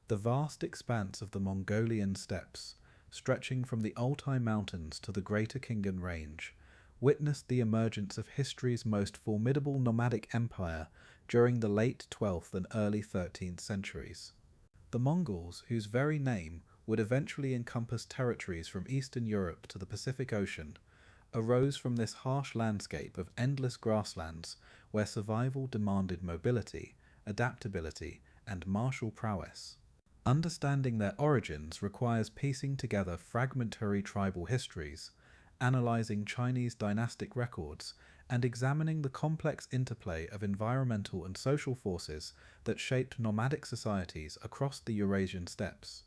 The vast expanse of the Mongolian steppes, stretching from the Altai Mountains to the Greater Khingan Range, witnessed the emergence of history's most formidable nomadic empire during the late 12th and early 13th centuries. The Mongols, whose very name would eventually encompass territories from Eastern Europe to the Pacific Ocean, arose from this harsh landscape of endless grasslands where survival demanded mobility, adaptability, and martial prowess. Understanding their origins requires piecing together fragmentary tribal histories, analyzing Chinese dynastic records, and examining the complex interplay of environmental and social forces that shaped nomadic societies across the Eurasian steppes.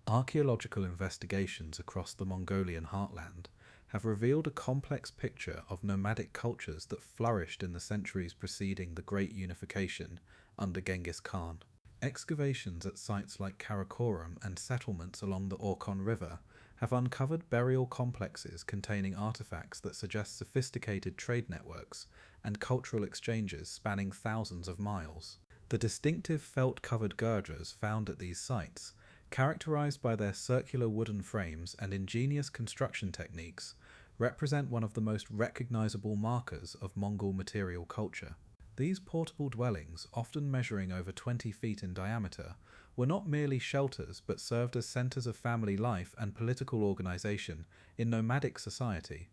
Archaeological investigations across the Mongolian heartland have revealed a complex picture of nomadic cultures that flourished in the centuries preceding the Great Unification under Genghis Khan. Excavations at sites like Karakoram and settlements along the Orkhon River have uncovered burial complexes containing artifacts that suggest sophisticated trade networks and cultural exchanges spanning thousands of miles. The distinctive felt-covered girders found at these sites, characterized by their circular wooden frames and ingenious construction techniques, represent one of the most recognizable markers of Mongol material culture. These portable dwellings, often measuring over 20 feet in diameter, were not merely shelters but served as centers of family life and political organization in nomadic society.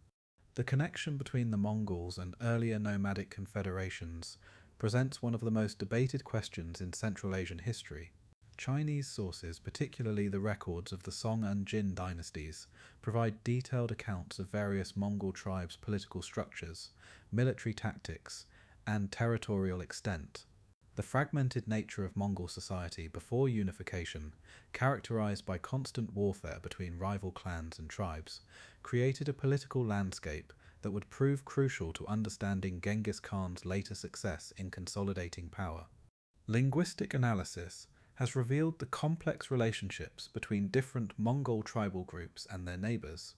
The connection between the Mongols and earlier nomadic confederations presents one of the most debated questions in Central Asian history. Chinese sources, particularly the records of the Song and Jin dynasties, provide detailed accounts of various Mongol tribes' political structures, military tactics, and territorial extent. The fragmented nature of Mongol society before unification, characterized by constant warfare between rival clans and tribes, created a political landscape that would prove crucial to understanding Genghis Khan's later success in consolidating power. Linguistic analysis has revealed the complex relationships between different Mongol tribal groups and their neighbors.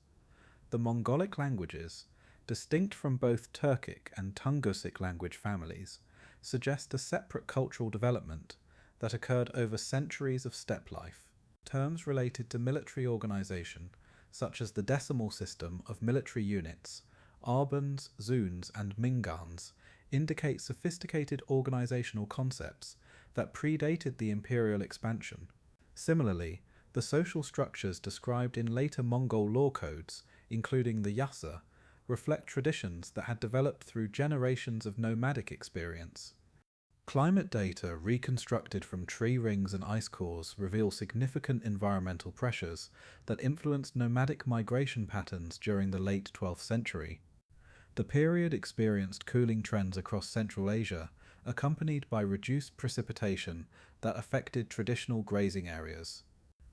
The Mongolic languages, distinct from both Turkic and Tungusic language families, suggest a separate cultural development that occurred over centuries of steppe life. Terms related to military organization, such as the decimal system of military units, arbans, zuns, and mingans, indicate sophisticated organizational concepts that predated the imperial expansion. Similarly, the social structures described in later Mongol law codes, including the yasa, reflect traditions that had developed through generations of nomadic experience. Climate data reconstructed from tree rings and ice cores reveal significant environmental pressures that influenced nomadic migration patterns during the late 12th century. The period experienced cooling trends across Central Asia, accompanied by reduced precipitation that affected traditional grazing areas.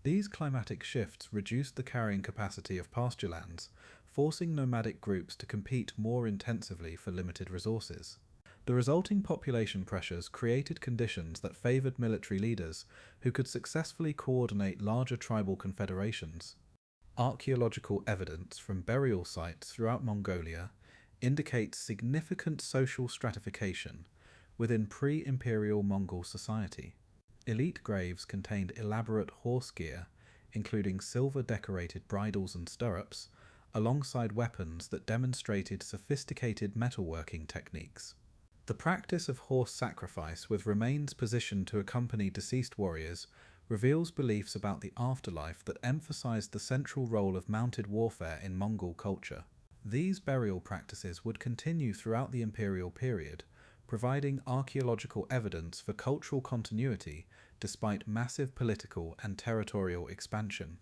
These climatic shifts reduced the carrying capacity of pasture lands, forcing nomadic groups to compete more intensively for limited resources. The resulting population pressures created conditions that favored military leaders who could successfully coordinate larger tribal confederations. Archaeological evidence from burial sites throughout Mongolia indicates significant social stratification within pre-imperial Mongol society. Elite graves contained elaborate horse gear, including silver-decorated bridles and stirrups, alongside weapons that demonstrated sophisticated metalworking techniques. The practice of horse sacrifice with remains positioned to accompany deceased warriors reveals beliefs about the afterlife that emphasized the central role of mounted warfare in Mongol culture. These burial practices would continue throughout the imperial period, providing archaeological evidence for cultural continuity despite massive political and territorial expansion.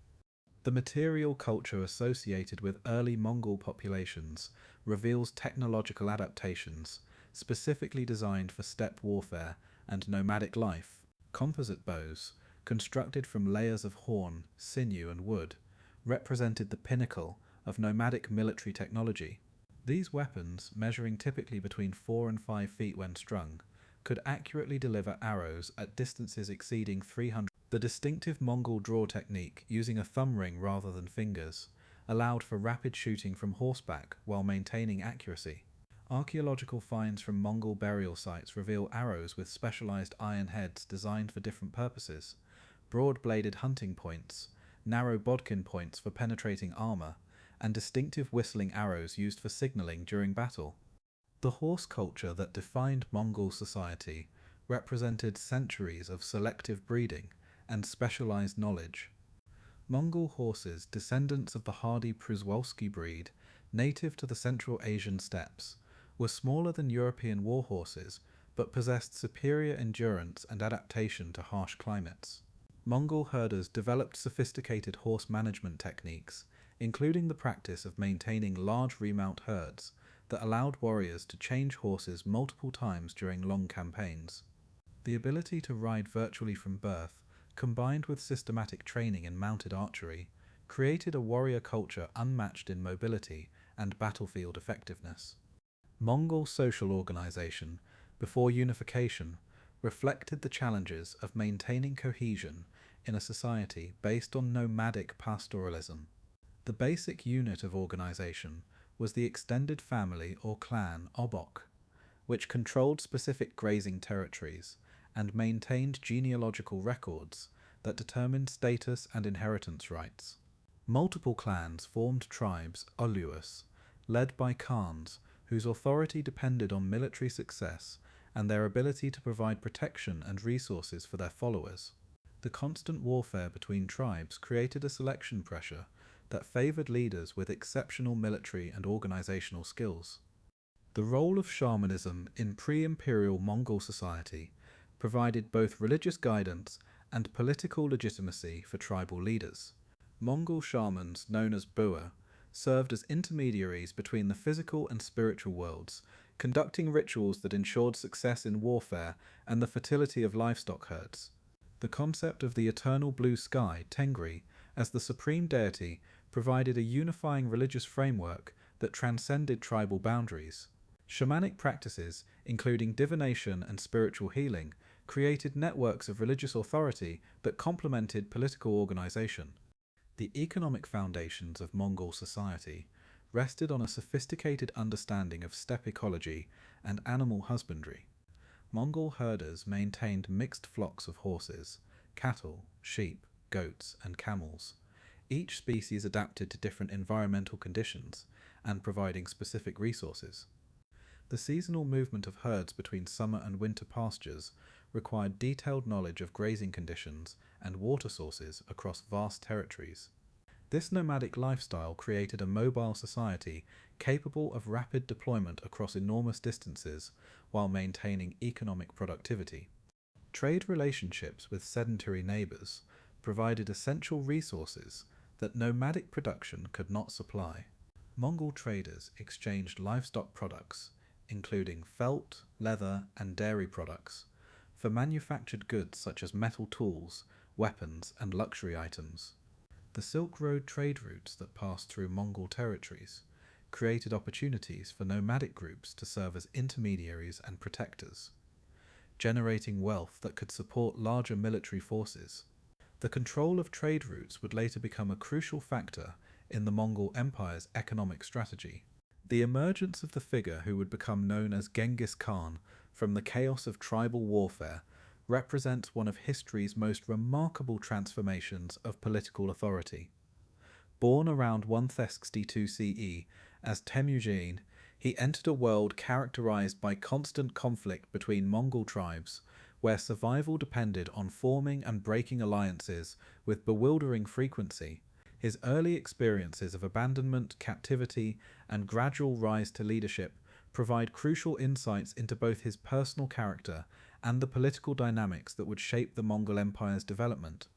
The material culture associated with early Mongol populations reveals technological adaptations specifically designed for steppe warfare and nomadic life. Composite bows, constructed from layers of horn, sinew, and wood, represented the pinnacle of nomadic military technology. These weapons, measuring typically between 4 and 5 feet when strung, could accurately deliver arrows at distances exceeding 300. The distinctive Mongol draw technique, using a thumb ring rather than fingers, allowed for rapid shooting from horseback while maintaining accuracy. Archaeological finds from Mongol burial sites reveal arrows with specialized iron heads designed for different purposes, broad-bladed hunting points, narrow bodkin points for penetrating armor, and distinctive whistling arrows used for signaling during battle. The horse culture that defined Mongol society represented centuries of selective breeding and specialized knowledge. Mongol horses, descendants of the hardy Przewalski breed, native to the Central Asian steppes, were smaller than European war horses but possessed superior endurance and adaptation to harsh climates. Mongol herders developed sophisticated horse management techniques, including the practice of maintaining large remount herds that allowed warriors to change horses multiple times during long campaigns. The ability to ride virtually from birth, combined with systematic training in mounted archery, created a warrior culture unmatched in mobility and battlefield effectiveness. Mongol social organization, before unification, reflected the challenges of maintaining cohesion in a society based on nomadic pastoralism. The basic unit of organization was the extended family or clan obok, which controlled specific grazing territories and maintained genealogical records that determined status and inheritance rights. Multiple clans formed tribes oluus, led by khans, whose authority depended on military success and their ability to provide protection and resources for their followers. The constant warfare between tribes created a selection pressure that favored leaders with exceptional military and organizational skills. The role of shamanism in pre-imperial Mongol society provided both religious guidance and political legitimacy for tribal leaders. Mongol shamans, known as bua, served as intermediaries between the physical and spiritual worlds, conducting rituals that ensured success in warfare and the fertility of livestock herds. The concept of the eternal blue sky, Tengri, as the supreme deity provided a unifying religious framework that transcended tribal boundaries. Shamanic practices, including divination and spiritual healing, created networks of religious authority that complemented political organization. The economic foundations of Mongol society rested on a sophisticated understanding of steppe ecology and animal husbandry. Mongol herders maintained mixed flocks of horses, cattle, sheep, goats, and camels, each species adapted to different environmental conditions and providing specific resources. The seasonal movement of herds between summer and winter pastures required detailed knowledge of grazing conditions and water sources across vast territories. This nomadic lifestyle created a mobile society capable of rapid deployment across enormous distances while maintaining economic productivity. Trade relationships with sedentary neighbors provided essential resources that nomadic production could not supply. Mongol traders exchanged livestock products, including felt, leather, and dairy products, for manufactured goods such as metal tools, weapons, and luxury items. The Silk Road trade routes that passed through Mongol territories created opportunities for nomadic groups to serve as intermediaries and protectors, generating wealth that could support larger military forces. The control of trade routes would later become a crucial factor in the Mongol Empire's economic strategy. The emergence of the figure who would become known as Genghis Khan from the chaos of tribal warfare represents one of history's most remarkable transformations of political authority. Born around 162 CE as Temüjin, he entered a world characterized by constant conflict between Mongol tribes, where survival depended on forming and breaking alliances with bewildering frequency. His early experiences of abandonment, captivity, and gradual rise to leadership provide crucial insights into both his personal character and the political dynamics that would shape the Mongol Empire's development.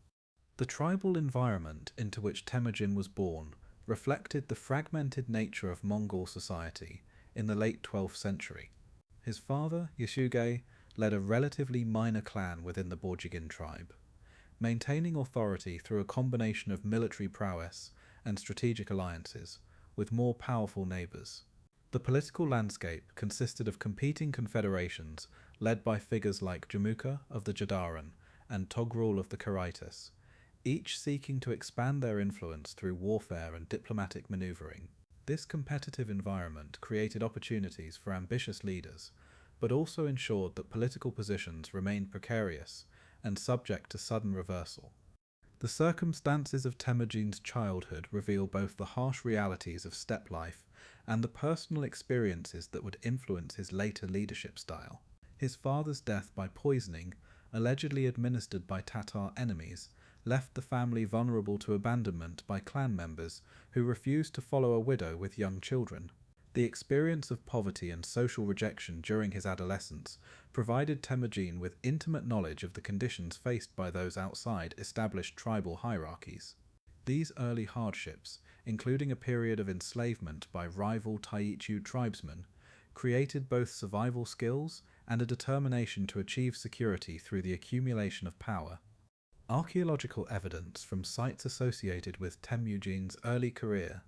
The tribal environment into which Temüjin was born reflected the fragmented nature of Mongol society in the late 12th century. His father, Yasugei, led a relatively minor clan within the Borjigin tribe, maintaining authority through a combination of military prowess and strategic alliances with more powerful neighbors. The political landscape consisted of competing confederations led by figures like Jamuka of the Jadaran and Togrul of the Karaitis, each seeking to expand their influence through warfare and diplomatic maneuvering. This competitive environment created opportunities for ambitious leaders, but also ensured that political positions remained precarious and subject to sudden reversal. The circumstances of Temujin's childhood reveal both the harsh realities of steppe life and the personal experiences that would influence his later leadership style. His father's death by poisoning, allegedly administered by Tatar enemies, left the family vulnerable to abandonment by clan members who refused to follow a widow with young children. The experience of poverty and social rejection during his adolescence provided Temujin with intimate knowledge of the conditions faced by those outside established tribal hierarchies. These early hardships, including a period of enslavement by rival Taichu tribesmen, created both survival skills and a determination to achieve security through the accumulation of power. Archaeological evidence from sites associated with Temujin's early career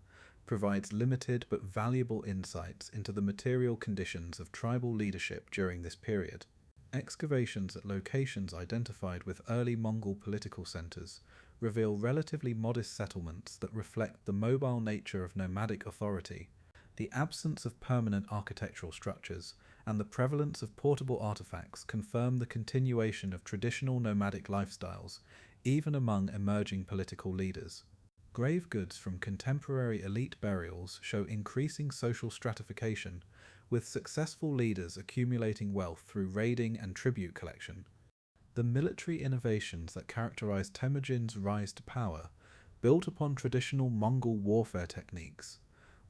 provides limited but valuable insights into the material conditions of tribal leadership during this period. Excavations at locations identified with early Mongol political centres reveal relatively modest settlements that reflect the mobile nature of nomadic authority. The absence of permanent architectural structures and the prevalence of portable artifacts confirm the continuation of traditional nomadic lifestyles, even among emerging political leaders. Grave goods from contemporary elite burials show increasing social stratification, with successful leaders accumulating wealth through raiding and tribute collection. The military innovations that characterize Temujin's rise to power built upon traditional Mongol warfare techniques,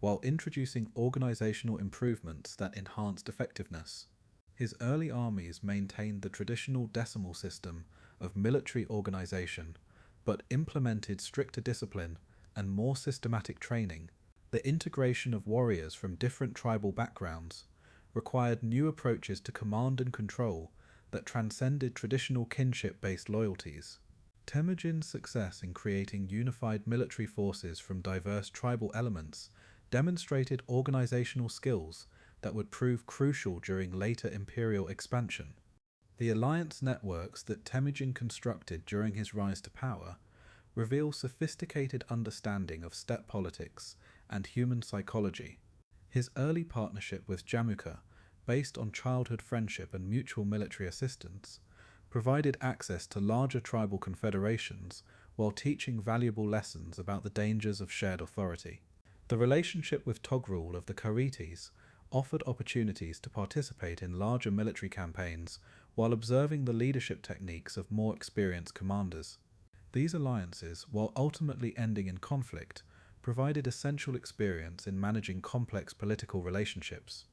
while introducing organizational improvements that enhanced effectiveness. His early armies maintained the traditional decimal system of military organization, but implemented stricter discipline and more systematic training. The integration of warriors from different tribal backgrounds required new approaches to command and control that transcended traditional kinship-based loyalties. Temujin's success in creating unified military forces from diverse tribal elements demonstrated organizational skills that would prove crucial during later imperial expansion. The alliance networks that Temujin constructed during his rise to power reveal sophisticated understanding of steppe politics and human psychology. His early partnership with Jamuka, based on childhood friendship and mutual military assistance, provided access to larger tribal confederations while teaching valuable lessons about the dangers of shared authority. The relationship with Togrul of the Kharites offered opportunities to participate in larger military campaigns while observing the leadership techniques of more experienced commanders. These alliances, while ultimately ending in conflict, provided essential experience in managing complex political relationships.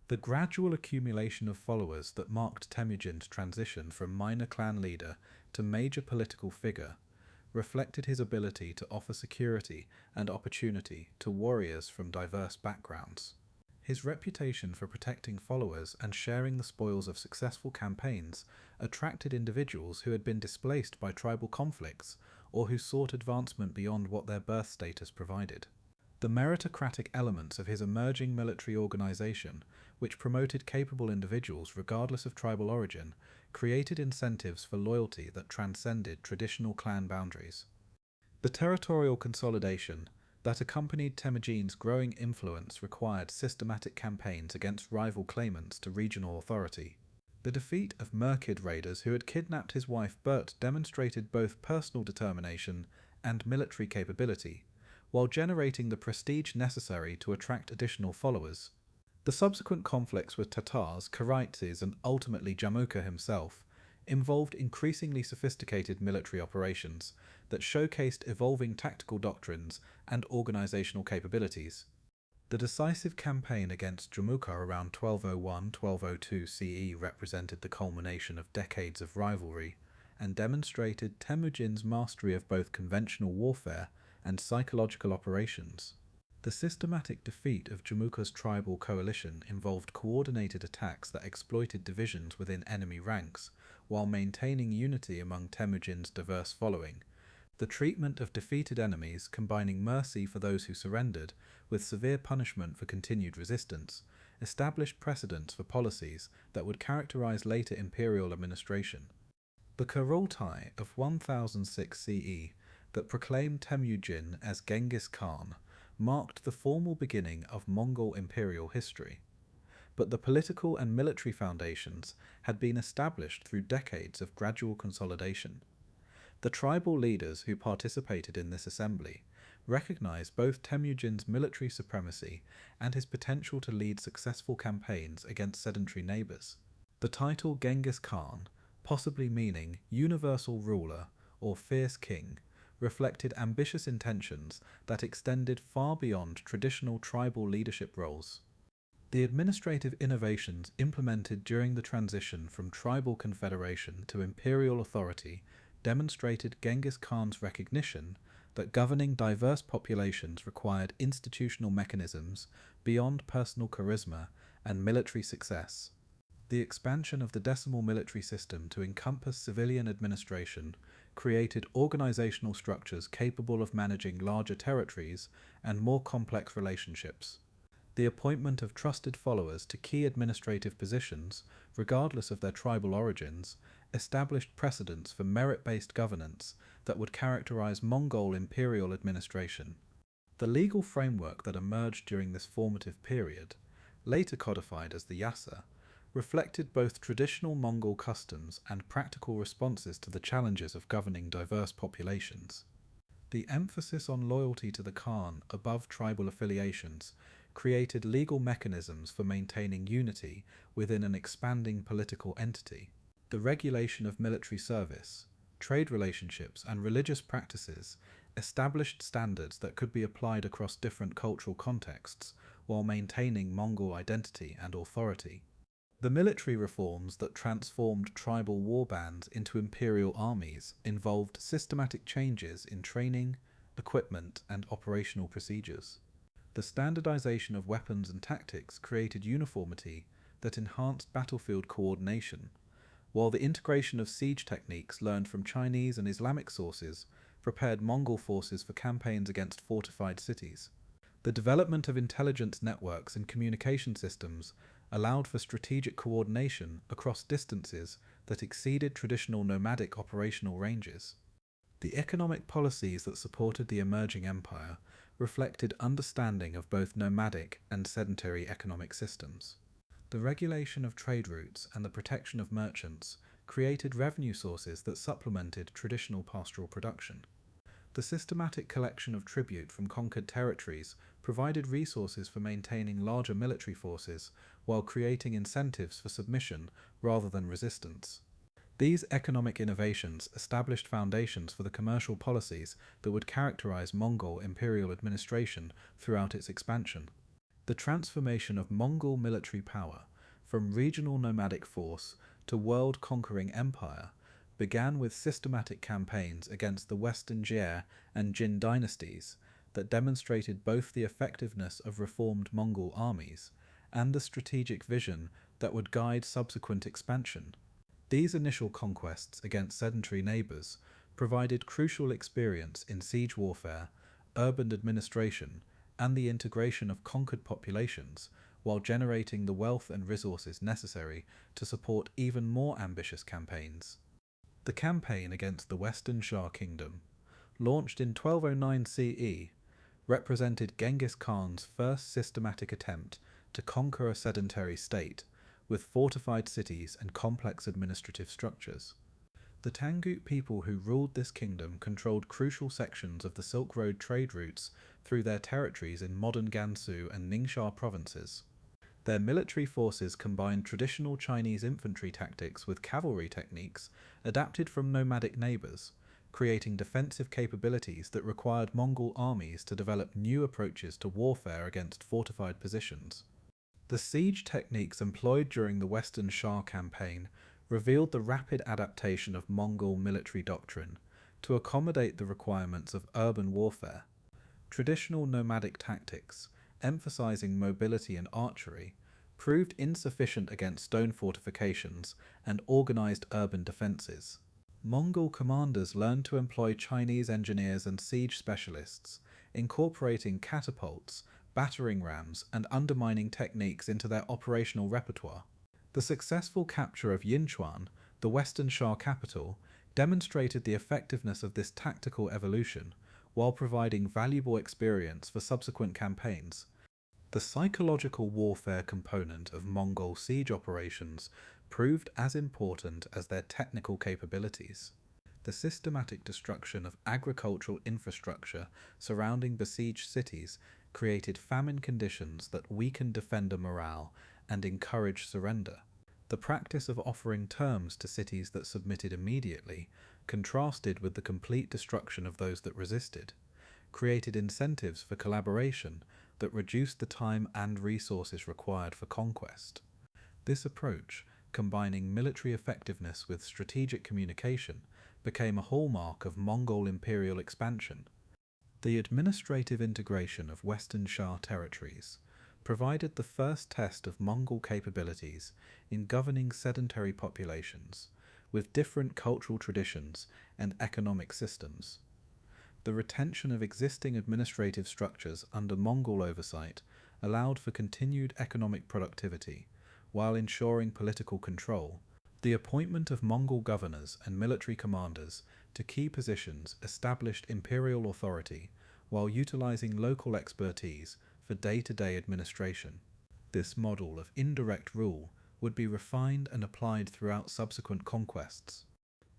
The gradual accumulation of followers that marked Temujin's transition from minor clan leader to major political figure reflected his ability to offer security and opportunity to warriors from diverse backgrounds. His reputation for protecting followers and sharing the spoils of successful campaigns attracted individuals who had been displaced by tribal conflicts or who sought advancement beyond what their birth status provided. The meritocratic elements of his emerging military organization, which promoted capable individuals regardless of tribal origin, created incentives for loyalty that transcended traditional clan boundaries. The territorial consolidation that accompanied Temujin's growing influence required systematic campaigns against rival claimants to regional authority. The defeat of Merkid raiders who had kidnapped his wife Bert demonstrated both personal determination and military capability, while generating the prestige necessary to attract additional followers. The subsequent conflicts with Tatars, Kharites, and ultimately Jamuka himself involved increasingly sophisticated military operations that showcased evolving tactical doctrines and organizational capabilities. The decisive campaign against Jamuka around 1201-1202 CE represented the culmination of decades of rivalry and demonstrated Temujin's mastery of both conventional warfare and psychological operations. The systematic defeat of Jamuka's tribal coalition involved coordinated attacks that exploited divisions within enemy ranks while maintaining unity among Temujin's diverse following. The treatment of defeated enemies, combining mercy for those who surrendered with severe punishment for continued resistance, established precedents for policies that would characterize later imperial administration. The Kurultai of 1006 CE that proclaimed Temujin as Genghis Khan marked the formal beginning of Mongol imperial history, but the political and military foundations had been established through decades of gradual consolidation. The tribal leaders who participated in this assembly recognized both Temujin's military supremacy and his potential to lead successful campaigns against sedentary neighbours. The title Genghis Khan, possibly meaning universal ruler or fierce king, reflected ambitious intentions that extended far beyond traditional tribal leadership roles. The administrative innovations implemented during the transition from tribal confederation to imperial authority demonstrated Genghis Khan's recognition that governing diverse populations required institutional mechanisms beyond personal charisma and military success. The expansion of the decimal military system to encompass civilian administration created organizational structures capable of managing larger territories and more complex relationships. The appointment of trusted followers to key administrative positions, regardless of their tribal origins, established precedents for merit-based governance that would characterize Mongol imperial administration. The legal framework that emerged during this formative period, later codified as the Yasa, reflected both traditional Mongol customs and practical responses to the challenges of governing diverse populations. The emphasis on loyalty to the Khan above tribal affiliations created legal mechanisms for maintaining unity within an expanding political entity. The regulation of military service, trade relationships, and religious practices established standards that could be applied across different cultural contexts while maintaining Mongol identity and authority. The military reforms that transformed tribal warbands into imperial armies involved systematic changes in training, equipment, and operational procedures. The standardization of weapons and tactics created uniformity that enhanced battlefield coordination, while the integration of siege techniques learned from Chinese and Islamic sources prepared Mongol forces for campaigns against fortified cities. The development of intelligence networks and communication systems allowed for strategic coordination across distances that exceeded traditional nomadic operational ranges. The economic policies that supported the emerging empire reflected understanding of both nomadic and sedentary economic systems. The regulation of trade routes and the protection of merchants created revenue sources that supplemented traditional pastoral production. The systematic collection of tribute from conquered territories provided resources for maintaining larger military forces while creating incentives for submission rather than resistance. These economic innovations established foundations for the commercial policies that would characterize Mongol imperial administration throughout its expansion. The transformation of Mongol military power from regional nomadic force to world-conquering empire began with systematic campaigns against the Western Jie and Jin dynasties that demonstrated both the effectiveness of reformed Mongol armies and the strategic vision that would guide subsequent expansion. These initial conquests against sedentary neighbours provided crucial experience in siege warfare, urban administration, and the integration of conquered populations, while generating the wealth and resources necessary to support even more ambitious campaigns. The campaign against the Western Shah Kingdom, launched in 1209 CE, represented Genghis Khan's first systematic attempt to conquer a sedentary state with fortified cities and complex administrative structures. The Tangut people who ruled this kingdom controlled crucial sections of the Silk Road trade routes through their territories in modern Gansu and Ningxia provinces. Their military forces combined traditional Chinese infantry tactics with cavalry techniques adapted from nomadic neighbours, creating defensive capabilities that required Mongol armies to develop new approaches to warfare against fortified positions. The siege techniques employed during the Western Shah campaign revealed the rapid adaptation of Mongol military doctrine to accommodate the requirements of urban warfare. Traditional nomadic tactics, emphasizing mobility and archery, proved insufficient against stone fortifications and organized urban defenses. Mongol commanders learned to employ Chinese engineers and siege specialists, incorporating catapults, battering rams, and undermining techniques into their operational repertoire. The successful capture of Yinchuan, the Western Shah capital, demonstrated the effectiveness of this tactical evolution while providing valuable experience for subsequent campaigns. The psychological warfare component of Mongol siege operations proved as important as their technical capabilities. The systematic destruction of agricultural infrastructure surrounding besieged cities created famine conditions that weakened defender morale and encouraged surrender. The practice of offering terms to cities that submitted immediately, contrasted with the complete destruction of those that resisted, created incentives for collaboration that reduced the time and resources required for conquest. This approach, combining military effectiveness with strategic communication, became a hallmark of Mongol imperial expansion. The administrative integration of Western Shah territories provided the first test of Mongol capabilities in governing sedentary populations with different cultural traditions and economic systems. The retention of existing administrative structures under Mongol oversight allowed for continued economic productivity while ensuring political control. The appointment of Mongol governors and military commanders to key positions established imperial authority while utilizing local expertise for day-to-day administration. This model of indirect rule would be refined and applied throughout subsequent conquests.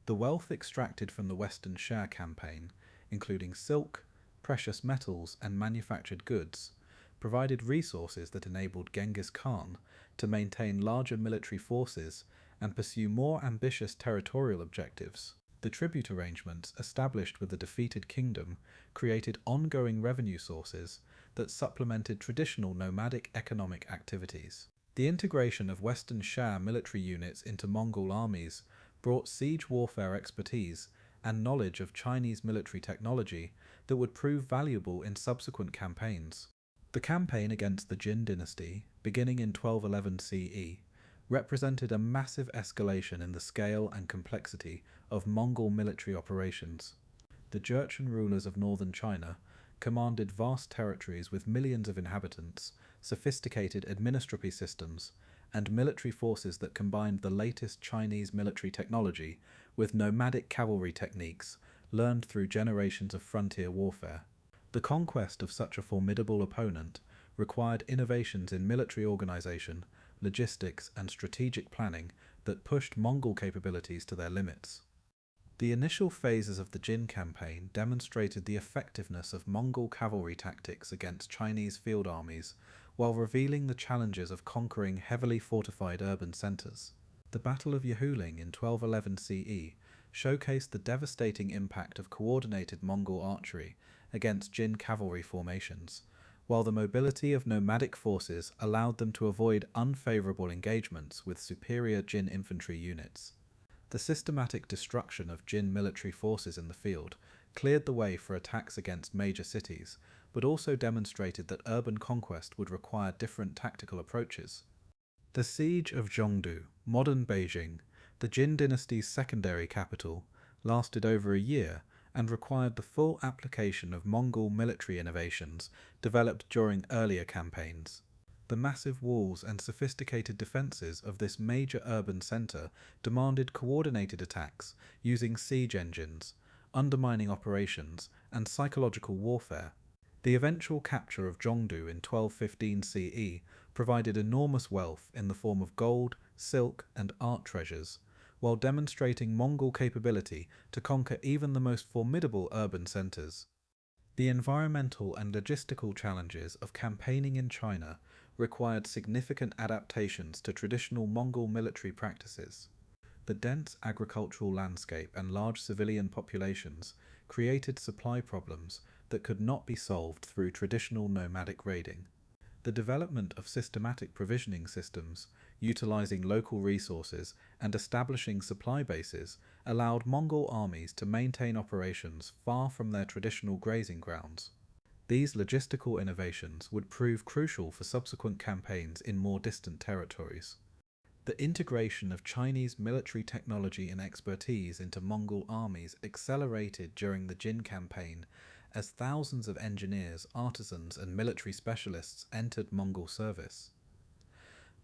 The wealth extracted from the Western Shah campaign, including silk, precious metals, and manufactured goods, provided resources that enabled Genghis Khan to maintain larger military forces and pursue more ambitious territorial objectives. The tribute arrangements established with the defeated kingdom created ongoing revenue sources that supplemented traditional nomadic economic activities. The integration of Western Shah military units into Mongol armies brought siege warfare expertise and knowledge of Chinese military technology that would prove valuable in subsequent campaigns. The campaign against the Jin dynasty, beginning in 1211 CE, represented a massive escalation in the scale and complexity of Mongol military operations. The Jurchen rulers of northern China commanded vast territories with millions of inhabitants, sophisticated administrative systems, and military forces that combined the latest Chinese military technology with nomadic cavalry techniques learned through generations of frontier warfare. The conquest of such a formidable opponent required innovations in military organization, logistics, and strategic planning that pushed Mongol capabilities to their limits. The initial phases of the Jin campaign demonstrated the effectiveness of Mongol cavalry tactics against Chinese field armies, while revealing the challenges of conquering heavily fortified urban centers. The Battle of Yahuling in 1211 CE showcased the devastating impact of coordinated Mongol archery against Jin cavalry formations, while the mobility of nomadic forces allowed them to avoid unfavorable engagements with superior Jin infantry units. The systematic destruction of Jin military forces in the field cleared the way for attacks against major cities, but also demonstrated that urban conquest would require different tactical approaches. The siege of Zhongdu, modern Beijing, the Jin dynasty's secondary capital, lasted over a year and required the full application of Mongol military innovations developed during earlier campaigns. The massive walls and sophisticated defences of this major urban centre demanded coordinated attacks using siege engines, undermining operations, and psychological warfare. The eventual capture of Zhongdu in 1215 CE provided enormous wealth in the form of gold, silk, and art treasures, while demonstrating Mongol capability to conquer even the most formidable urban centres. The environmental and logistical challenges of campaigning in China required significant adaptations to traditional Mongol military practices. The dense agricultural landscape and large civilian populations created supply problems that could not be solved through traditional nomadic raiding. The development of systematic provisioning systems, utilizing local resources and establishing supply bases, allowed Mongol armies to maintain operations far from their traditional grazing grounds. These logistical innovations would prove crucial for subsequent campaigns in more distant territories. The integration of Chinese military technology and expertise into Mongol armies accelerated during the Jin campaign as thousands of engineers, artisans, and military specialists entered Mongol service.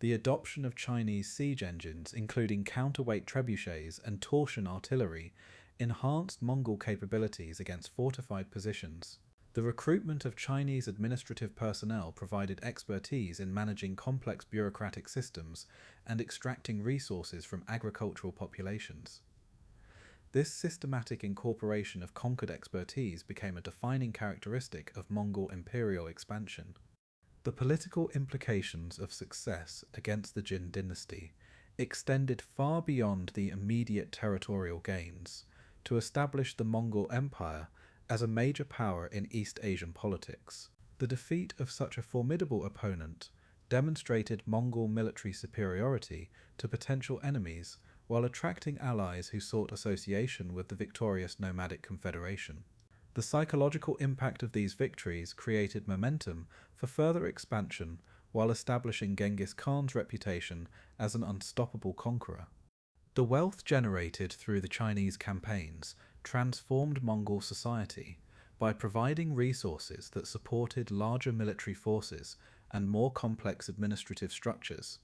The adoption of Chinese siege engines, including counterweight trebuchets and torsion artillery, enhanced Mongol capabilities against fortified positions. The recruitment of Chinese administrative personnel provided expertise in managing complex bureaucratic systems and extracting resources from agricultural populations. This systematic incorporation of conquered expertise became a defining characteristic of Mongol imperial expansion. The political implications of success against the Jin dynasty extended far beyond the immediate territorial gains to establish the Mongol Empire as a major power in East Asian politics. The defeat of such a formidable opponent demonstrated Mongol military superiority to potential enemies while attracting allies who sought association with the victorious nomadic confederation. The psychological impact of these victories created momentum for further expansion while establishing Genghis Khan's reputation as an unstoppable conqueror. The wealth generated through the Chinese campaigns transformed Mongol society by providing resources that supported larger military forces and more complex administrative structures.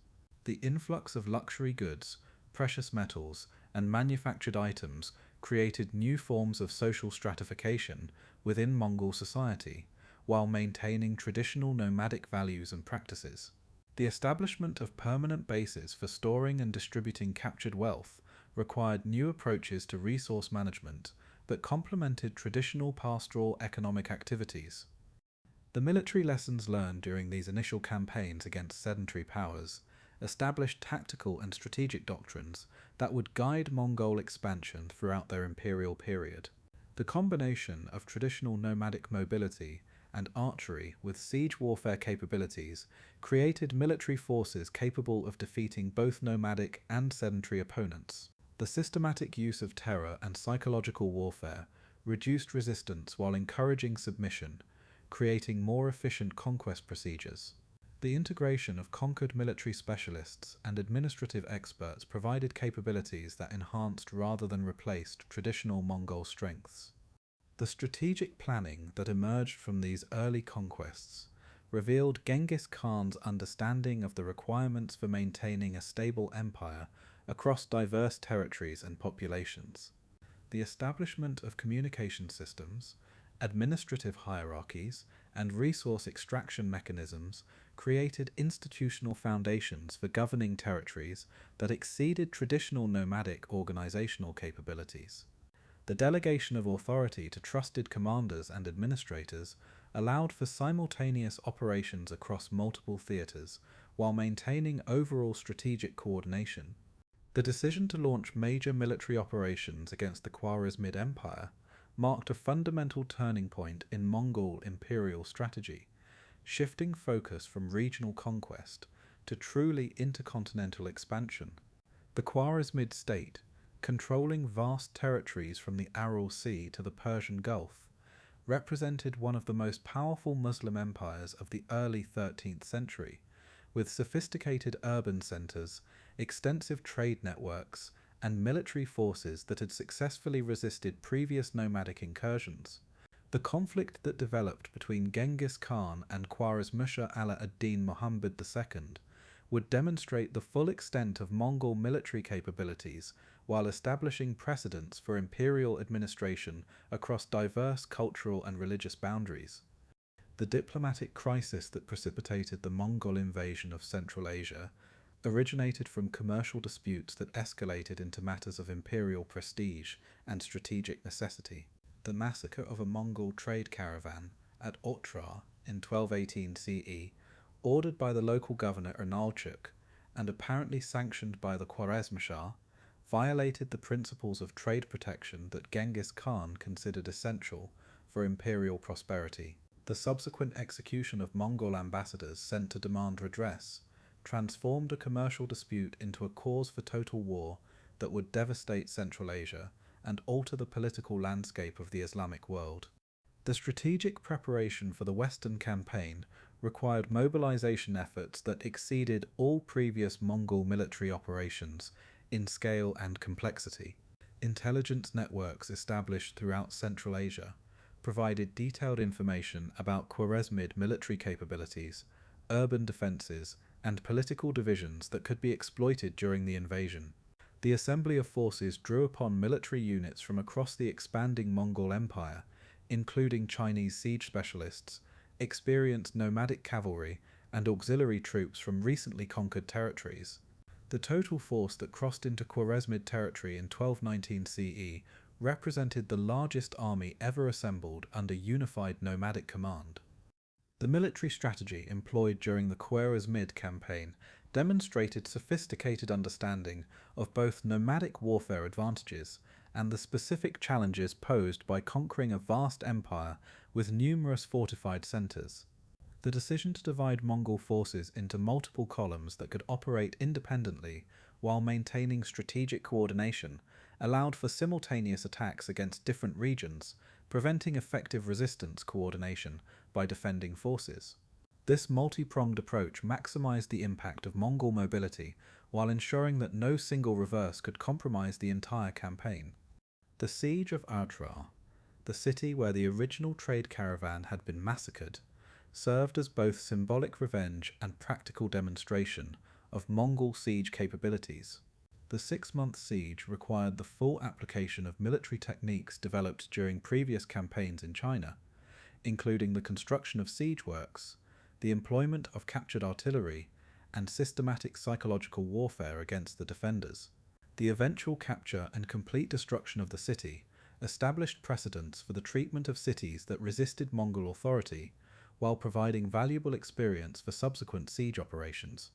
The influx of luxury goods, precious metals, and manufactured items created new forms of social stratification within Mongol society, while maintaining traditional nomadic values and practices. The establishment of permanent bases for storing and distributing captured wealth required new approaches to resource management that complemented traditional pastoral economic activities. The military lessons learned during these initial campaigns against sedentary powers established tactical and strategic doctrines that would guide Mongol expansion throughout their imperial period. The combination of traditional nomadic mobility and archery with siege warfare capabilities created military forces capable of defeating both nomadic and sedentary opponents. The systematic use of terror and psychological warfare reduced resistance while encouraging submission, creating more efficient conquest procedures. The integration of conquered military specialists and administrative experts provided capabilities that enhanced rather than replaced traditional Mongol strengths. The strategic planning that emerged from these early conquests revealed Genghis Khan's understanding of the requirements for maintaining a stable empire across diverse territories and populations. The establishment of communication systems, administrative hierarchies, and resource extraction mechanisms created institutional foundations for governing territories that exceeded traditional nomadic organizational capabilities. The delegation of authority to trusted commanders and administrators allowed for simultaneous operations across multiple theaters while maintaining overall strategic coordination. The decision to launch major military operations against the Khwarezmid Empire marked a fundamental turning point in Mongol imperial strategy, shifting focus from regional conquest to truly intercontinental expansion. The Khwarezmid state, controlling vast territories from the Aral Sea to the Persian Gulf, represented one of the most powerful Muslim empires of the early 13th century, with sophisticated urban centers, extensive trade networks, and military forces that had successfully resisted previous nomadic incursions. The conflict that developed between Genghis Khan and Khwarezm-Shah Ala ad-Din Muhammad II would demonstrate the full extent of Mongol military capabilities while establishing precedents for imperial administration across diverse cultural and religious boundaries. The diplomatic crisis that precipitated the Mongol invasion of Central Asia originated from commercial disputes that escalated into matters of imperial prestige and strategic necessity. The massacre of a Mongol trade caravan at Otrar in 1218 CE, ordered by the local governor Inalchuk and apparently sanctioned by the Khwarezm Shah, violated the principles of trade protection that Genghis Khan considered essential for imperial prosperity. The subsequent execution of Mongol ambassadors sent to demand redress transformed a commercial dispute into a cause for total war that would devastate Central Asia and alter the political landscape of the Islamic world. The strategic preparation for the Western campaign required mobilization efforts that exceeded all previous Mongol military operations in scale and complexity. Intelligence networks established throughout Central Asia provided detailed information about Khwarezmid military capabilities, urban defenses, and political divisions that could be exploited during the invasion. The assembly of forces drew upon military units from across the expanding Mongol Empire, including Chinese siege specialists, experienced nomadic cavalry, and auxiliary troops from recently conquered territories. The total force that crossed into Khwarezmid territory in 1219 CE represented the largest army ever assembled under unified nomadic command. The military strategy employed during the Khwarezmid campaign demonstrated sophisticated understanding of both nomadic warfare advantages and the specific challenges posed by conquering a vast empire with numerous fortified centres. The decision to divide Mongol forces into multiple columns that could operate independently while maintaining strategic coordination allowed for simultaneous attacks against different regions, preventing effective resistance coordination by defending forces. This multi-pronged approach maximised the impact of Mongol mobility while ensuring that no single reverse could compromise the entire campaign. The Siege of Otrar, the city where the original trade caravan had been massacred, served as both symbolic revenge and practical demonstration of Mongol siege capabilities. The 6-month siege required the full application of military techniques developed during previous campaigns in China, including the construction of siege works, the employment of captured artillery, and systematic psychological warfare against the defenders. The eventual capture and complete destruction of the city established precedents for the treatment of cities that resisted Mongol authority, while providing valuable experience for subsequent siege operations.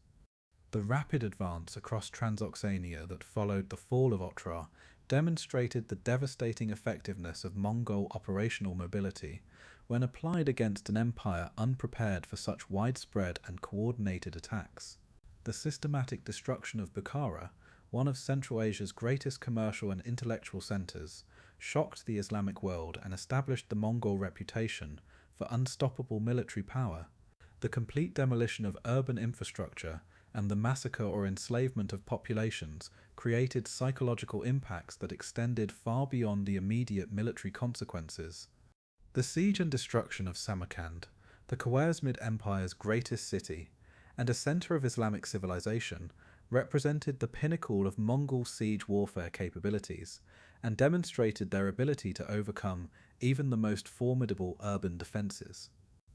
The rapid advance across Transoxania that followed the fall of Otrar demonstrated the devastating effectiveness of Mongol operational mobility when applied against an empire unprepared for such widespread and coordinated attacks. The systematic destruction of Bukhara, one of Central Asia's greatest commercial and intellectual centres, shocked the Islamic world and established the Mongol reputation for unstoppable military power. The complete demolition of urban infrastructure and the massacre or enslavement of populations created psychological impacts that extended far beyond the immediate military consequences. The siege and destruction of Samarkand, the Khwarezmid Empire's greatest city, and a centre of Islamic civilization, represented the pinnacle of Mongol siege warfare capabilities, and demonstrated their ability to overcome even the most formidable urban defences.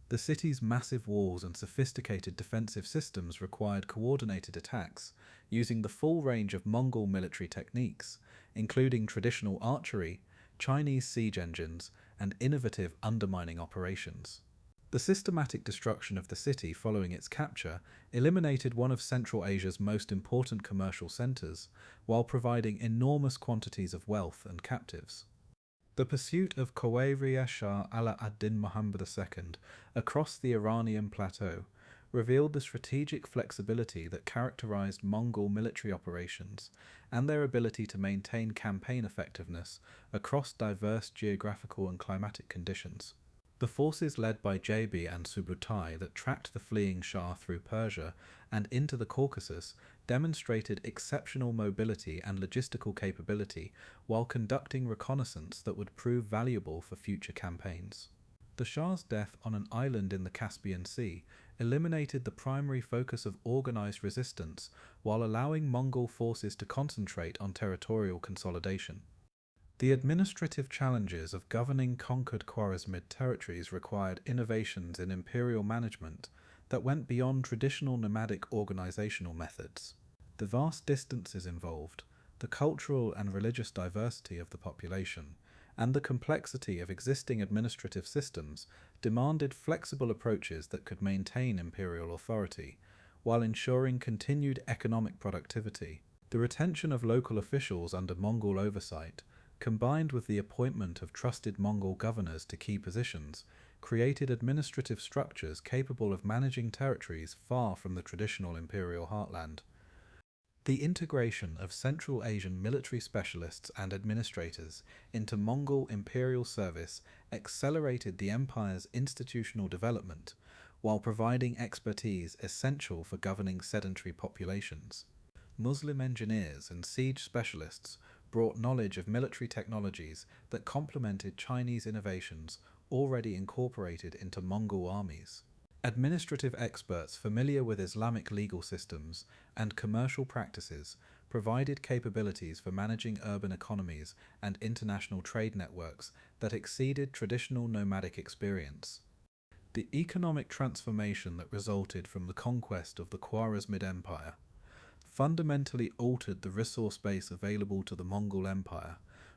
The city's massive walls and sophisticated defensive systems required coordinated attacks, using the full range of Mongol military techniques, including traditional archery, Chinese siege engines, and innovative undermining operations. The systematic destruction of the city following its capture eliminated one of Central Asia's most important commercial centres, while providing enormous quantities of wealth and captives. The pursuit of Khwarizm Shah Ala ad-Din Muhammad II across the Iranian plateau revealed the strategic flexibility that characterized Mongol military operations and their ability to maintain campaign effectiveness across diverse geographical and climatic conditions. The forces led by Jabi and Subutai that tracked the fleeing Shah through Persia and into the Caucasus demonstrated exceptional mobility and logistical capability while conducting reconnaissance that would prove valuable for future campaigns. The Shah's death on an island in the Caspian Sea eliminated the primary focus of organized resistance while allowing Mongol forces to concentrate on territorial consolidation. The administrative challenges of governing conquered Khwarezmid territories required innovations in imperial management that went beyond traditional nomadic organizational methods. The vast distances involved, the cultural and religious diversity of the population, and the complexity of existing administrative systems demanded flexible approaches that could maintain imperial authority, while ensuring continued economic productivity. The retention of local officials under Mongol oversight, combined with the appointment of trusted Mongol governors to key positions, created administrative structures capable of managing territories far from the traditional imperial heartland. The integration of Central Asian military specialists and administrators into Mongol imperial service accelerated the empire's institutional development, while providing expertise essential for governing sedentary populations. Muslim engineers and siege specialists brought knowledge of military technologies that complemented Chinese innovations already incorporated into Mongol armies. Administrative experts familiar with Islamic legal systems and commercial practices provided capabilities for managing urban economies and international trade networks that exceeded traditional nomadic experience. The economic transformation that resulted from the conquest of the Khwarezmid Empire fundamentally altered the resource base available to the Mongol Empire,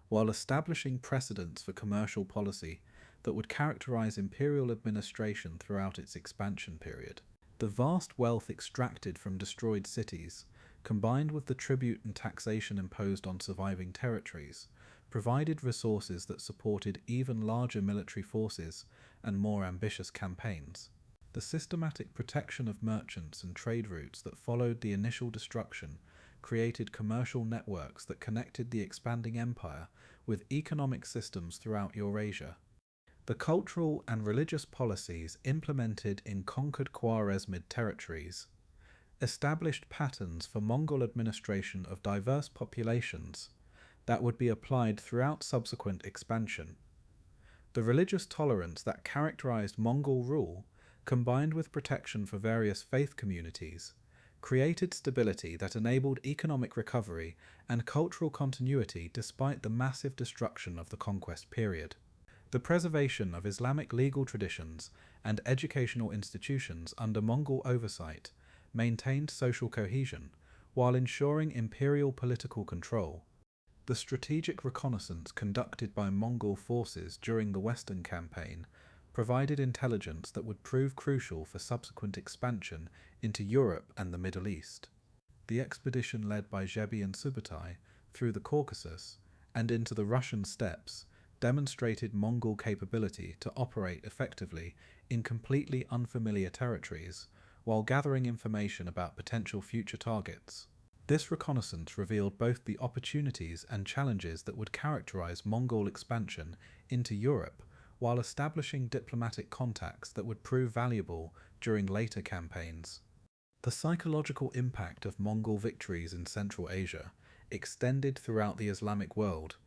while establishing precedents for commercial policy that would characterize imperial administration throughout its expansion period. The vast wealth extracted from destroyed cities, combined with the tribute and taxation imposed on surviving territories, provided resources that supported even larger military forces and more ambitious campaigns. The systematic protection of merchants and trade routes that followed the initial destruction created commercial networks that connected the expanding empire with economic systems throughout Eurasia. The cultural and religious policies implemented in conquered Khwarezmid territories established patterns for Mongol administration of diverse populations that would be applied throughout subsequent expansion. The religious tolerance that characterized Mongol rule, combined with protection for various faith communities, created stability that enabled economic recovery and cultural continuity despite the massive destruction of the conquest period. The preservation of Islamic legal traditions and educational institutions under Mongol oversight maintained social cohesion while ensuring imperial political control. The strategic reconnaissance conducted by Mongol forces during the Western Campaign provided intelligence that would prove crucial for subsequent expansion into Europe and the Middle East. The expedition led by Zhebi and Subutai through the Caucasus and into the Russian steppes demonstrated Mongol capability to operate effectively in completely unfamiliar territories while gathering information about potential future targets. This reconnaissance revealed both the opportunities and challenges that would characterize Mongol expansion into Europe, while establishing diplomatic contacts that would prove valuable during later campaigns. The psychological impact of Mongol victories in Central Asia extended throughout the Islamic world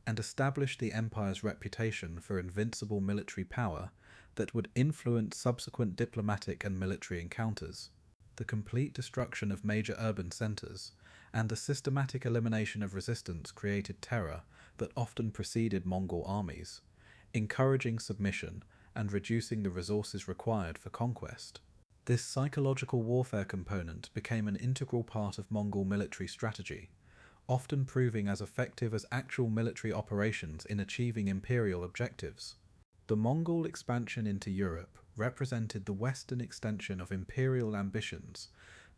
and established the empire's reputation for invincible military power that would influence subsequent diplomatic and military encounters. The complete destruction of major urban centers and the systematic elimination of resistance created terror that often preceded Mongol armies, encouraging submission and reducing the resources required for conquest. This psychological warfare component became an integral part of Mongol military strategy, often proving as effective as actual military operations in achieving imperial objectives. The Mongol expansion into Europe represented the western extension of imperial ambitions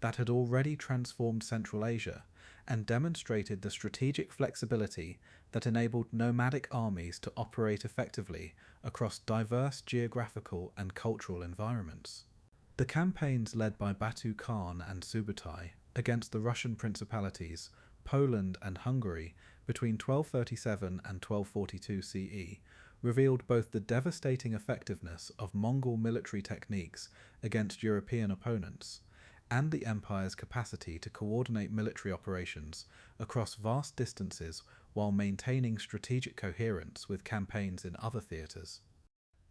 that had already transformed Central Asia and demonstrated the strategic flexibility that enabled nomadic armies to operate effectively across diverse geographical and cultural environments. The campaigns led by Batu Khan and Subutai against the Russian principalities, Poland and Hungary between 1237 and 1242 CE revealed both the devastating effectiveness of Mongol military techniques against European opponents and the empire's capacity to coordinate military operations across vast distances while maintaining strategic coherence with campaigns in other theatres.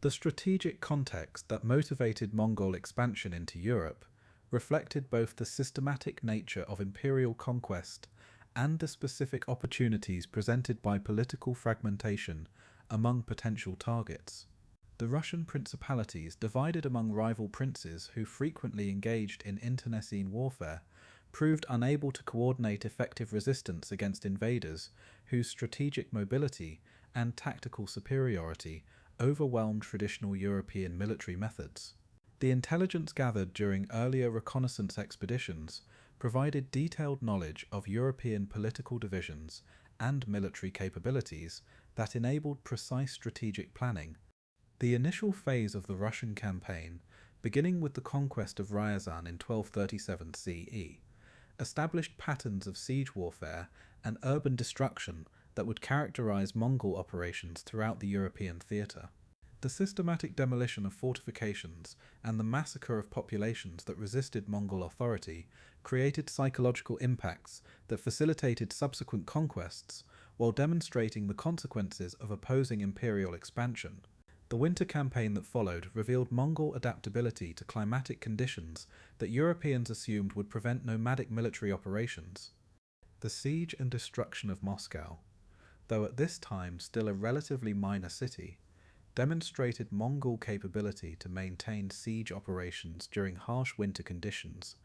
The strategic context that motivated Mongol expansion into Europe reflected both the systematic nature of imperial conquest and the specific opportunities presented by political fragmentation among potential targets. The Russian principalities, divided among rival princes who frequently engaged in internecine warfare, proved unable to coordinate effective resistance against invaders whose strategic mobility and tactical superiority overwhelmed traditional European military methods. The intelligence gathered during earlier reconnaissance expeditions provided detailed knowledge of European political divisions and military capabilities that enabled precise strategic planning. The initial phase of the Russian campaign, beginning with the conquest of Ryazan in 1237 CE, established patterns of siege warfare and urban destruction that would characterize Mongol operations throughout the European theatre. The systematic demolition of fortifications and the massacre of populations that resisted Mongol authority created psychological impacts that facilitated subsequent conquests while demonstrating the consequences of opposing imperial expansion. The winter campaign that followed revealed Mongol adaptability to climatic conditions that Europeans assumed would prevent nomadic military operations. The siege and destruction of Moscow, though at this time still a relatively minor city, demonstrated Mongol capability to maintain siege operations during harsh winter conditions,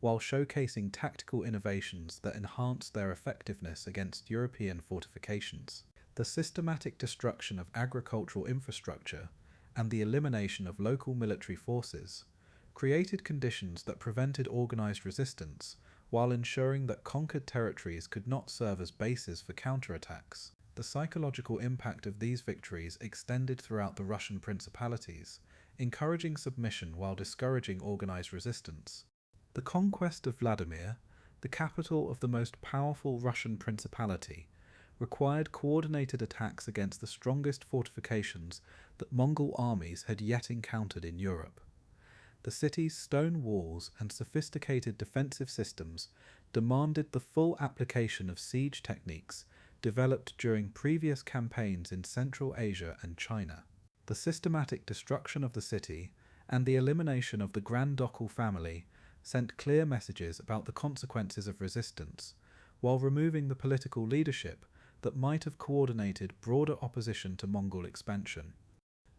while showcasing tactical innovations that enhanced their effectiveness against European fortifications. The systematic destruction of agricultural infrastructure and the elimination of local military forces created conditions that prevented organized resistance while ensuring that conquered territories could not serve as bases for counterattacks. The psychological impact of these victories extended throughout the Russian principalities, encouraging submission while discouraging organized resistance. The conquest of Vladimir, the capital of the most powerful Russian principality, required coordinated attacks against the strongest fortifications that Mongol armies had yet encountered in Europe. The city's stone walls and sophisticated defensive systems demanded the full application of siege techniques developed during previous campaigns in Central Asia and China. The systematic destruction of the city and the elimination of the Grand Ducal family sent clear messages about the consequences of resistance, while removing the political leadership that might have coordinated broader opposition to Mongol expansion.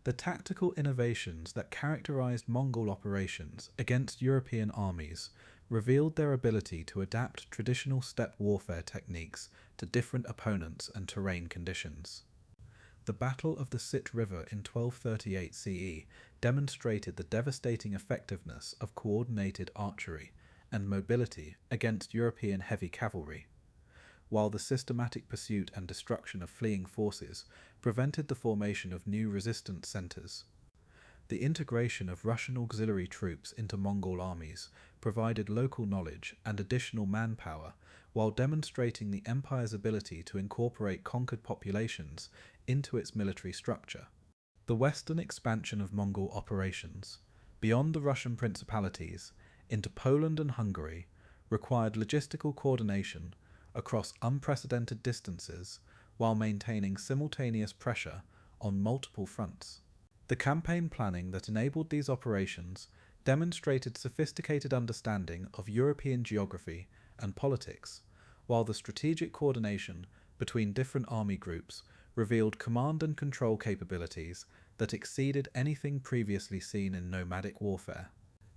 The tactical innovations that characterized Mongol operations against European armies revealed their ability to adapt traditional steppe warfare techniques to different opponents and terrain conditions. The Battle of the Sit River in 1238 CE demonstrated the devastating effectiveness of coordinated archery and mobility against European heavy cavalry, while the systematic pursuit and destruction of fleeing forces prevented the formation of new resistance centers. The integration of Russian auxiliary troops into Mongol armies provided local knowledge and additional manpower while demonstrating the empire's ability to incorporate conquered populations into its military structure. The western expansion of Mongol operations, beyond the Russian principalities, into Poland and Hungary, required logistical coordination across unprecedented distances while maintaining simultaneous pressure on multiple fronts. The campaign planning that enabled these operations demonstrated sophisticated understanding of European geography and politics, while the strategic coordination between different army groups revealed command and control capabilities that exceeded anything previously seen in nomadic warfare.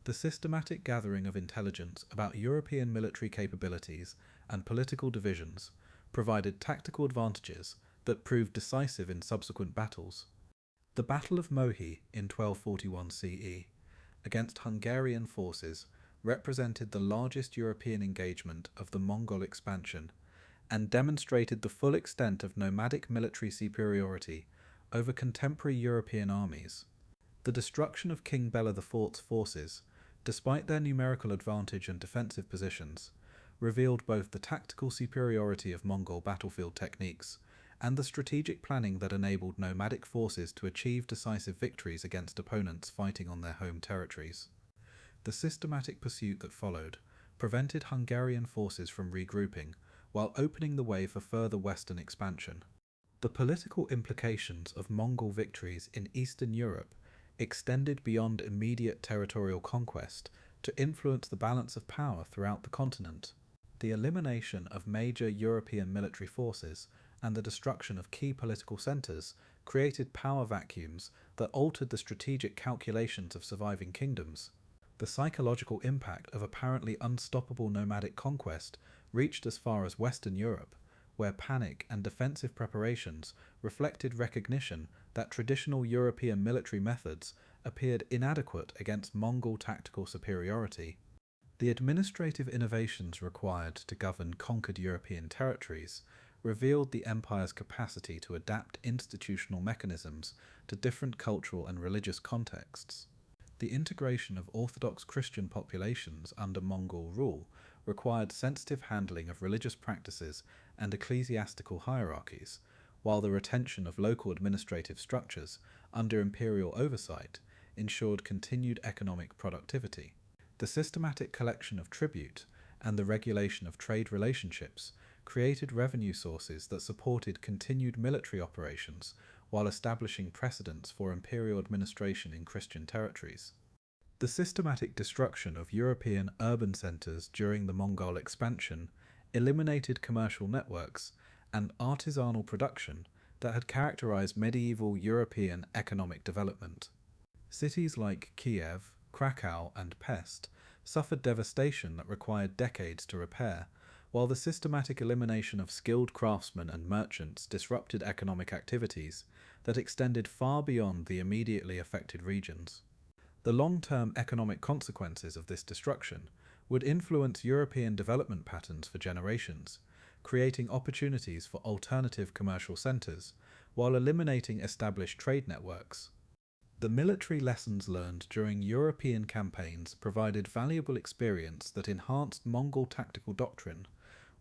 The systematic gathering of intelligence about European military capabilities and political divisions provided tactical advantages that proved decisive in subsequent battles. The Battle of Mohi in 1241 CE against Hungarian forces represented the largest European engagement of the Mongol expansion and demonstrated the full extent of nomadic military superiority over contemporary European armies. The destruction of King Bela IV's forces, despite their numerical advantage and defensive positions, revealed both the tactical superiority of Mongol battlefield techniques and the strategic planning that enabled nomadic forces to achieve decisive victories against opponents fighting on their home territories. The systematic pursuit that followed prevented Hungarian forces from regrouping, while opening the way for further western expansion. The political implications of Mongol victories in Eastern Europe extended beyond immediate territorial conquest to influence the balance of power throughout the continent. The elimination of major European military forces and the destruction of key political centres created power vacuums that altered the strategic calculations of surviving kingdoms. The psychological impact of apparently unstoppable nomadic conquest reached as far as Western Europe, where panic and defensive preparations reflected recognition that traditional European military methods appeared inadequate against Mongol tactical superiority. The administrative innovations required to govern conquered European territories revealed the empire's capacity to adapt institutional mechanisms to different cultural and religious contexts. The integration of Orthodox Christian populations under Mongol rule required sensitive handling of religious practices and ecclesiastical hierarchies, while the retention of local administrative structures under imperial oversight ensured continued economic productivity. The systematic collection of tribute and the regulation of trade relationships created revenue sources that supported continued military operations while establishing precedents for imperial administration in Christian territories. The systematic destruction of European urban centres during the Mongol expansion eliminated commercial networks and artisanal production that had characterized medieval European economic development. Cities like Kiev, Krakow, and Pest suffered devastation that required decades to repair, while the systematic elimination of skilled craftsmen and merchants disrupted economic activities that extended far beyond the immediately affected regions. The long-term economic consequences of this destruction would influence European development patterns for generations, creating opportunities for alternative commercial centres, while eliminating established trade networks. The military lessons learned during European campaigns provided valuable experience that enhanced Mongol tactical doctrine,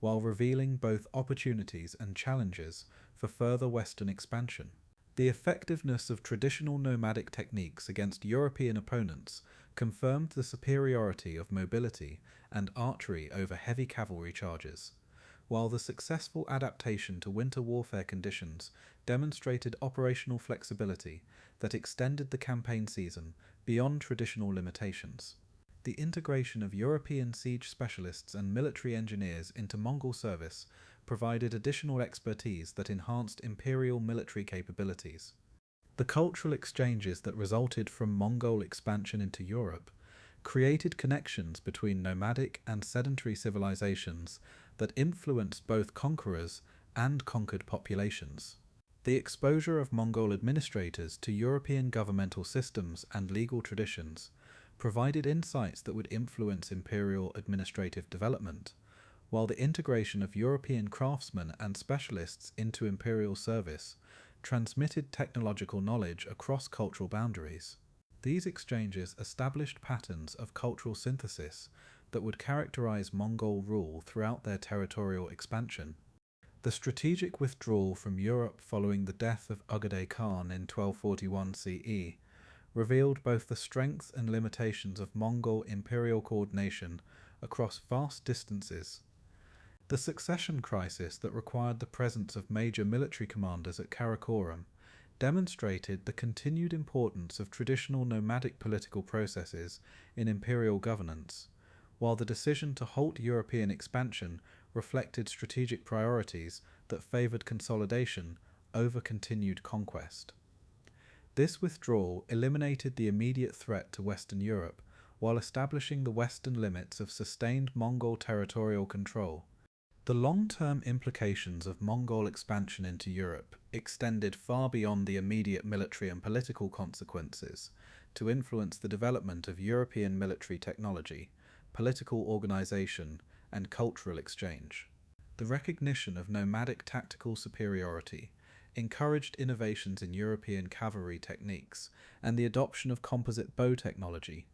while revealing both opportunities and challenges for further Western expansion. The effectiveness of traditional nomadic techniques against European opponents confirmed the superiority of mobility and archery over heavy cavalry charges, while the successful adaptation to winter warfare conditions demonstrated operational flexibility that extended the campaign season beyond traditional limitations. The integration of European siege specialists and military engineers into Mongol service provided additional expertise that enhanced imperial military capabilities. The cultural exchanges that resulted from Mongol expansion into Europe created connections between nomadic and sedentary civilizations that influenced both conquerors and conquered populations. The exposure of Mongol administrators to European governmental systems and legal traditions provided insights that would influence imperial administrative development, while the integration of European craftsmen and specialists into imperial service transmitted technological knowledge across cultural boundaries. These exchanges established patterns of cultural synthesis that would characterize Mongol rule throughout their territorial expansion. The strategic withdrawal from Europe following the death of Ugadai Khan in 1241 CE revealed both the strength and limitations of Mongol imperial coordination across vast distances. The succession crisis that required the presence of major military commanders at Karakoram demonstrated the continued importance of traditional nomadic political processes in imperial governance, while the decision to halt European expansion reflected strategic priorities that favoured consolidation over continued conquest. This withdrawal eliminated the immediate threat to Western Europe while establishing the western limits of sustained Mongol territorial control. The long-term implications of Mongol expansion into Europe extended far beyond the immediate military and political consequences to influence the development of European military technology, political organization, and cultural exchange. The recognition of nomadic tactical superiority encouraged innovations in European cavalry techniques and the adoption of composite bow technology,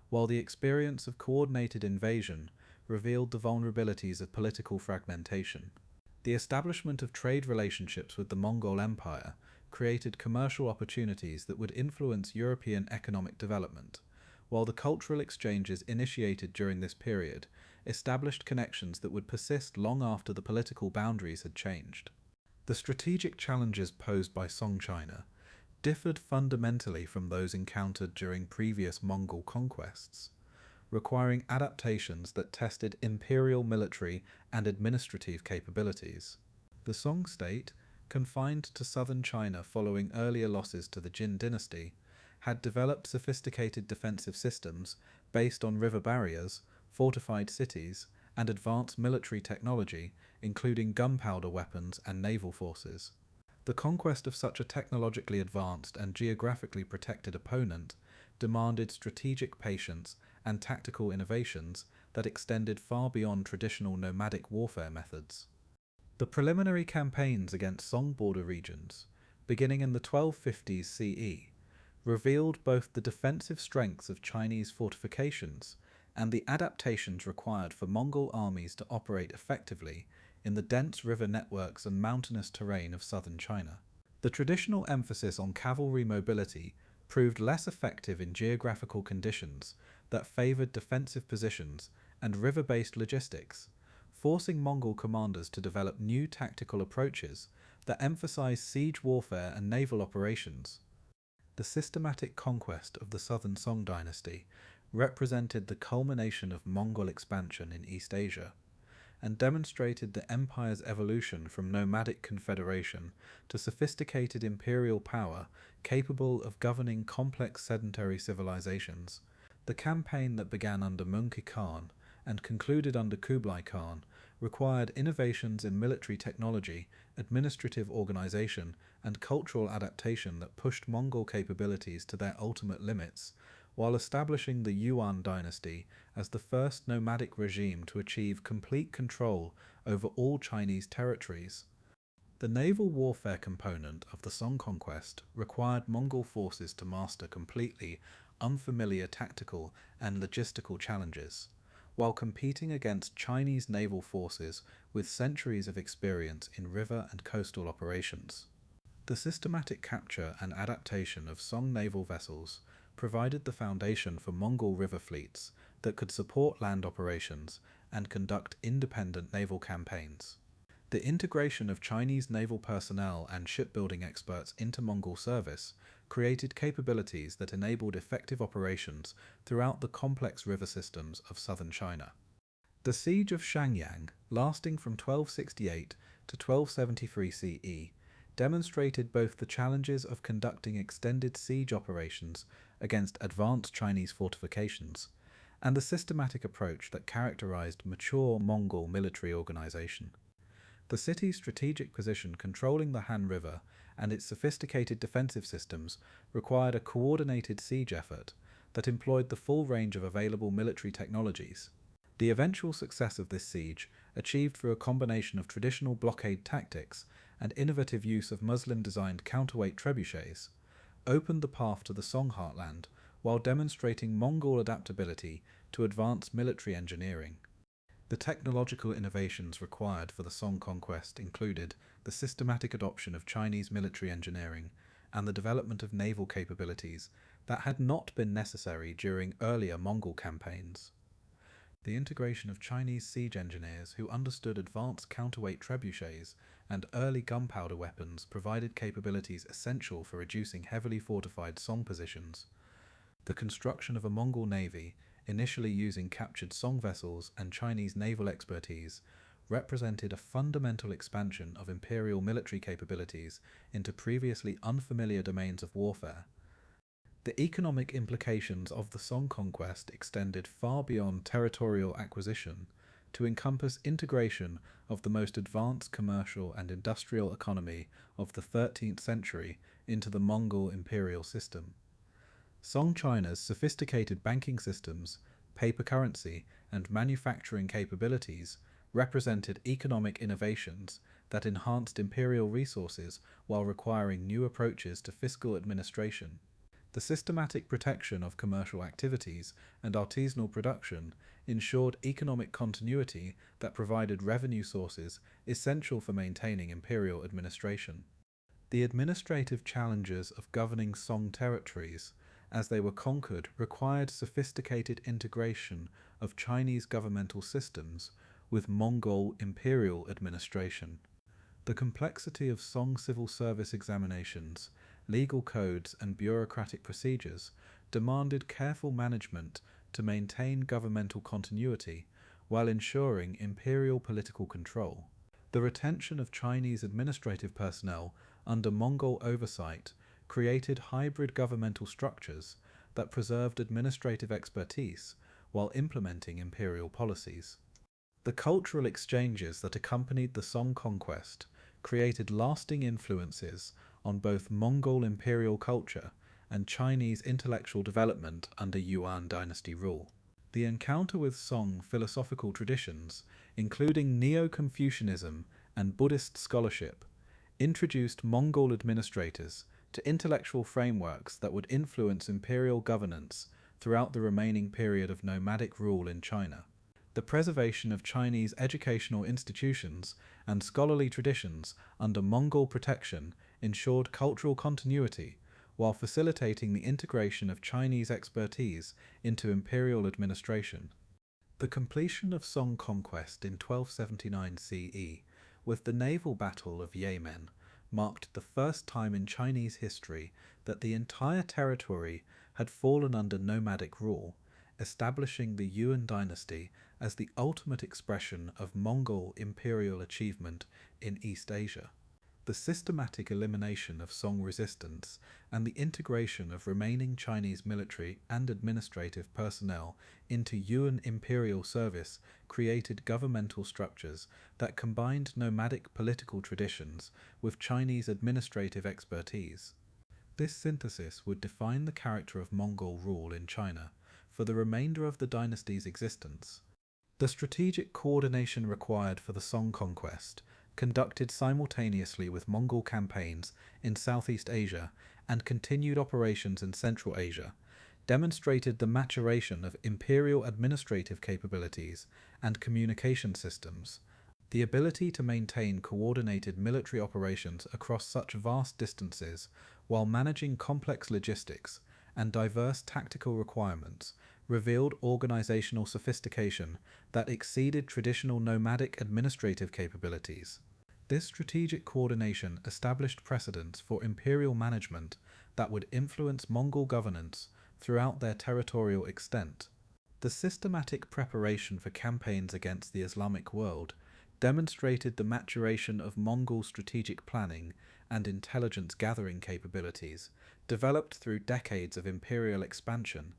while the experience of coordinated invasion revealed the vulnerabilities of political fragmentation. The establishment of trade relationships with the Mongol Empire created commercial opportunities that would influence European economic development, while the cultural exchanges initiated during this period established connections that would persist long after the political boundaries had changed. The strategic challenges posed by Song China differed fundamentally from those encountered during previous Mongol conquests, requiring adaptations that tested imperial military and administrative capabilities. The Song state, confined to southern China following earlier losses to the Jin dynasty, had developed sophisticated defensive systems based on river barriers, fortified cities, and advanced military technology, including gunpowder weapons and naval forces. The conquest of such a technologically advanced and geographically protected opponent demanded strategic patience and tactical innovations that extended far beyond traditional nomadic warfare methods. The preliminary campaigns against Song border regions, beginning in the 1250s CE, revealed both the defensive strengths of Chinese fortifications and the adaptations required for Mongol armies to operate effectively in the dense river networks and mountainous terrain of southern China. The traditional emphasis on cavalry mobility proved less effective in geographical conditions that favoured defensive positions and river-based logistics, forcing Mongol commanders to develop new tactical approaches that emphasized siege warfare and naval operations. The systematic conquest of the southern Song dynasty represented the culmination of Mongol expansion in East Asia, and demonstrated the empire's evolution from nomadic confederation to sophisticated imperial power capable of governing complex sedentary civilizations. The campaign that began under Mungke Khan and concluded under Kublai Khan required innovations in military technology, administrative organization, and cultural adaptation that pushed Mongol capabilities to their ultimate limits, while establishing the Yuan dynasty as the first nomadic regime to achieve complete control over all Chinese territories. The naval warfare component of the Song Conquest required Mongol forces to master completely unfamiliar tactical and logistical challenges, while competing against Chinese naval forces with centuries of experience in river and coastal operations. The systematic capture and adaptation of Song naval vessels provided the foundation for Mongol river fleets that could support land operations and conduct independent naval campaigns. The integration of Chinese naval personnel and shipbuilding experts into Mongol service created capabilities that enabled effective operations throughout the complex river systems of southern China. The siege of Shenyang, lasting from 1268 to 1273 CE, demonstrated both the challenges of conducting extended siege operations against advanced Chinese fortifications and the systematic approach that characterized mature Mongol military organization. The city's strategic position controlling the Han River and its sophisticated defensive systems required a coordinated siege effort that employed the full range of available military technologies. The eventual success of this siege, achieved through a combination of traditional blockade tactics and innovative use of Muslim-designed counterweight trebuchets, opened the path to the Song heartland while demonstrating Mongol adaptability to advanced military engineering. The technological innovations required for the Song Conquest included the systematic adoption of Chinese military engineering and the development of naval capabilities that had not been necessary during earlier Mongol campaigns. The integration of Chinese siege engineers who understood advanced counterweight trebuchets and early gunpowder weapons provided capabilities essential for reducing heavily fortified Song positions. The construction of a Mongol navy, initially using captured Song vessels and Chinese naval expertise, represented a fundamental expansion of imperial military capabilities into previously unfamiliar domains of warfare. The economic implications of the Song Conquest extended far beyond territorial acquisition to encompass integration of the most advanced commercial and industrial economy of the 13th century into the Mongol imperial system. Song China's sophisticated banking systems, paper currency, and manufacturing capabilities represented economic innovations that enhanced imperial resources while requiring new approaches to fiscal administration. The systematic protection of commercial activities and artisanal production ensured economic continuity that provided revenue sources essential for maintaining imperial administration. The administrative challenges of governing Song territories as they were conquered required sophisticated integration of Chinese governmental systems with Mongol imperial administration. The complexity of Song civil service examinations, legal codes, and bureaucratic procedures demanded careful management to maintain governmental continuity while ensuring imperial political control. The retention of Chinese administrative personnel under Mongol oversight created hybrid governmental structures that preserved administrative expertise while implementing imperial policies. The cultural exchanges that accompanied the Song Conquest created lasting influences on both Mongol imperial culture and Chinese intellectual development under Yuan dynasty rule. The encounter with Song philosophical traditions, including Neo-Confucianism and Buddhist scholarship, introduced Mongol administrators to intellectual frameworks that would influence imperial governance throughout the remaining period of nomadic rule in China. The preservation of Chinese educational institutions and scholarly traditions under Mongol protection ensured cultural continuity while facilitating the integration of Chinese expertise into imperial administration. The completion of Song Conquest in 1279 CE with the naval battle of Yemen marked the first time in Chinese history that the entire territory had fallen under nomadic rule, establishing the Yuan dynasty as the ultimate expression of Mongol imperial achievement in East Asia. The systematic elimination of Song resistance and the integration of remaining Chinese military and administrative personnel into Yuan imperial service created governmental structures that combined nomadic political traditions with Chinese administrative expertise. This synthesis would define the character of Mongol rule in China for the remainder of the dynasty's existence. The strategic coordination required for the Song Conquest, conducted simultaneously with Mongol campaigns in Southeast Asia and continued operations in Central Asia, demonstrated the maturation of imperial administrative capabilities and communication systems. The ability to maintain coordinated military operations across such vast distances while managing complex logistics and diverse tactical requirements revealed organizational sophistication that exceeded traditional nomadic administrative capabilities. This strategic coordination established precedents for imperial management that would influence Mongol governance throughout their territorial extent. The systematic preparation for campaigns against the Islamic world demonstrated the maturation of Mongol strategic planning and intelligence gathering capabilities developed through decades of imperial expansion.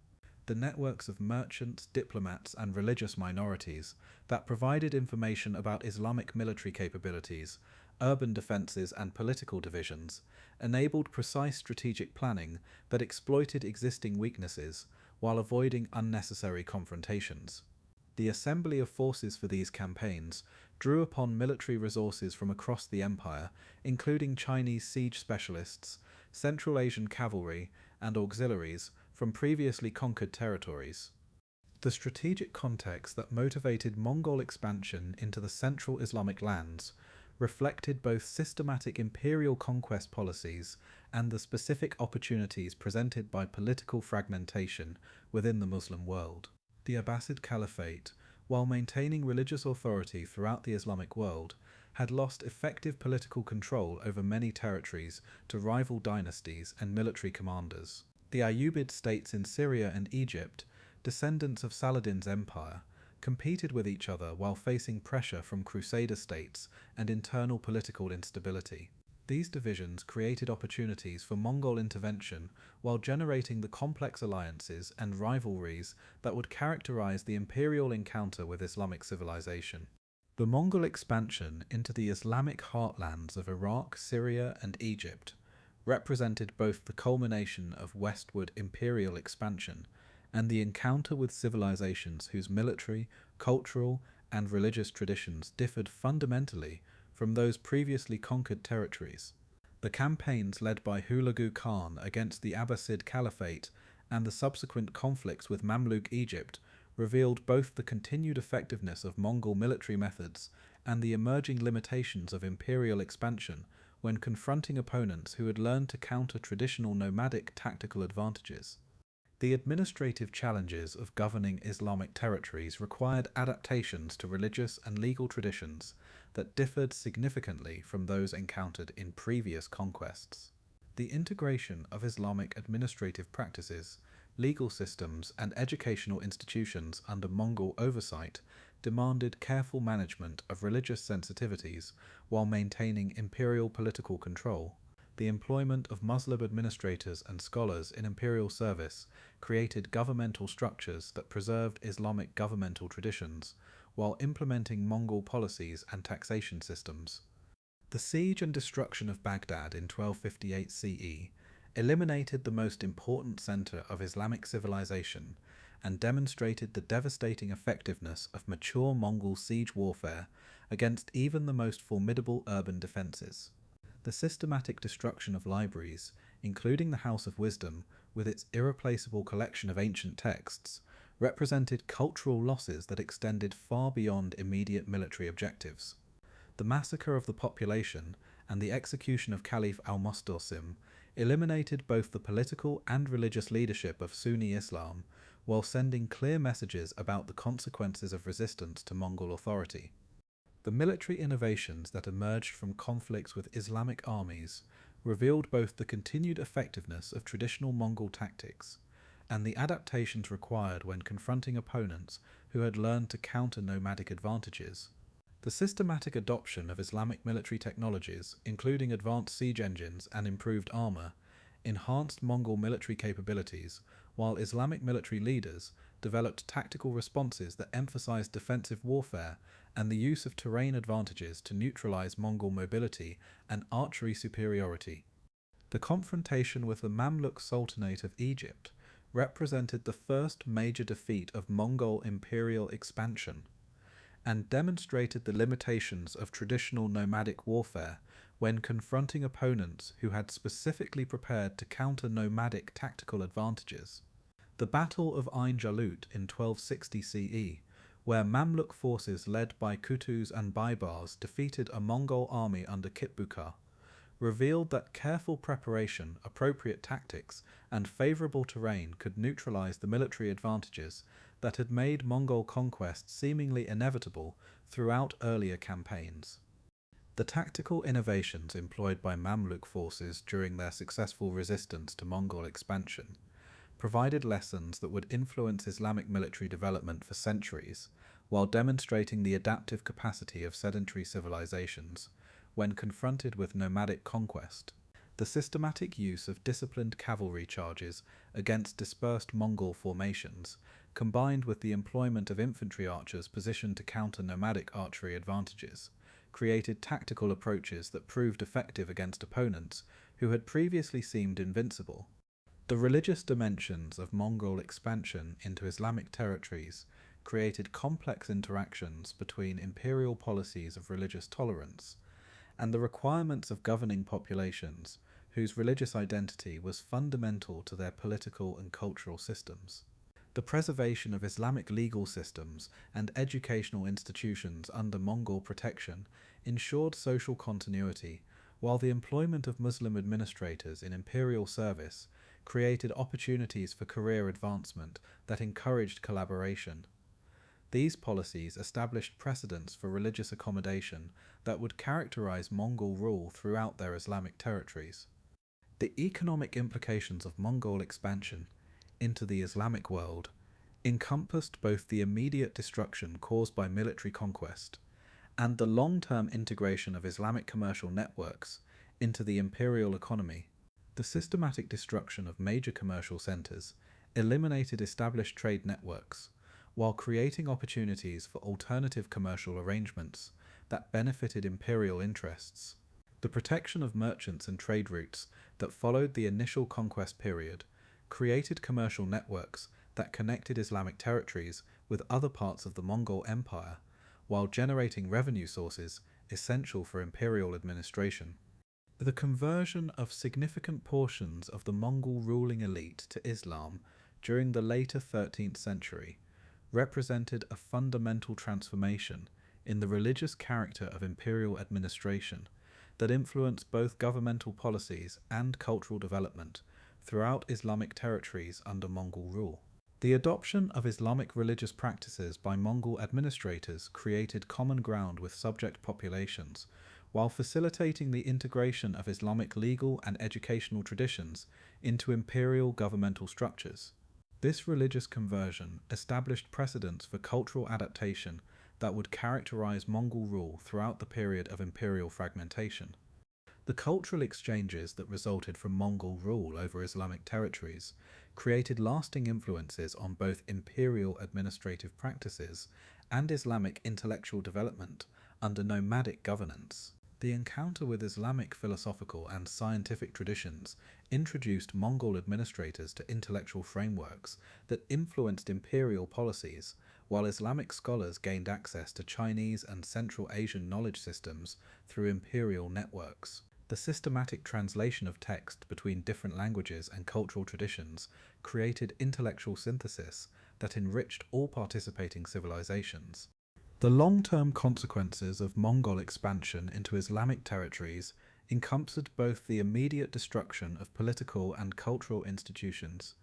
The networks of merchants, diplomats, and religious minorities that provided information about Islamic military capabilities, urban defenses, and political divisions enabled precise strategic planning that exploited existing weaknesses while avoiding unnecessary confrontations. The assembly of forces for these campaigns drew upon military resources from across the empire, including Chinese siege specialists, Central Asian cavalry, and auxiliaries from previously conquered territories. The strategic context that motivated Mongol expansion into the central Islamic lands reflected both systematic imperial conquest policies and the specific opportunities presented by political fragmentation within the Muslim world. The Abbasid Caliphate, while maintaining religious authority throughout the Islamic world, had lost effective political control over many territories to rival dynasties and military commanders. The Ayyubid states in Syria and Egypt, descendants of Saladin's empire, competed with each other while facing pressure from Crusader states and internal political instability. These divisions created opportunities for Mongol intervention while generating the complex alliances and rivalries that would characterize the imperial encounter with Islamic civilization. The Mongol expansion into the Islamic heartlands of Iraq, Syria, and Egypt represented both the culmination of westward imperial expansion and the encounter with civilizations whose military, cultural, and religious traditions differed fundamentally from those previously conquered territories. The campaigns led by Hulagu Khan against the Abbasid Caliphate and the subsequent conflicts with Mamluk Egypt revealed both the continued effectiveness of Mongol military methods and the emerging limitations of imperial expansion when confronting opponents who had learned to counter traditional nomadic tactical advantages. The administrative challenges of governing Islamic territories required adaptations to religious and legal traditions that differed significantly from those encountered in previous conquests. The integration of Islamic administrative practices, legal systems, and educational institutions under Mongol oversight demanded careful management of religious sensitivities while maintaining imperial political control. The employment of Muslim administrators and scholars in imperial service created governmental structures that preserved Islamic governmental traditions while implementing Mongol policies and taxation systems. The siege and destruction of Baghdad in 1258 CE eliminated the most important center of Islamic civilization and demonstrated the devastating effectiveness of mature Mongol siege warfare against even the most formidable urban defenses. The systematic destruction of libraries, including the House of Wisdom with its irreplaceable collection of ancient texts, represented cultural losses that extended far beyond immediate military objectives. The massacre of the population and the execution of Caliph al-Musta'sim eliminated both the political and religious leadership of Sunni Islam while sending clear messages about the consequences of resistance to Mongol authority. The military innovations that emerged from conflicts with Islamic armies revealed both the continued effectiveness of traditional Mongol tactics and the adaptations required when confronting opponents who had learned to counter nomadic advantages. The systematic adoption of Islamic military technologies, including advanced siege engines and improved armor, enhanced Mongol military capabilities, while Islamic military leaders developed tactical responses that emphasized defensive warfare and the use of terrain advantages to neutralize Mongol mobility and archery superiority. The confrontation with the Mamluk Sultanate of Egypt represented the first major defeat of Mongol imperial expansion, and demonstrated the limitations of traditional nomadic warfare when confronting opponents who had specifically prepared to counter nomadic tactical advantages. The Battle of Ain Jalut in 1260 CE, where Mamluk forces led by Qutuz and Baibars defeated a Mongol army under Kitbuka, revealed that careful preparation, appropriate tactics, and favourable terrain could neutralize the military advantages that had made Mongol conquest seemingly inevitable throughout earlier campaigns. The tactical innovations employed by Mamluk forces during their successful resistance to Mongol expansion provided lessons that would influence Islamic military development for centuries, while demonstrating the adaptive capacity of sedentary civilizations when confronted with nomadic conquest. The systematic use of disciplined cavalry charges against dispersed Mongol formations, combined with the employment of infantry archers positioned to counter nomadic archery advantages, created tactical approaches that proved effective against opponents who had previously seemed invincible. The religious dimensions of Mongol expansion into Islamic territories created complex interactions between imperial policies of religious tolerance and the requirements of governing populations whose religious identity was fundamental to their political and cultural systems. The preservation of Islamic legal systems and educational institutions under Mongol protection ensured social continuity, while the employment of Muslim administrators in imperial service created opportunities for career advancement that encouraged collaboration. These policies established precedents for religious accommodation that would characterize Mongol rule throughout their Islamic territories. The economic implications of Mongol expansion into the Islamic world encompassed both the immediate destruction caused by military conquest and the long-term integration of Islamic commercial networks into the imperial economy. The systematic destruction of major commercial centers eliminated established trade networks, while creating opportunities for alternative commercial arrangements that benefited imperial interests. The protection of merchants and trade routes that followed the initial conquest period created commercial networks that connected Islamic territories with other parts of the Mongol Empire, while generating revenue sources essential for imperial administration. The conversion of significant portions of the Mongol ruling elite to Islam during the later 13th century represented a fundamental transformation in the religious character of imperial administration that influenced both governmental policies and cultural development throughout Islamic territories under Mongol rule. The adoption of Islamic religious practices by Mongol administrators created common ground with subject populations, while facilitating the integration of Islamic legal and educational traditions into imperial governmental structures. This religious conversion established precedents for cultural adaptation that would characterize Mongol rule throughout the period of imperial fragmentation. The cultural exchanges that resulted from Mongol rule over Islamic territories created lasting influences on both imperial administrative practices and Islamic intellectual development under nomadic governance. The encounter with Islamic philosophical and scientific traditions introduced Mongol administrators to intellectual frameworks that influenced imperial policies, while Islamic scholars gained access to Chinese and Central Asian knowledge systems through imperial networks. The systematic translation of text between different languages and cultural traditions created intellectual synthesis that enriched all participating civilizations. The long-term consequences of Mongol expansion into Islamic territories encompassed both the immediate destruction of political and cultural institutions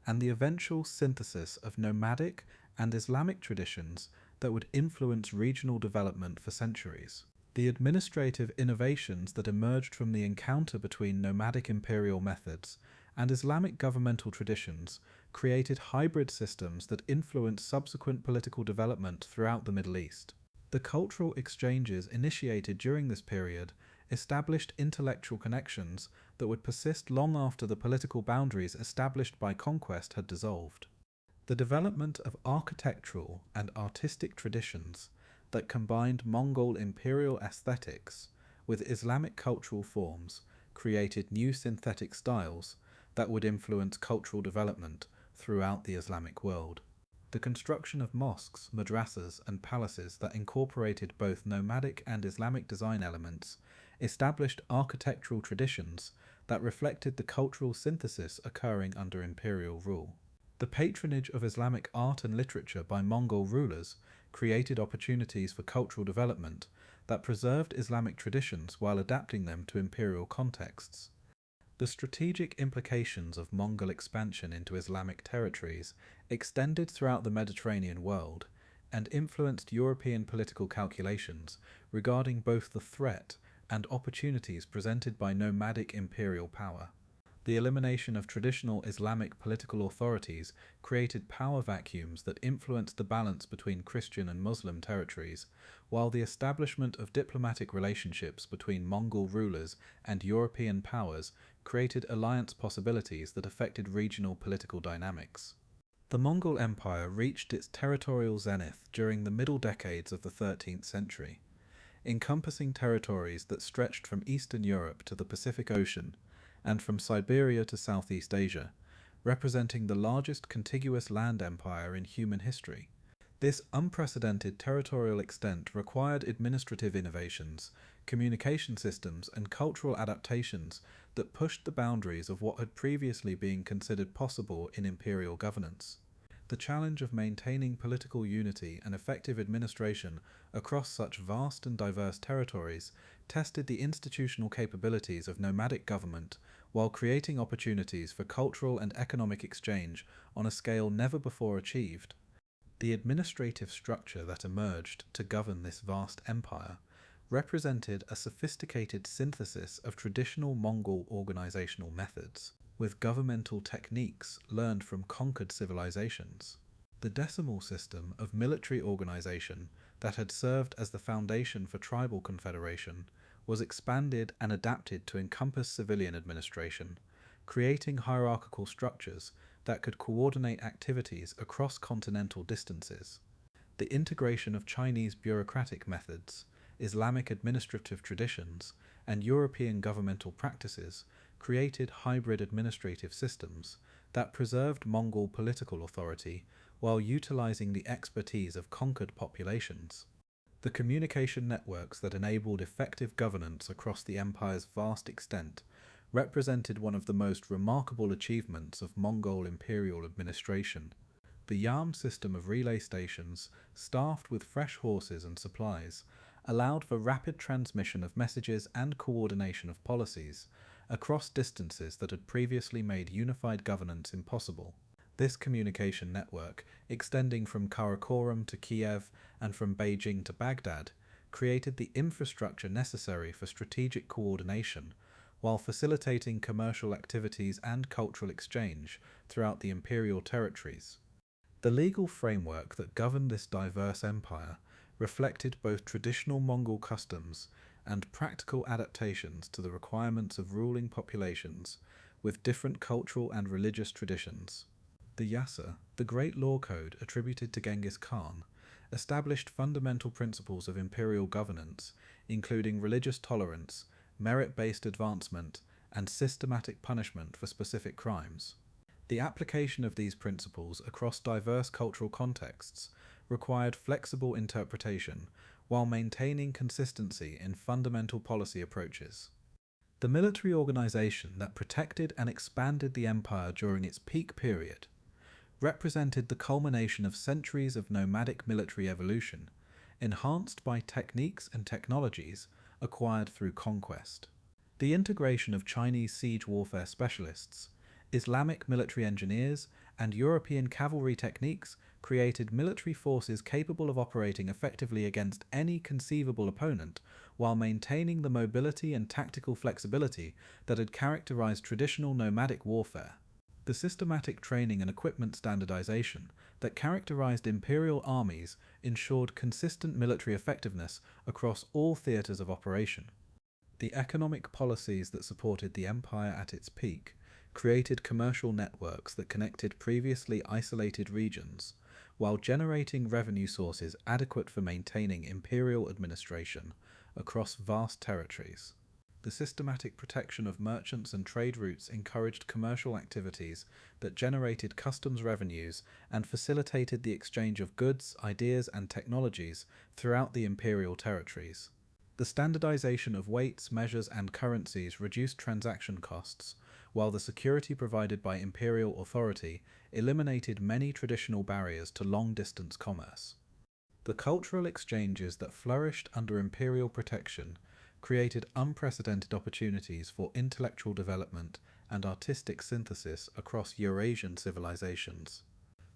and the eventual synthesis of nomadic and Islamic traditions that would influence regional development for centuries. The administrative innovations that emerged from the encounter between nomadic imperial methods and Islamic governmental traditions created hybrid systems that influenced subsequent political development throughout the Middle East. The cultural exchanges initiated during this period established intellectual connections that would persist long after the political boundaries established by conquest had dissolved. The development of architectural and artistic traditions that combined Mongol imperial aesthetics with Islamic cultural forms created new synthetic styles that would influence cultural development throughout the Islamic world. The construction of mosques, madrasas, and palaces that incorporated both nomadic and Islamic design elements established architectural traditions that reflected the cultural synthesis occurring under imperial rule. The patronage of Islamic art and literature by Mongol rulers created opportunities for cultural development that preserved Islamic traditions while adapting them to imperial contexts. The strategic implications of Mongol expansion into Islamic territories extended throughout the Mediterranean world and influenced European political calculations regarding both the threat and opportunities presented by nomadic imperial power. The elimination of traditional Islamic political authorities created power vacuums that influenced the balance between Christian and Muslim territories, while the establishment of diplomatic relationships between Mongol rulers and European powers created alliance possibilities that affected regional political dynamics. The Mongol Empire reached its territorial zenith during the middle decades of the 13th century, encompassing territories that stretched from Eastern Europe to the Pacific Ocean and from Siberia to Southeast Asia, representing the largest contiguous land empire in human history. This unprecedented territorial extent required administrative innovations, communication systems, and cultural adaptations that pushed the boundaries of what had previously been considered possible in imperial governance. The challenge of maintaining political unity and effective administration across such vast and diverse territories tested the institutional capabilities of nomadic government while creating opportunities for cultural and economic exchange on a scale never before achieved. The administrative structure that emerged to govern this vast empire represented a sophisticated synthesis of traditional Mongol organizational methods, with governmental techniques learned from conquered civilizations. The decimal system of military organization that had served as the foundation for tribal confederation was expanded and adapted to encompass civilian administration, creating hierarchical structures that could coordinate activities across continental distances. The integration of Chinese bureaucratic methods, Islamic administrative traditions, and European governmental practices created hybrid administrative systems that preserved Mongol political authority while utilizing the expertise of conquered populations. The communication networks that enabled effective governance across the empire's vast extent represented one of the most remarkable achievements of Mongol imperial administration. The Yam system of relay stations, staffed with fresh horses and supplies, allowed for rapid transmission of messages and coordination of policies across distances that had previously made unified governance impossible. This communication network, extending from Karakorum to Kiev and from Beijing to Baghdad, created the infrastructure necessary for strategic coordination, while facilitating commercial activities and cultural exchange throughout the imperial territories. The legal framework that governed this diverse empire reflected both traditional Mongol customs and practical adaptations to the requirements of ruling populations with different cultural and religious traditions. The Yasa, the Great Law Code attributed to Genghis Khan, established fundamental principles of imperial governance, including religious tolerance, merit-based advancement, and systematic punishment for specific crimes. The application of these principles across diverse cultural contexts required flexible interpretation while maintaining consistency in fundamental policy approaches. The military organization that protected and expanded the empire during its peak period represented the culmination of centuries of nomadic military evolution, enhanced by techniques and technologies acquired through conquest. The integration of Chinese siege warfare specialists, Islamic military engineers, and European cavalry techniques created military forces capable of operating effectively against any conceivable opponent while maintaining the mobility and tactical flexibility that had characterized traditional nomadic warfare. The systematic training and equipment standardization that characterized imperial armies ensured consistent military effectiveness across all theaters of operation. The economic policies that supported the empire at its peak created commercial networks that connected previously isolated regions, while generating revenue sources adequate for maintaining imperial administration across vast territories. The systematic protection of merchants and trade routes encouraged commercial activities that generated customs revenues and facilitated the exchange of goods, ideas, and technologies throughout the imperial territories. The standardization of weights, measures, and currencies reduced transaction costs, while the security provided by imperial authority eliminated many traditional barriers to long-distance commerce. The cultural exchanges that flourished under imperial protection created unprecedented opportunities for intellectual development and artistic synthesis across Eurasian civilizations.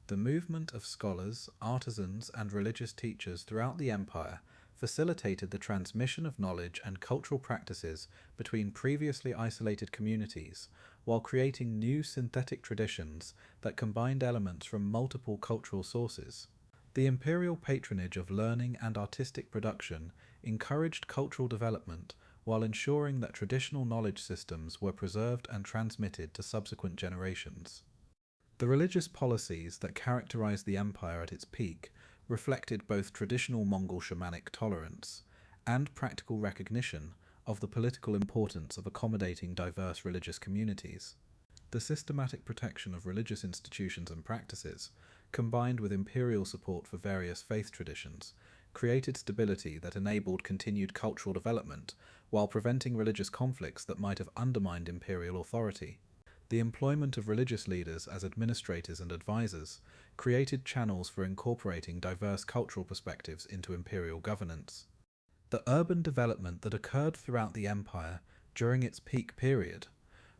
The movement of scholars, artisans, and religious teachers throughout the empire facilitated the transmission of knowledge and cultural practices between previously isolated communities, while creating new synthetic traditions that combined elements from multiple cultural sources. The imperial patronage of learning and artistic production encouraged cultural development while ensuring that traditional knowledge systems were preserved and transmitted to subsequent generations. The religious policies that characterized the empire at its peak reflected both traditional Mongol shamanic tolerance and practical recognition of the political importance of accommodating diverse religious communities. The systematic protection of religious institutions and practices, combined with imperial support for various faith traditions, created stability that enabled continued cultural development while preventing religious conflicts that might have undermined imperial authority. The employment of religious leaders as administrators and advisors created channels for incorporating diverse cultural perspectives into imperial governance. The urban development that occurred throughout the empire during its peak period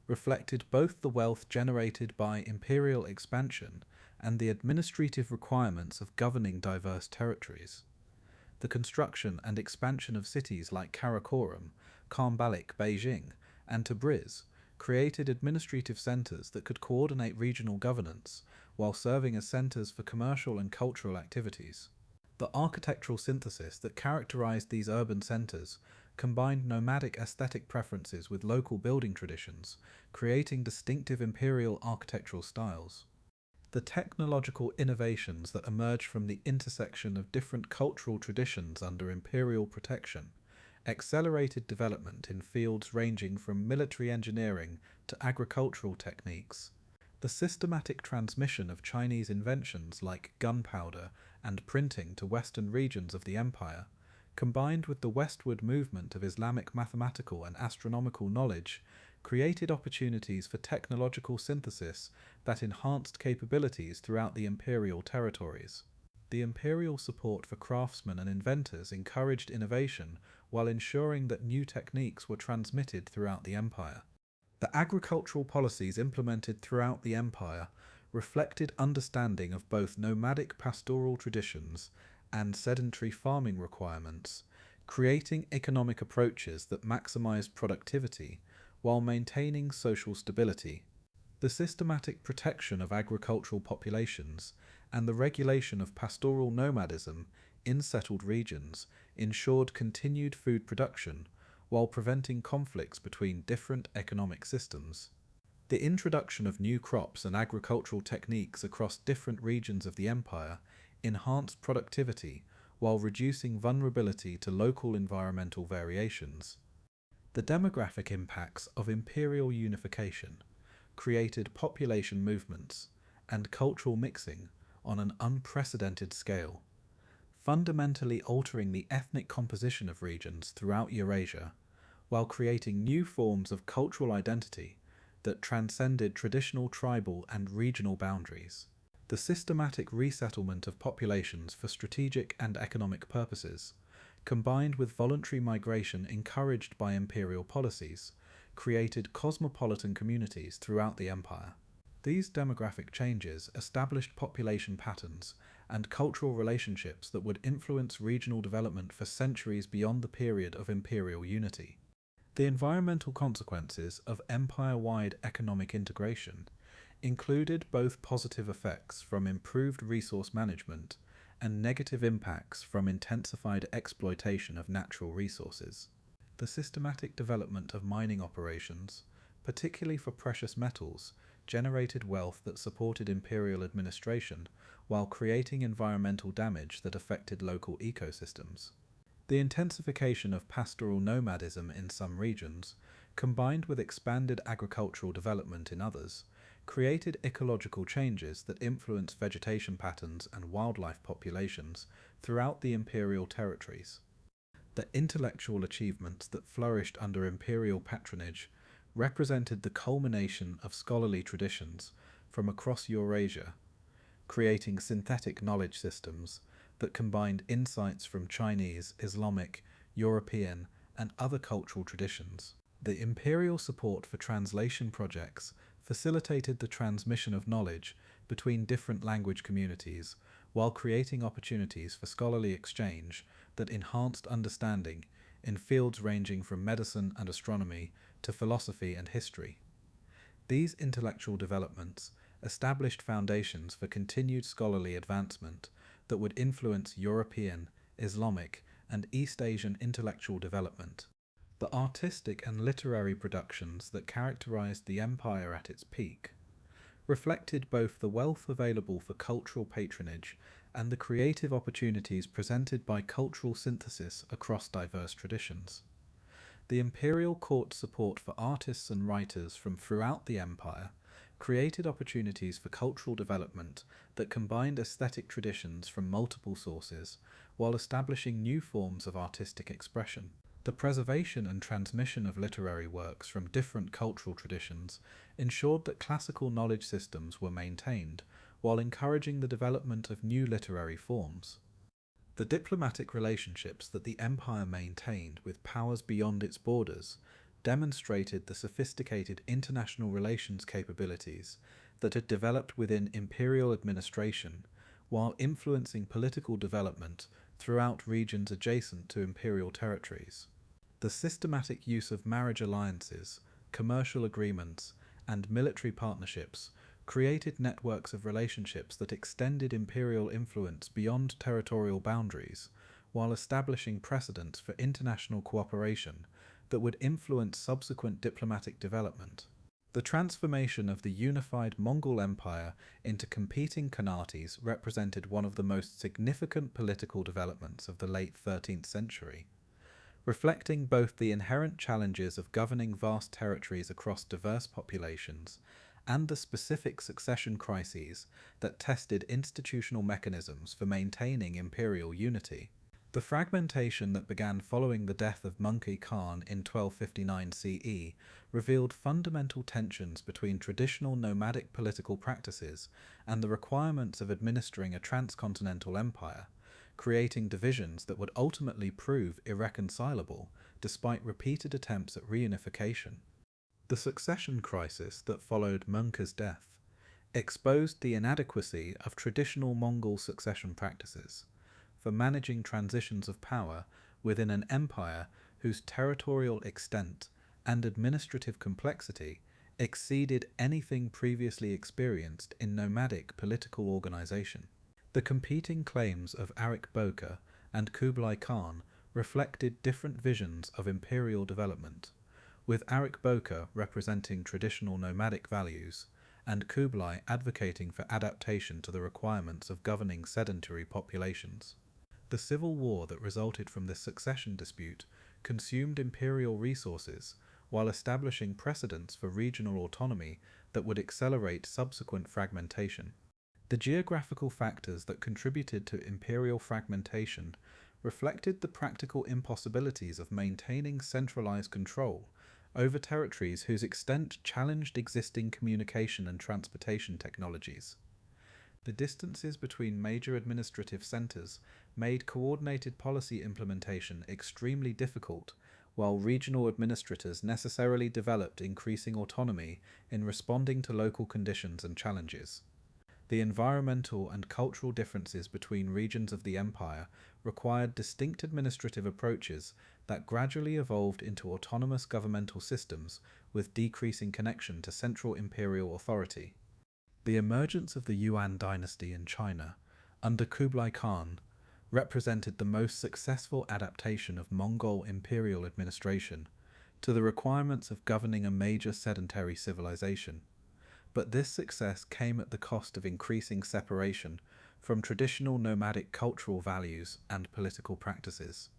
reflected both the wealth generated by imperial expansion and the administrative requirements of governing diverse territories. The construction and expansion of cities like Karakorum, Khanbalik, Beijing, and Tabriz created administrative centers that could coordinate regional governance while serving as centers for commercial and cultural activities. The architectural synthesis that characterized these urban centers combined nomadic aesthetic preferences with local building traditions, creating distinctive imperial architectural styles. The technological innovations that emerged from the intersection of different cultural traditions under imperial protection accelerated development in fields ranging from military engineering to agricultural techniques. The systematic transmission of Chinese inventions like gunpowder and printing to western regions of the empire, combined with the westward movement of Islamic mathematical and astronomical knowledge, created opportunities for technological synthesis that enhanced capabilities throughout the imperial territories. The imperial support for craftsmen and inventors encouraged innovation while ensuring that new techniques were transmitted throughout the empire. The agricultural policies implemented throughout the empire reflected understanding of both nomadic pastoral traditions and sedentary farming requirements, creating economic approaches that maximized productivity while maintaining social stability. The systematic protection of agricultural populations and the regulation of pastoral nomadism in settled regions ensured continued food production while preventing conflicts between different economic systems. The introduction of new crops and agricultural techniques across different regions of the empire enhanced productivity while reducing vulnerability to local environmental variations. The demographic impacts of imperial unification created population movements and cultural mixing on an unprecedented scale, fundamentally altering the ethnic composition of regions throughout Eurasia, while creating new forms of cultural identity that transcended traditional tribal and regional boundaries. The systematic resettlement of populations for strategic and economic purposes, combined with voluntary migration encouraged by imperial policies, created cosmopolitan communities throughout the empire. These demographic changes established population patterns and cultural relationships that would influence regional development for centuries beyond the period of imperial unity. The environmental consequences of empire-wide economic integration included both positive effects from improved resource management and negative impacts from intensified exploitation of natural resources. The systematic development of mining operations, particularly for precious metals, generated wealth that supported imperial administration while creating environmental damage that affected local ecosystems. The intensification of pastoral nomadism in some regions, combined with expanded agricultural development in others, created ecological changes that influenced vegetation patterns and wildlife populations throughout the imperial territories. The intellectual achievements that flourished under imperial patronage represented the culmination of scholarly traditions from across Eurasia, creating synthetic knowledge systems that combined insights from Chinese, Islamic, European, and other cultural traditions. The imperial support for translation projects facilitated the transmission of knowledge between different language communities while creating opportunities for scholarly exchange that enhanced understanding in fields ranging from medicine and astronomy to philosophy and history. These intellectual developments established foundations for continued scholarly advancement that would influence European, Islamic, and East Asian intellectual development. The artistic and literary productions that characterized the empire at its peak reflected both the wealth available for cultural patronage and the creative opportunities presented by cultural synthesis across diverse traditions. The imperial court's support for artists and writers from throughout the empire created opportunities for cultural development that combined aesthetic traditions from multiple sources while establishing new forms of artistic expression. The preservation and transmission of literary works from different cultural traditions ensured that classical knowledge systems were maintained while encouraging the development of new literary forms. The diplomatic relationships that the empire maintained with powers beyond its borders demonstrated the sophisticated international relations capabilities that had developed within imperial administration while influencing political development throughout regions adjacent to imperial territories. The systematic use of marriage alliances, commercial agreements, and military partnerships created networks of relationships that extended imperial influence beyond territorial boundaries, while establishing precedents for international cooperation that would influence subsequent diplomatic development. The transformation of the unified Mongol Empire into competing Khanates represented one of the most significant political developments of the late 13th century, reflecting both the inherent challenges of governing vast territories across diverse populations and the specific succession crises that tested institutional mechanisms for maintaining imperial unity. The fragmentation that began following the death of Mongol Khan in 1259 CE revealed fundamental tensions between traditional nomadic political practices and the requirements of administering a transcontinental empire, creating divisions that would ultimately prove irreconcilable despite repeated attempts at reunification. The succession crisis that followed Mongol's death exposed the inadequacy of traditional Mongol succession practices for managing transitions of power within an empire whose territorial extent and administrative complexity exceeded anything previously experienced in nomadic political organization. The competing claims of Arik Boka and Kublai Khan reflected different visions of imperial development, with Arik Boka representing traditional nomadic values and Kublai advocating for adaptation to the requirements of governing sedentary populations. The civil war that resulted from this succession dispute consumed imperial resources while establishing precedents for regional autonomy that would accelerate subsequent fragmentation. The geographical factors that contributed to imperial fragmentation reflected the practical impossibilities of maintaining centralized control over territories whose extent challenged existing communication and transportation technologies. The distances between major administrative centers made coordinated policy implementation extremely difficult, while regional administrators necessarily developed increasing autonomy in responding to local conditions and challenges. The environmental and cultural differences between regions of the empire required distinct administrative approaches that gradually evolved into autonomous governmental systems with decreasing connection to central imperial authority. The emergence of the Yuan dynasty in China, under Kublai Khan, represented the most successful adaptation of Mongol imperial administration to the requirements of governing a major sedentary civilization. But this success came at the cost of increasing separation from traditional nomadic cultural values and political practices.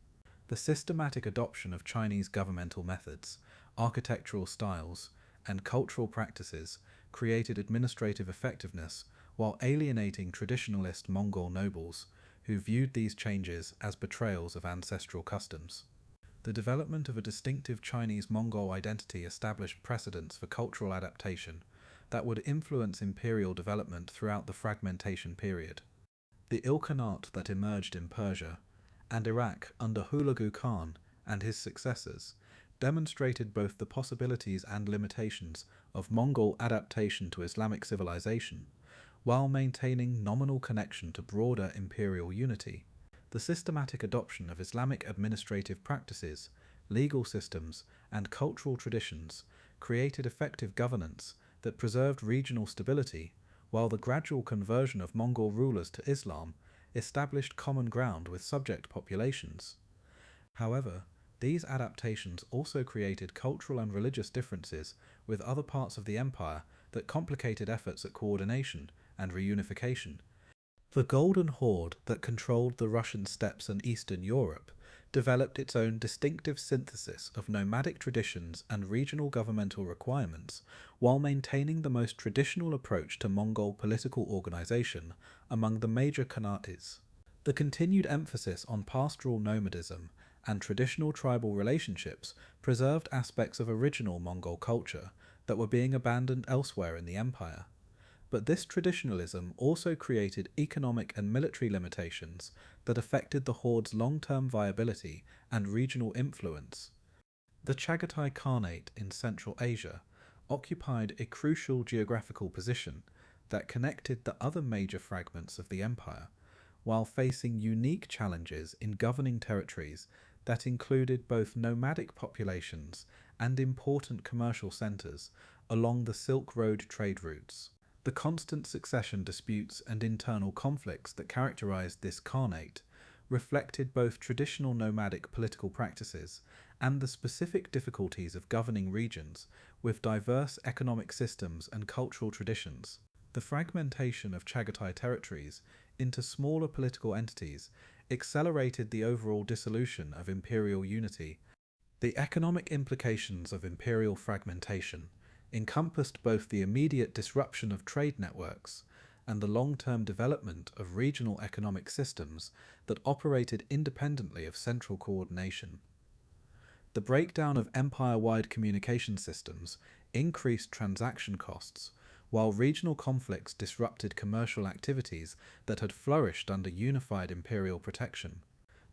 The systematic adoption of Chinese governmental methods, architectural styles, and cultural practices created administrative effectiveness while alienating traditionalist Mongol nobles who viewed these changes as betrayals of ancestral customs. The development of a distinctive Chinese Mongol identity established precedents for cultural adaptation that would influence imperial development throughout the fragmentation period. The Ilkhanate that emerged in Persia and Iraq under Hulagu Khan and his successors demonstrated both the possibilities and limitations of Mongol adaptation to Islamic civilization, while maintaining nominal connection to broader imperial unity. The systematic adoption of Islamic administrative practices, legal systems, and cultural traditions created effective governance that preserved regional stability, while the gradual conversion of Mongol rulers to Islam established common ground with subject populations. However, these adaptations also created cultural and religious differences with other parts of the empire that complicated efforts at coordination and reunification. The Golden Horde that controlled the Russian steppes and Eastern Europe developed its own distinctive synthesis of nomadic traditions and regional governmental requirements, while maintaining the most traditional approach to Mongol political organization among the major khanates. The continued emphasis on pastoral nomadism and traditional tribal relationships preserved aspects of original Mongol culture that were being abandoned elsewhere in the empire. But this traditionalism also created economic and military limitations that affected the horde's long-term viability and regional influence. The Chagatai Khanate in Central Asia occupied a crucial geographical position that connected the other major fragments of the empire, while facing unique challenges in governing territories that included both nomadic populations and important commercial centers along the Silk Road trade routes. The constant succession disputes and internal conflicts that characterized this khanate reflected both traditional nomadic political practices and the specific difficulties of governing regions with diverse economic systems and cultural traditions. The fragmentation of Chagatai territories into smaller political entities accelerated the overall dissolution of imperial unity. The economic implications of imperial fragmentation encompassed both the immediate disruption of trade networks and the long-term development of regional economic systems that operated independently of central coordination. The breakdown of empire-wide communication systems increased transaction costs, while regional conflicts disrupted commercial activities that had flourished under unified imperial protection.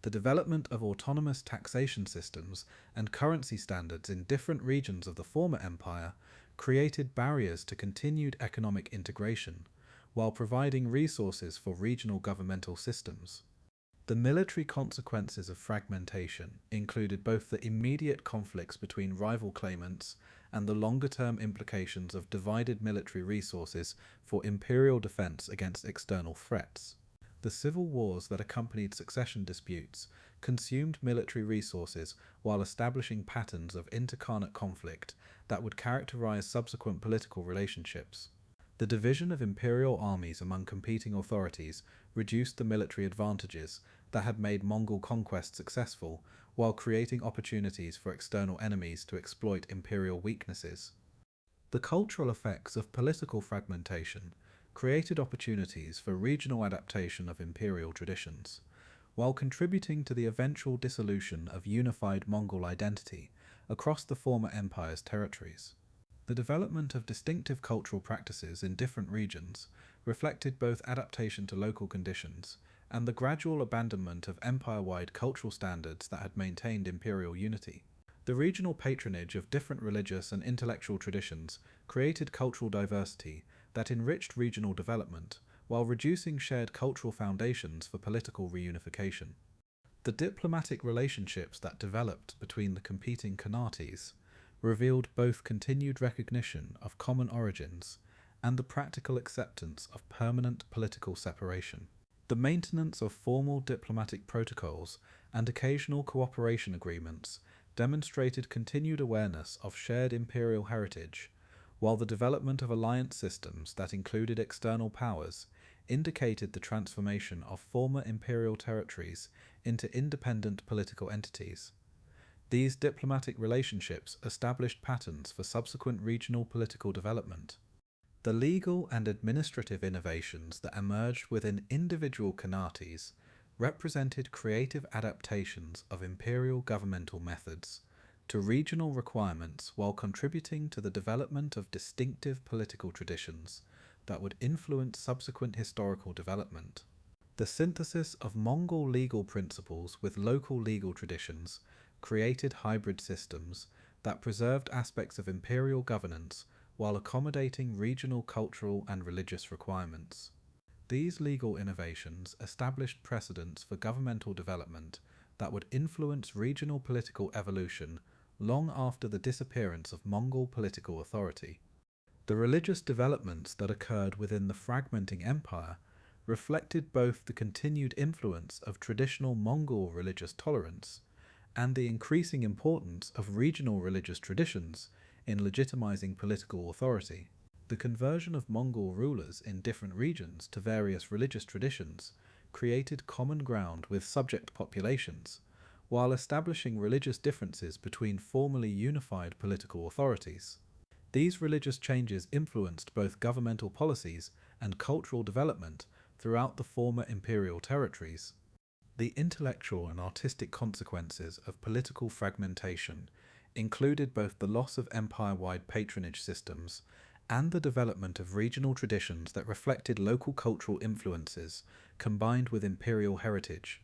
The development of autonomous taxation systems and currency standards in different regions of the former empire created barriers to continued economic integration, while providing resources for regional governmental systems. The military consequences of fragmentation included both the immediate conflicts between rival claimants and the longer-term implications of divided military resources for imperial defense against external threats. The civil wars that accompanied succession disputes consumed military resources while establishing patterns of interkhanate conflict that would characterize subsequent political relationships. The division of imperial armies among competing authorities reduced the military advantages that had made Mongol conquest successful, while creating opportunities for external enemies to exploit imperial weaknesses. The cultural effects of political fragmentation created opportunities for regional adaptation of imperial traditions, while contributing to the eventual dissolution of unified Mongol identity across the former empire's territories. The development of distinctive cultural practices in different regions reflected both adaptation to local conditions and the gradual abandonment of empire-wide cultural standards that had maintained imperial unity. The regional patronage of different religious and intellectual traditions created cultural diversity that enriched regional development while reducing shared cultural foundations for political reunification. The diplomatic relationships that developed between the competing khanates revealed both continued recognition of common origins and the practical acceptance of permanent political separation. The maintenance of formal diplomatic protocols and occasional cooperation agreements demonstrated continued awareness of shared imperial heritage, while the development of alliance systems that included external powers indicated the transformation of former imperial territories into independent political entities. These diplomatic relationships established patterns for subsequent regional political development. The legal and administrative innovations that emerged within individual Khanates represented creative adaptations of imperial governmental methods to regional requirements while contributing to the development of distinctive political traditions that would influence subsequent historical development. The synthesis of Mongol legal principles with local legal traditions created hybrid systems that preserved aspects of imperial governance while accommodating regional cultural and religious requirements. These legal innovations established precedents for governmental development that would influence regional political evolution long after the disappearance of Mongol political authority. The religious developments that occurred within the fragmenting empire reflected both the continued influence of traditional Mongol religious tolerance and the increasing importance of regional religious traditions in legitimizing political authority. The conversion of Mongol rulers in different regions to various religious traditions created common ground with subject populations, while establishing religious differences between formerly unified political authorities. These religious changes influenced both governmental policies and cultural development throughout the former imperial territories. The intellectual and artistic consequences of political fragmentation included both the loss of empire-wide patronage systems and the development of regional traditions that reflected local cultural influences combined with imperial heritage.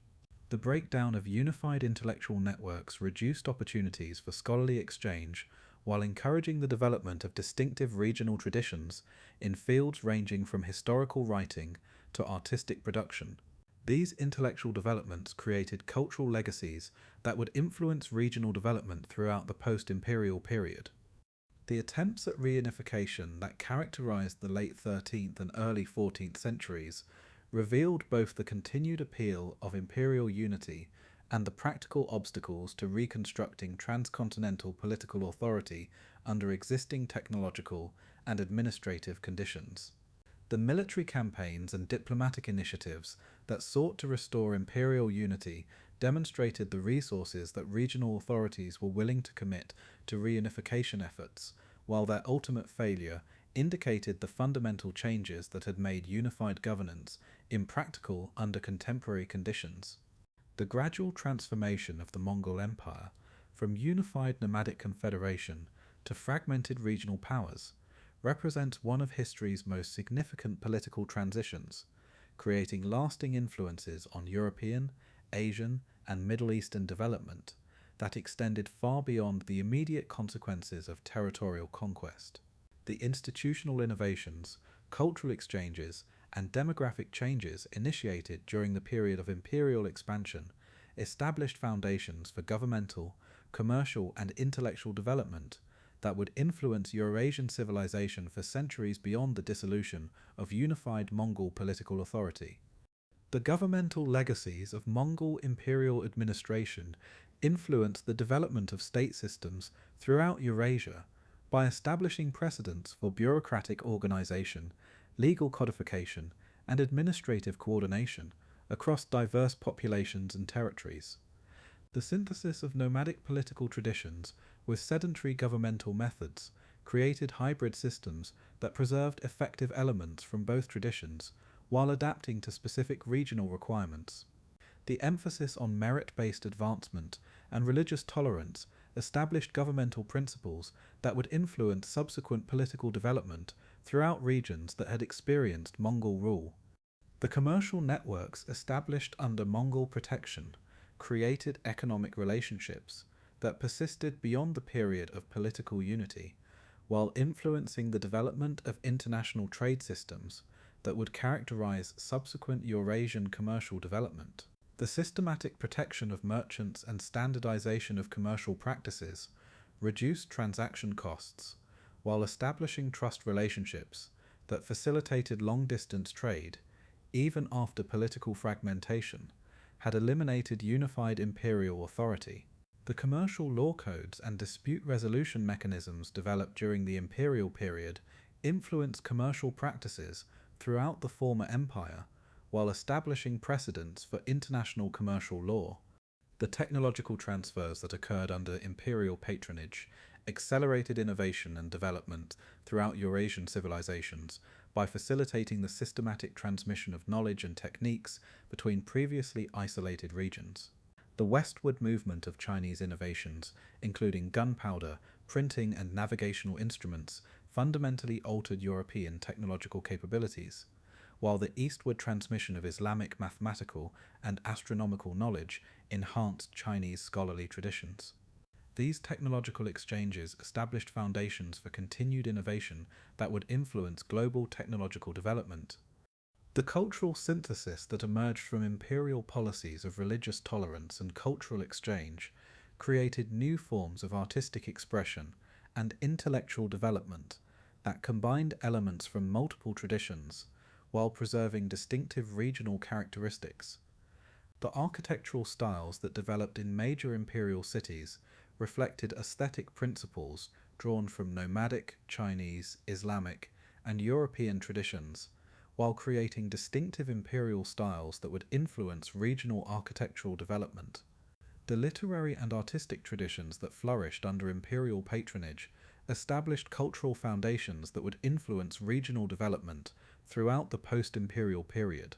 The breakdown of unified intellectual networks reduced opportunities for scholarly exchange while encouraging the development of distinctive regional traditions in fields ranging from historical writing to artistic production. These intellectual developments created cultural legacies that would influence regional development throughout the post-imperial period. The attempts at reunification that characterized the late 13th and early 14th centuries revealed both the continued appeal of imperial unity and the practical obstacles to reconstructing transcontinental political authority under existing technological and administrative conditions. The military campaigns and diplomatic initiatives that sought to restore imperial unity demonstrated the resources that regional authorities were willing to commit to reunification efforts, while their ultimate failure indicated the fundamental changes that had made unified governance impractical under contemporary conditions. The gradual transformation of the Mongol Empire from unified nomadic confederation to fragmented regional powers represents one of history's most significant political transitions, creating lasting influences on European, Asian, and Middle Eastern development that extended far beyond the immediate consequences of territorial conquest. The institutional innovations, cultural exchanges, and demographic changes initiated during the period of imperial expansion established foundations for governmental, commercial, and intellectual development that would influence Eurasian civilization for centuries beyond the dissolution of unified Mongol political authority. The governmental legacies of Mongol imperial administration influenced the development of state systems throughout Eurasia by establishing precedents for bureaucratic organization, legal codification, and administrative coordination across diverse populations and territories. The synthesis of nomadic political traditions with sedentary governmental methods created hybrid systems that preserved effective elements from both traditions while adapting to specific regional requirements. The emphasis on merit-based advancement and religious tolerance established governmental principles that would influence subsequent political development throughout regions that had experienced Mongol rule. The commercial networks established under Mongol protection created economic relationships that persisted beyond the period of political unity, while influencing the development of international trade systems that would characterize subsequent Eurasian commercial development. The systematic protection of merchants and standardization of commercial practices reduced transaction costs, while establishing trust relationships that facilitated long-distance trade, even after political fragmentation, had eliminated unified imperial authority. The commercial law codes and dispute resolution mechanisms developed during the imperial period influenced commercial practices throughout the former empire, while establishing precedents for international commercial law. The technological transfers that occurred under imperial patronage accelerated innovation and development throughout Eurasian civilizations by facilitating the systematic transmission of knowledge and techniques between previously isolated regions. The westward movement of Chinese innovations, including gunpowder, printing, and navigational instruments, fundamentally altered European technological capabilities, while the eastward transmission of Islamic mathematical and astronomical knowledge enhanced Chinese scholarly traditions. These technological exchanges established foundations for continued innovation that would influence global technological development. The cultural synthesis that emerged from imperial policies of religious tolerance and cultural exchange created new forms of artistic expression and intellectual development that combined elements from multiple traditions while preserving distinctive regional characteristics. The architectural styles that developed in major imperial cities reflected aesthetic principles drawn from nomadic, Chinese, Islamic, and European traditions, while creating distinctive imperial styles that would influence regional architectural development. The literary and artistic traditions that flourished under imperial patronage established cultural foundations that would influence regional development throughout the post-imperial period.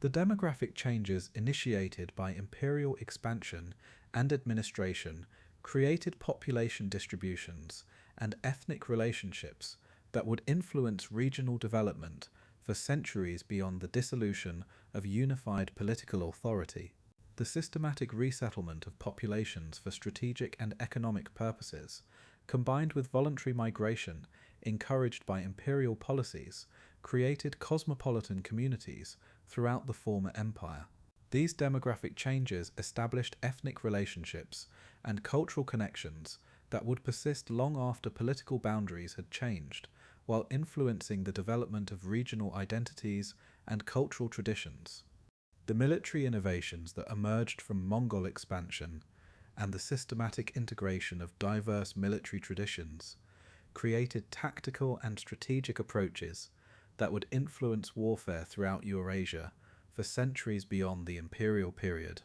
The demographic changes initiated by imperial expansion and administration created population distributions and ethnic relationships that would influence regional development for centuries beyond the dissolution of unified political authority. The systematic resettlement of populations for strategic and economic purposes, combined with voluntary migration encouraged by imperial policies, created cosmopolitan communities throughout the former empire. These demographic changes established ethnic relationships and cultural connections that would persist long after political boundaries had changed, while influencing the development of regional identities and cultural traditions. The military innovations that emerged from Mongol expansion and the systematic integration of diverse military traditions created tactical and strategic approaches that would influence warfare throughout Eurasia for centuries beyond the imperial period.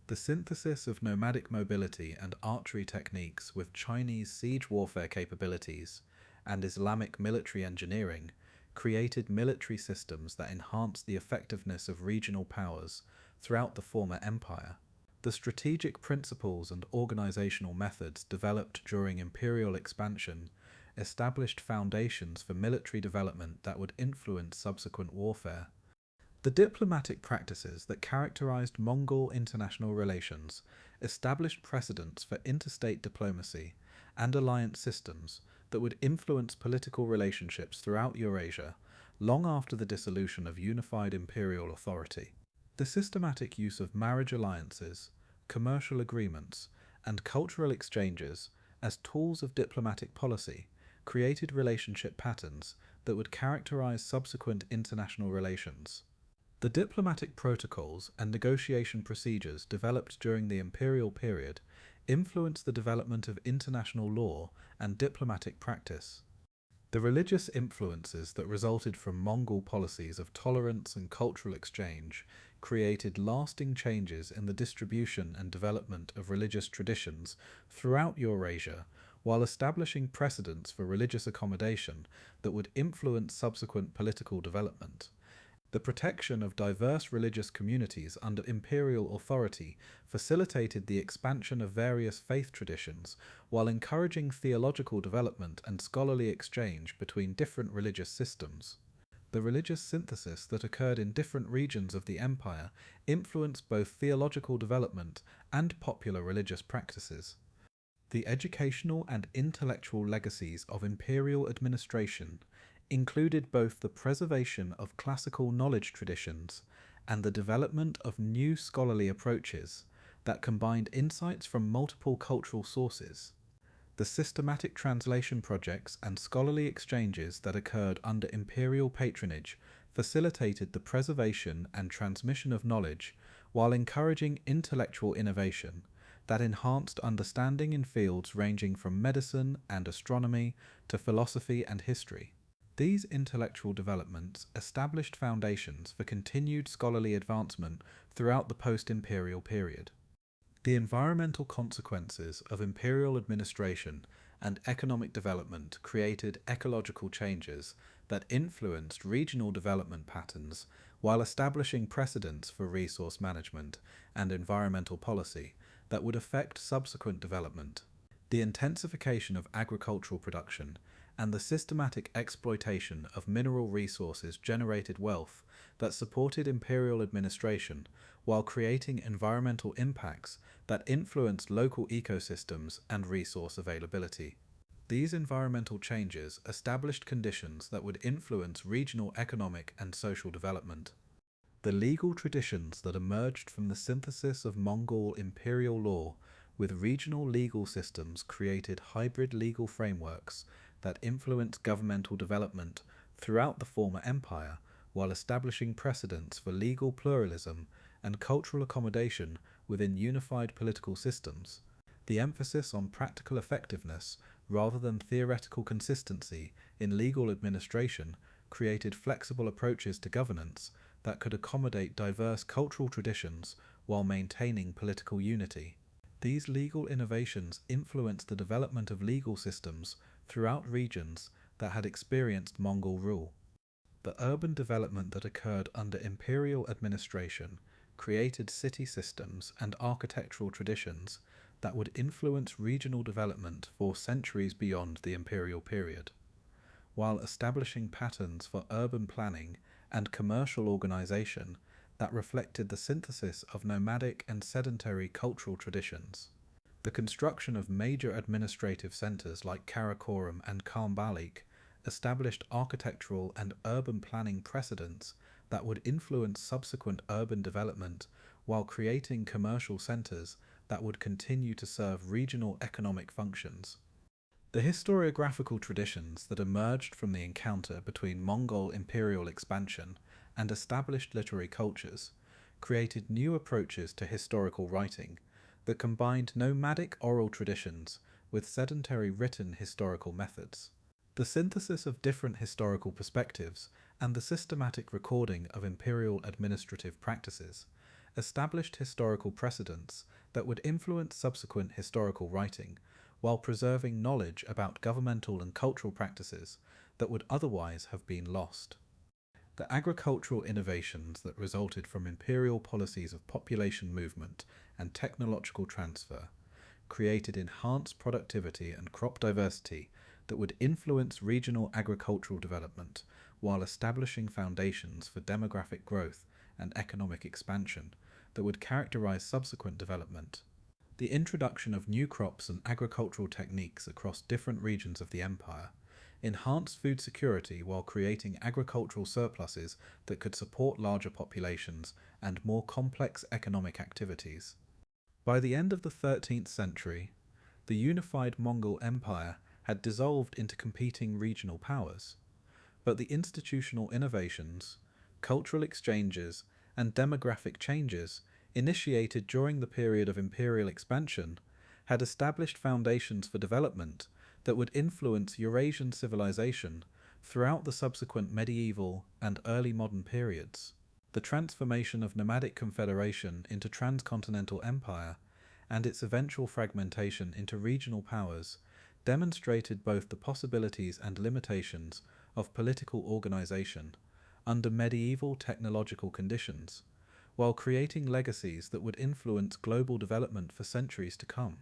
The synthesis of nomadic mobility and archery techniques with Chinese siege warfare capabilities and Islamic military engineering created military systems that enhanced the effectiveness of regional powers throughout the former empire. The strategic principles and organizational methods developed during imperial expansion established foundations for military development that would influence subsequent warfare. The diplomatic practices that characterized Mongol international relations established precedents for interstate diplomacy and alliance systems that would influence political relationships throughout Eurasia long after the dissolution of unified imperial authority. The systematic use of marriage alliances, commercial agreements, and cultural exchanges as tools of diplomatic policy created relationship patterns that would characterize subsequent international relations. The diplomatic protocols and negotiation procedures developed during the imperial period influenced the development of international law and diplomatic practice. The religious influences that resulted from Mongol policies of tolerance and cultural exchange created lasting changes in the distribution and development of religious traditions throughout Eurasia, while establishing precedents for religious accommodation that would influence subsequent political development. The protection of diverse religious communities under imperial authority facilitated the expansion of various faith traditions while encouraging theological development and scholarly exchange between different religious systems. The religious synthesis that occurred in different regions of the empire influenced both theological development and popular religious practices. The educational and intellectual legacies of imperial administration included both the preservation of classical knowledge traditions and the development of new scholarly approaches that combined insights from multiple cultural sources. The systematic translation projects and scholarly exchanges that occurred under imperial patronage facilitated the preservation and transmission of knowledge while encouraging intellectual innovation that enhanced understanding in fields ranging from medicine and astronomy to philosophy and history. These intellectual developments established foundations for continued scholarly advancement throughout the post-imperial period. The environmental consequences of imperial administration and economic development created ecological changes that influenced regional development patterns while establishing precedents for resource management and environmental policy that would affect subsequent development. The intensification of agricultural production and the systematic exploitation of mineral resources generated wealth that supported imperial administration while creating environmental impacts that influenced local ecosystems and resource availability. These environmental changes established conditions that would influence regional economic and social development. The legal traditions that emerged from the synthesis of Mongol imperial law with regional legal systems created hybrid legal frameworks that influenced governmental development throughout the former empire while establishing precedents for legal pluralism and cultural accommodation within unified political systems. The emphasis on practical effectiveness rather than theoretical consistency in legal administration created flexible approaches to governance that could accommodate diverse cultural traditions while maintaining political unity. These legal innovations influenced the development of legal systems throughout regions that had experienced Mongol rule. The urban development that occurred under imperial administration created city systems and architectural traditions that would influence regional development for centuries beyond the imperial period, while establishing patterns for urban planning and commercial organization that reflected the synthesis of nomadic and sedentary cultural traditions. The construction of major administrative centers like Karakorum and Karbalik established architectural and urban planning precedents that would influence subsequent urban development while creating commercial centers that would continue to serve regional economic functions. The historiographical traditions that emerged from the encounter between Mongol imperial expansion and established literary cultures created new approaches to historical writing that combined nomadic oral traditions with sedentary written historical methods. The synthesis of different historical perspectives and the systematic recording of imperial administrative practices established historical precedents that would influence subsequent historical writing while preserving knowledge about governmental and cultural practices that would otherwise have been lost. The agricultural innovations that resulted from imperial policies of population movement and technological transfer created enhanced productivity and crop diversity that would influence regional agricultural development while establishing foundations for demographic growth and economic expansion that would characterize subsequent development. The introduction of new crops and agricultural techniques across different regions of the empire enhanced food security while creating agricultural surpluses that could support larger populations and more complex economic activities. By the end of the 13th century, the unified Mongol Empire had dissolved into competing regional powers, but the institutional innovations, cultural exchanges, and demographic changes initiated during the period of imperial expansion had established foundations for development that would influence Eurasian civilization throughout the subsequent medieval and early modern periods. The transformation of nomadic confederation into transcontinental empire and its eventual fragmentation into regional powers demonstrated both the possibilities and limitations of political organization under medieval technological conditions, while creating legacies that would influence global development for centuries to come.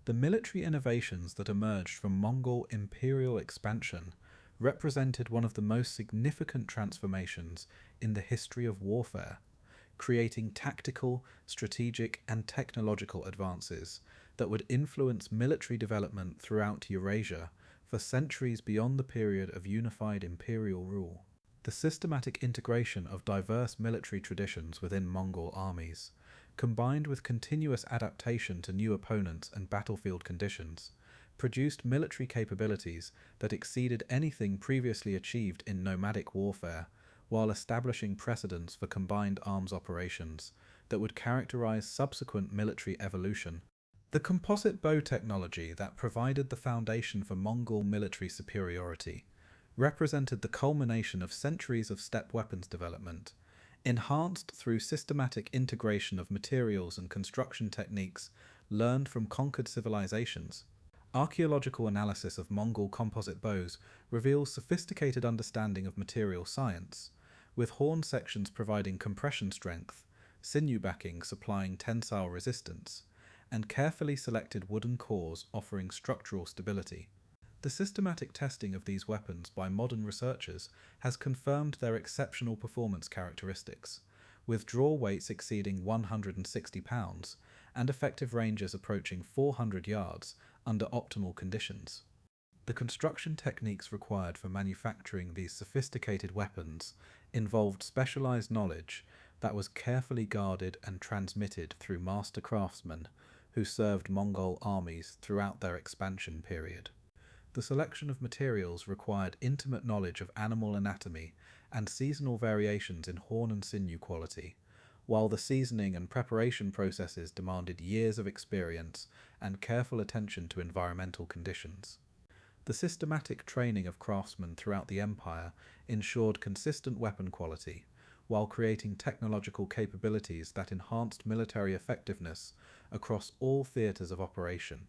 The military innovations that emerged from Mongol imperial expansion represented one of the most significant transformations in the history of warfare, creating tactical, strategic, and technological advances that would influence military development throughout Eurasia for centuries beyond the period of unified imperial rule. The systematic integration of diverse military traditions within Mongol armies, combined with continuous adaptation to new opponents and battlefield conditions, produced military capabilities that exceeded anything previously achieved in nomadic warfare, while establishing precedents for combined arms operations that would characterize subsequent military evolution. The composite bow technology that provided the foundation for Mongol military superiority represented the culmination of centuries of steppe weapons development, enhanced through systematic integration of materials and construction techniques learned from conquered civilizations. Archaeological analysis of Mongol composite bows reveals sophisticated understanding of material science, with horn sections providing compression strength, sinew backing supplying tensile resistance, and carefully selected wooden cores offering structural stability. The systematic testing of these weapons by modern researchers has confirmed their exceptional performance characteristics, with draw weights exceeding 160 pounds and effective ranges approaching 400 yards under optimal conditions. The construction techniques required for manufacturing these sophisticated weapons involved specialized knowledge that was carefully guarded and transmitted through master craftsmen who served Mongol armies throughout their expansion period. The selection of materials required intimate knowledge of animal anatomy and seasonal variations in horn and sinew quality, while the seasoning and preparation processes demanded years of experience and careful attention to environmental conditions. The systematic training of craftsmen throughout the empire ensured consistent weapon quality, while creating technological capabilities that enhanced military effectiveness across all theatres of operation.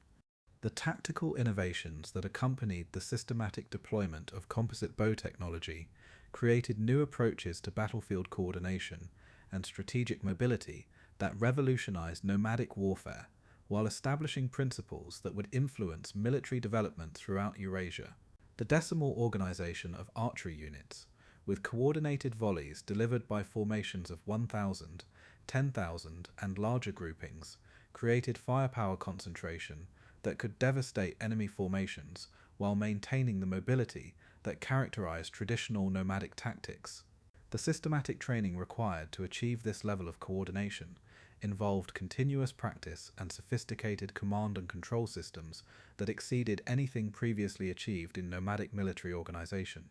The tactical innovations that accompanied the systematic deployment of composite bow technology created new approaches to battlefield coordination and strategic mobility that revolutionized nomadic warfare, while establishing principles that would influence military development throughout Eurasia. The decimal organization of archery units, with coordinated volleys delivered by formations of 1,000, 10,000, and larger groupings, created firepower concentration that could devastate enemy formations while maintaining the mobility that characterized traditional nomadic tactics. The systematic training required to achieve this level of coordination involved continuous practice and sophisticated command and control systems that exceeded anything previously achieved in nomadic military organization.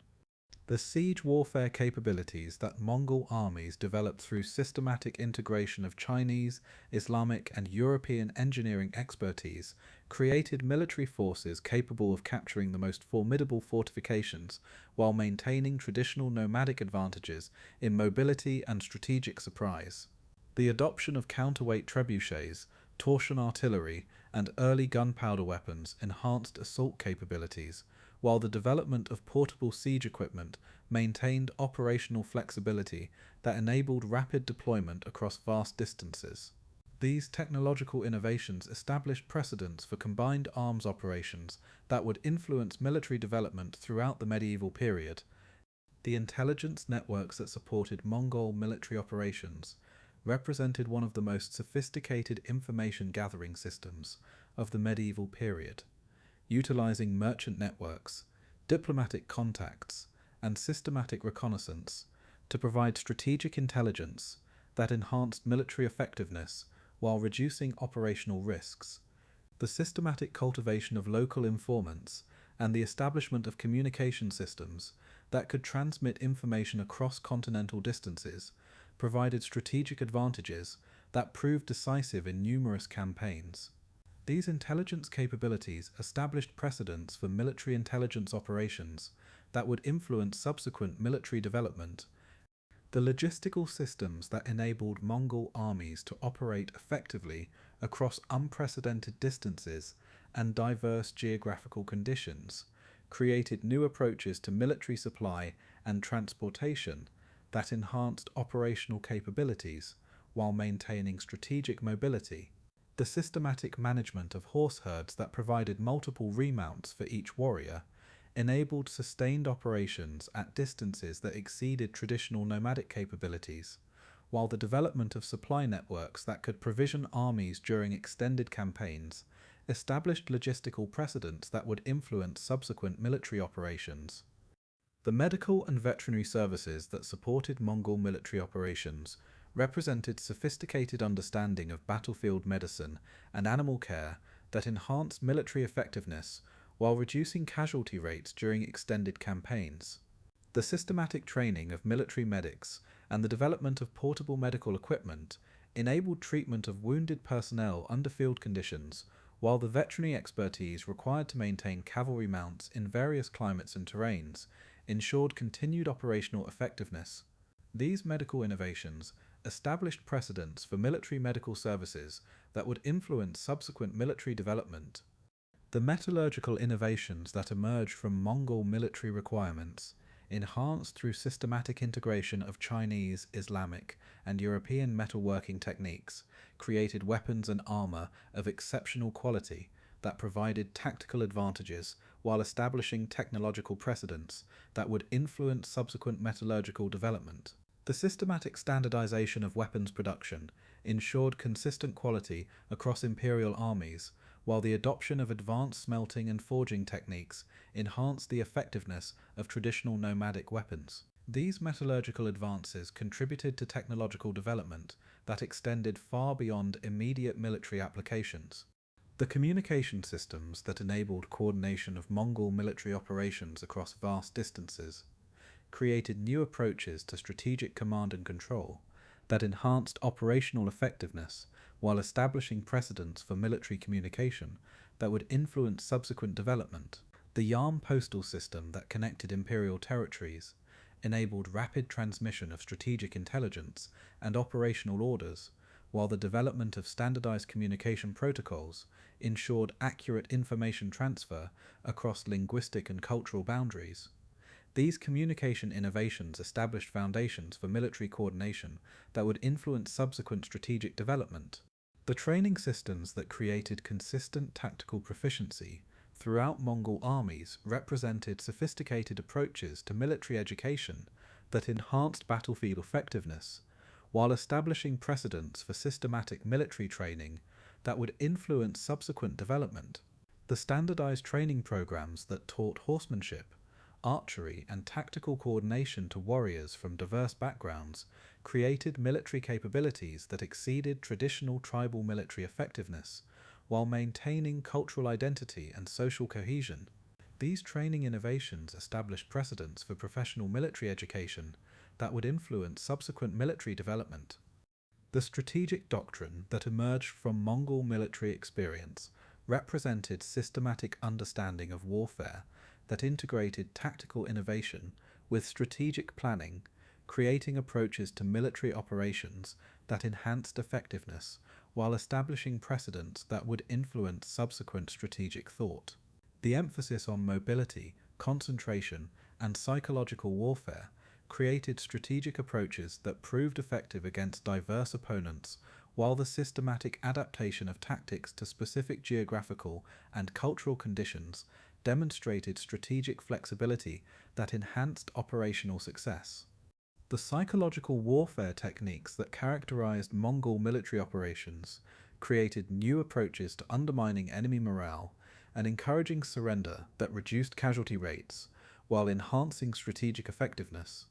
The siege warfare capabilities that Mongol armies developed through systematic integration of Chinese, Islamic, and European engineering expertise created military forces capable of capturing the most formidable fortifications while maintaining traditional nomadic advantages in mobility and strategic surprise. The adoption of counterweight trebuchets, torsion artillery, and early gunpowder weapons enhanced assault capabilities, while the development of portable siege equipment maintained operational flexibility that enabled rapid deployment across vast distances. These technological innovations established precedents for combined arms operations that would influence military development throughout the medieval period. The intelligence networks that supported Mongol military operations represented one of the most sophisticated information gathering systems of the medieval period, utilizing merchant networks, diplomatic contacts, and systematic reconnaissance to provide strategic intelligence that enhanced military effectiveness while reducing operational risks. The systematic cultivation of local informants and the establishment of communication systems that could transmit information across continental distances provided strategic advantages that proved decisive in numerous campaigns. These intelligence capabilities established precedents for military intelligence operations that would influence subsequent military development. The logistical systems that enabled Mongol armies to operate effectively across unprecedented distances and diverse geographical conditions created new approaches to military supply and transportation that enhanced operational capabilities while maintaining strategic mobility. The systematic management of horse herds that provided multiple remounts for each warrior enabled sustained operations at distances that exceeded traditional nomadic capabilities, while the development of supply networks that could provision armies during extended campaigns established logistical precedents that would influence subsequent military operations. The medical and veterinary services that supported Mongol military operations represented sophisticated understanding of battlefield medicine and animal care that enhanced military effectiveness while reducing casualty rates during extended campaigns. The systematic training of military medics and the development of portable medical equipment enabled treatment of wounded personnel under field conditions, while the veterinary expertise required to maintain cavalry mounts in various climates and terrains ensured continued operational effectiveness. These medical innovations established precedents for military medical services that would influence subsequent military development. The metallurgical innovations that emerged from Mongol military requirements, enhanced through systematic integration of Chinese, Islamic, and European metalworking techniques, created weapons and armor of exceptional quality that provided tactical advantages while establishing technological precedents that would influence subsequent metallurgical development. The systematic standardization of weapons production ensured consistent quality across imperial armies, while the adoption of advanced smelting and forging techniques enhanced the effectiveness of traditional nomadic weapons. These metallurgical advances contributed to technological development that extended far beyond immediate military applications. The communication systems that enabled coordination of Mongol military operations across vast distances created new approaches to strategic command and control that enhanced operational effectiveness while establishing precedents for military communication that would influence subsequent development. The Yarm postal system that connected imperial territories enabled rapid transmission of strategic intelligence and operational orders, while the development of standardized communication protocols ensured accurate information transfer across linguistic and cultural boundaries. These communication innovations established foundations for military coordination that would influence subsequent strategic development. The training systems that created consistent tactical proficiency throughout Mongol armies represented sophisticated approaches to military education that enhanced battlefield effectiveness, while establishing precedents for systematic military training that would influence subsequent development. The standardized training programs that taught horsemanship, archery, and tactical coordination to warriors from diverse backgrounds created military capabilities that exceeded traditional tribal military effectiveness, while maintaining cultural identity and social cohesion. These training innovations established precedents for professional military education that would influence subsequent military development. The strategic doctrine that emerged from Mongol military experience represented systematic understanding of warfare that integrated tactical innovation with strategic planning, creating approaches to military operations that enhanced effectiveness while establishing precedents that would influence subsequent strategic thought. The emphasis on mobility, concentration, and psychological warfare created strategic approaches that proved effective against diverse opponents, while the systematic adaptation of tactics to specific geographical and cultural conditions demonstrated strategic flexibility that enhanced operational success. The psychological warfare techniques that characterized Mongol military operations created new approaches to undermining enemy morale and encouraging surrender that reduced casualty rates while enhancing strategic effectiveness.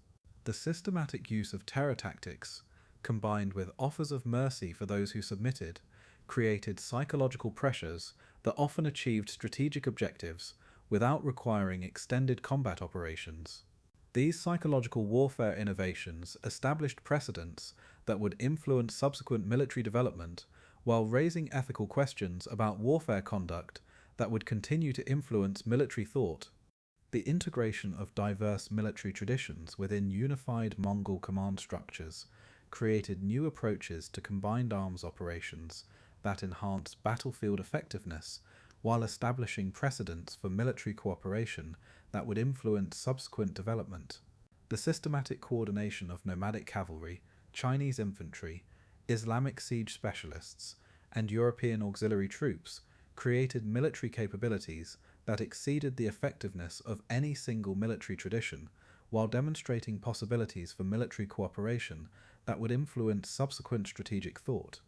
The systematic use of terror tactics, combined with offers of mercy for those who submitted, created psychological pressures that often achieved strategic objectives without requiring extended combat operations. These psychological warfare innovations established precedents that would influence subsequent military development while raising ethical questions about warfare conduct that would continue to influence military thought. The integration of diverse military traditions within unified Mongol command structures created new approaches to combined arms operations that enhanced battlefield effectiveness while establishing precedents for military cooperation that would influence subsequent development. The systematic coordination of nomadic cavalry, Chinese infantry, Islamic siege specialists, and European auxiliary troops created military capabilities that exceeded the effectiveness of any single military tradition, while demonstrating possibilities for military cooperation that would influence subsequent strategic thought.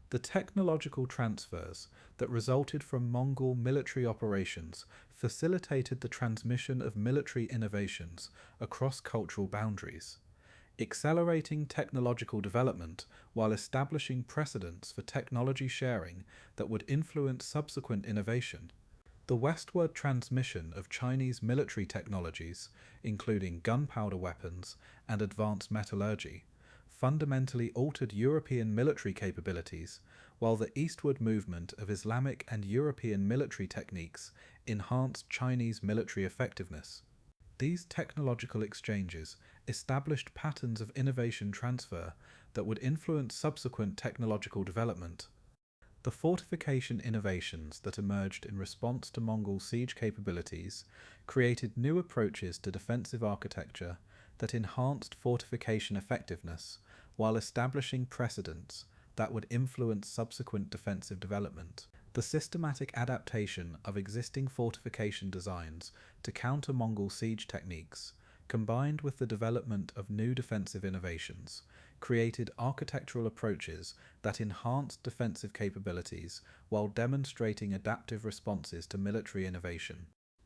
The technological transfers that resulted from Mongol military operations facilitated the transmission of military innovations across cultural boundaries. accelerating technological development while establishing precedents for technology sharing that would influence subsequent innovation. The westward transmission of Chinese military technologies, including gunpowder weapons and advanced metallurgy, fundamentally altered European military capabilities, while the eastward movement of Islamic and European military techniques enhanced Chinese military effectiveness. These technological exchanges established patterns of innovation transfer that would influence subsequent technological development. The fortification innovations that emerged in response to Mongol siege capabilities created new approaches to defensive architecture that enhanced fortification effectiveness while establishing precedents that would influence subsequent defensive development. The systematic adaptation of existing fortification designs to counter Mongol siege techniques, combined with the development of new defensive innovations, created architectural approaches that enhanced defensive capabilities while demonstrating adaptive responses to military innovation.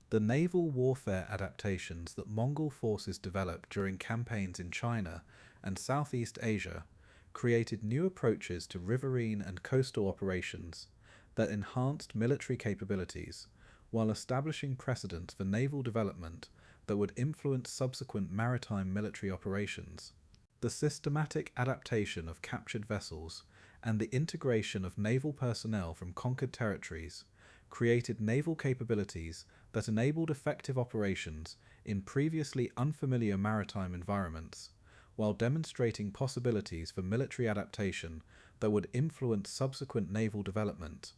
The naval warfare adaptations that Mongol forces developed during campaigns in China and Southeast Asia created new approaches to riverine and coastal operations that enhanced military capabilities while establishing precedents for naval development that would influence subsequent maritime military operations. The systematic adaptation of captured vessels and the integration of naval personnel from conquered territories created naval capabilities that enabled effective operations in previously unfamiliar maritime environments, while demonstrating possibilities for military adaptation that would influence subsequent naval development.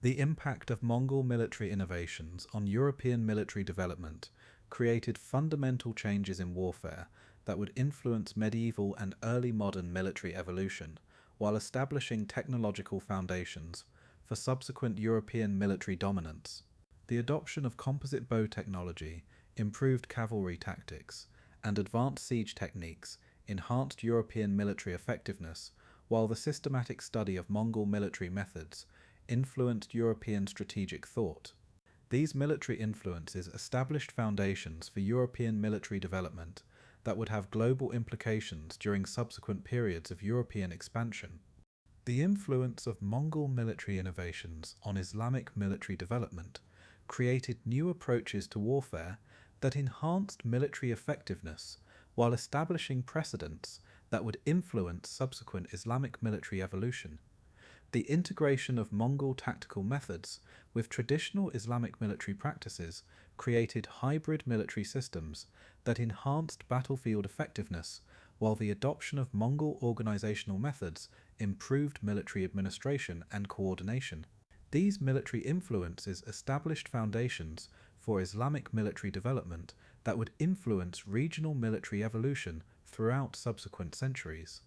The impact of Mongol military innovations on European military development created fundamental changes in warfare that would influence medieval and early modern military evolution, while establishing technological foundations for subsequent European military dominance. The adoption of composite bow technology, improved cavalry tactics, and advanced siege techniques enhanced European military effectiveness, while the systematic study of Mongol military methods influenced European strategic thought. These military influences established foundations for European military development that would have global implications during subsequent periods of European expansion. The influence of Mongol military innovations on Islamic military development created new approaches to warfare that enhanced military effectiveness while establishing precedents that would influence subsequent Islamic military evolution. The integration of Mongol tactical methods with traditional Islamic military practices created hybrid military systems that enhanced battlefield effectiveness, while the adoption of Mongol organizational methods improved military administration and coordination. These military influences established foundations for Islamic military development that would influence regional military evolution throughout subsequent centuries.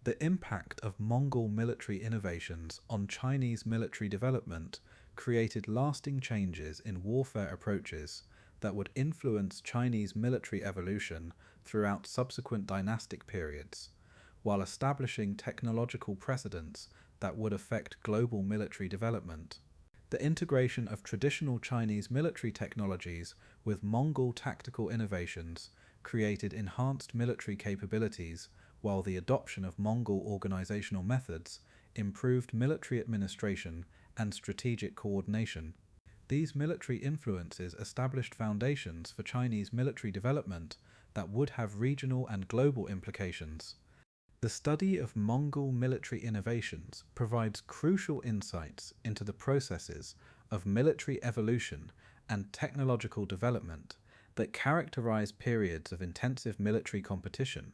The impact of Mongol military innovations on Chinese military development created lasting changes in warfare approaches that would influence Chinese military evolution throughout subsequent dynastic periods, while establishing technological precedents that would affect global military development. The integration of traditional Chinese military technologies with Mongol tactical innovations created enhanced military capabilities, while the adoption of Mongol organizational methods improved military administration and strategic coordination. These military influences established foundations for Chinese military development that would have regional and global implications. The study of Mongol military innovations provides crucial insights into the processes of military evolution and technological development that characterize periods of intensive military competition,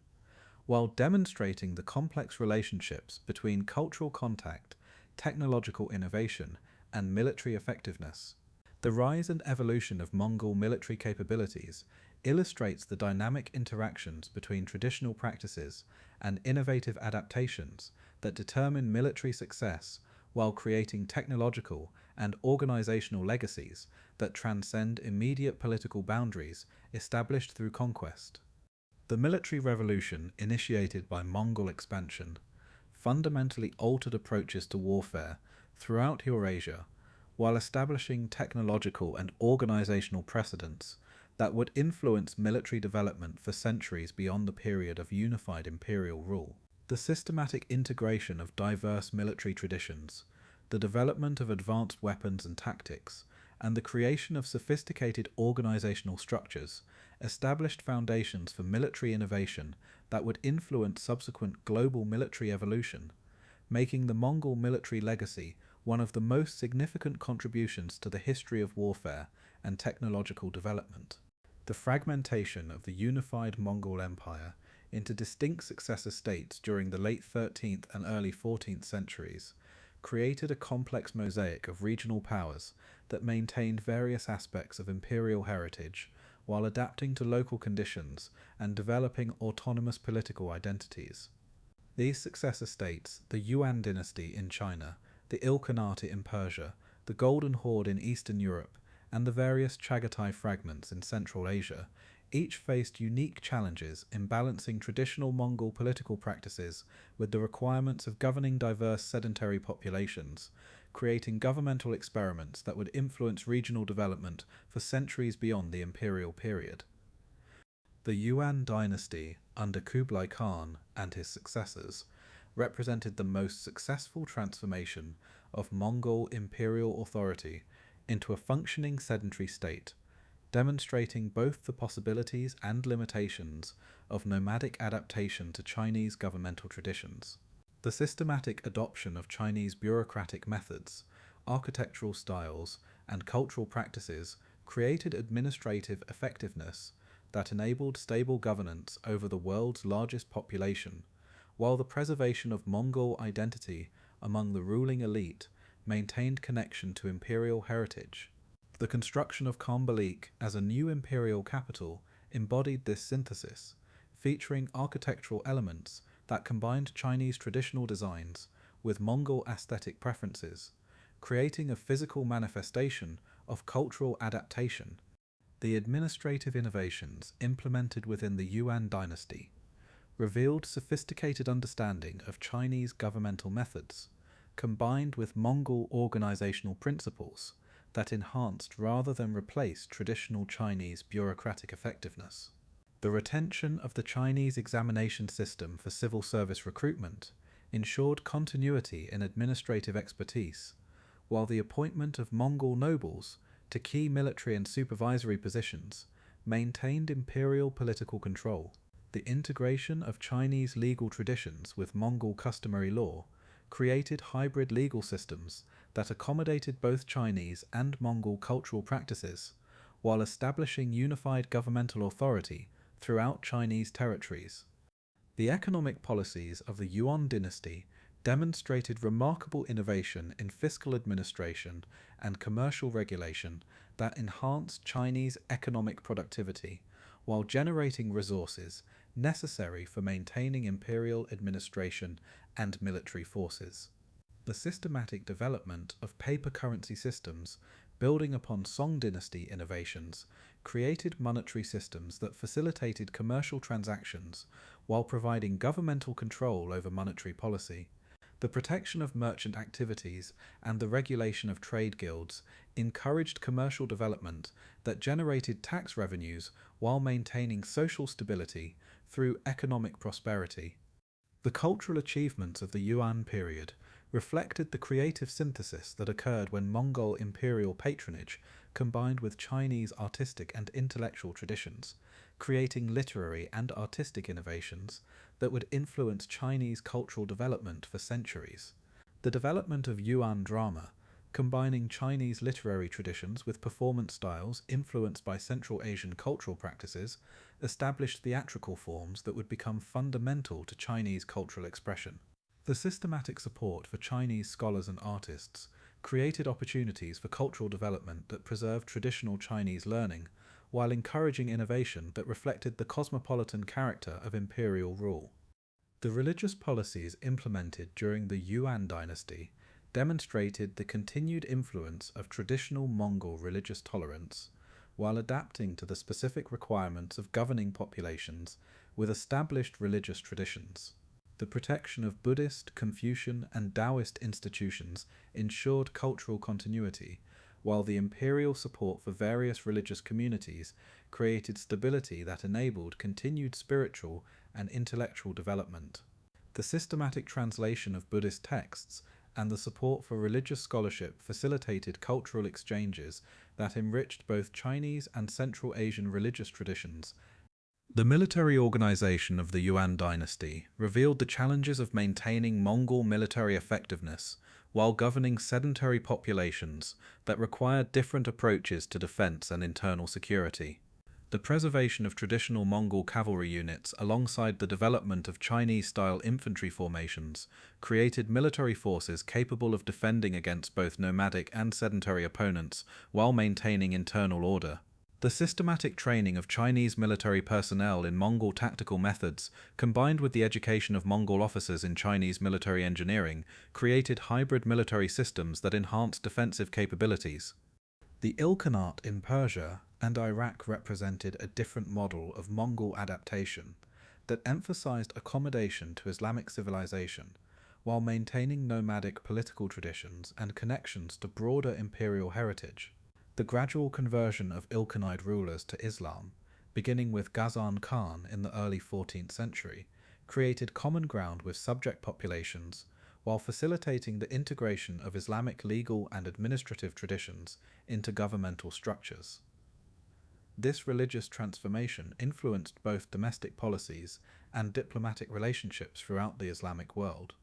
while demonstrating the complex relationships between cultural contact, technological innovation, and military effectiveness. The rise and evolution of Mongol military capabilities illustrates the dynamic interactions between traditional practices and innovative adaptations that determine military success, while creating technological and organizational legacies that transcend immediate political boundaries established through conquest. The military revolution initiated by Mongol expansion fundamentally altered approaches to warfare throughout Eurasia, while establishing technological and organizational precedents that would influence military development for centuries beyond the period of unified imperial rule. The systematic integration of diverse military traditions, the development of advanced weapons and tactics, and the creation of sophisticated organizational structures established foundations for military innovation that would influence subsequent global military evolution, making the Mongol military legacy one of the most significant contributions to the history of warfare and technological development. The fragmentation of the unified Mongol Empire into distinct successor states during the late 13th and early 14th centuries created a complex mosaic of regional powers that maintained various aspects of imperial heritage while adapting to local conditions and developing autonomous political identities. These successor states, the Yuan dynasty in China, the Ilkhanate in Persia, the Golden Horde in Eastern Europe, and the various Chagatai fragments in Central Asia, each faced unique challenges in balancing traditional Mongol political practices with the requirements of governing diverse sedentary populations, creating governmental experiments that would influence regional development for centuries beyond the imperial period. The Yuan dynasty, under Kublai Khan and his successors, represented the most successful transformation of Mongol imperial authority into a functioning sedentary state, demonstrating both the possibilities and limitations of nomadic adaptation to Chinese governmental traditions. The systematic adoption of Chinese bureaucratic methods, architectural styles, and cultural practices created administrative effectiveness that enabled stable governance over the world's largest population, while the preservation of Mongol identity among the ruling elite maintained connection to imperial heritage. The construction of Khambalik as a new imperial capital embodied this synthesis, featuring architectural elements that combined Chinese traditional designs with Mongol aesthetic preferences, creating a physical manifestation of cultural adaptation. The administrative innovations implemented within the Yuan dynasty revealed sophisticated understanding of Chinese governmental methods, combined with Mongol organizational principles that enhanced rather than replaced traditional Chinese bureaucratic effectiveness. The retention of the Chinese examination system for civil service recruitment ensured continuity in administrative expertise, while the appointment of Mongol nobles to key military and supervisory positions maintained imperial political control. The integration of Chinese legal traditions with Mongol customary law created hybrid legal systems that accommodated both Chinese and Mongol cultural practices, while establishing unified governmental authority throughout Chinese territories. The economic policies of the Yuan dynasty demonstrated remarkable innovation in fiscal administration and commercial regulation that enhanced Chinese economic productivity while generating resources necessary for maintaining imperial administration and military forces. The systematic development of paper currency systems, building upon Song dynasty innovations, created monetary systems that facilitated commercial transactions while providing governmental control over monetary policy. The protection of merchant activities and the regulation of trade guilds encouraged commercial development that generated tax revenues while maintaining social stability through economic prosperity. The cultural achievements of the Yuan period reflected the creative synthesis that occurred when Mongol imperial patronage combined with Chinese artistic and intellectual traditions, creating literary and artistic innovations that would influence Chinese cultural development for centuries. The development of Yuan drama, combining Chinese literary traditions with performance styles influenced by Central Asian cultural practices, established theatrical forms that would become fundamental to Chinese cultural expression. The systematic support for Chinese scholars and artists created opportunities for cultural development that preserved traditional Chinese learning, while encouraging innovation that reflected the cosmopolitan character of imperial rule. The religious policies implemented during the Yuan dynasty demonstrated the continued influence of traditional Mongol religious tolerance, while adapting to the specific requirements of governing populations with established religious traditions. The protection of Buddhist, Confucian, and Taoist institutions ensured cultural continuity, while the imperial support for various religious communities created stability that enabled continued spiritual and intellectual development. The systematic translation of Buddhist texts and the support for religious scholarship facilitated cultural exchanges that enriched both Chinese and Central Asian religious traditions. The military organization of the Yuan dynasty revealed the challenges of maintaining Mongol military effectiveness while governing sedentary populations that required different approaches to defense and internal security. The preservation of traditional Mongol cavalry units alongside the development of Chinese-style infantry formations created military forces capable of defending against both nomadic and sedentary opponents while maintaining internal order. The systematic training of Chinese military personnel in Mongol tactical methods, combined with the education of Mongol officers in Chinese military engineering, created hybrid military systems that enhanced defensive capabilities. The Ilkhanate in Persia and Iraq represented a different model of Mongol adaptation that emphasized accommodation to Islamic civilization, while maintaining nomadic political traditions and connections to broader imperial heritage. The gradual conversion of Ilkhanate rulers to Islam, beginning with Ghazan Khan in the early 14th century, created common ground with subject populations, while facilitating the integration of Islamic legal and administrative traditions into governmental structures. This religious transformation influenced both domestic policies and diplomatic relationships throughout the Islamic world.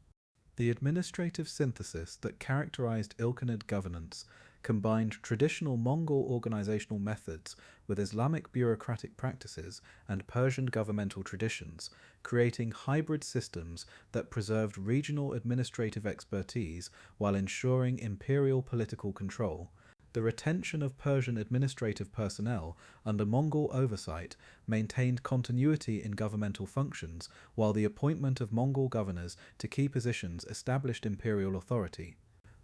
The administrative synthesis that characterized Ilkhanid governance combined traditional Mongol organizational methods with Islamic bureaucratic practices and Persian governmental traditions, creating hybrid systems that preserved regional administrative expertise while ensuring imperial political control. The retention of Persian administrative personnel under Mongol oversight maintained continuity in governmental functions, while the appointment of Mongol governors to key positions established imperial authority.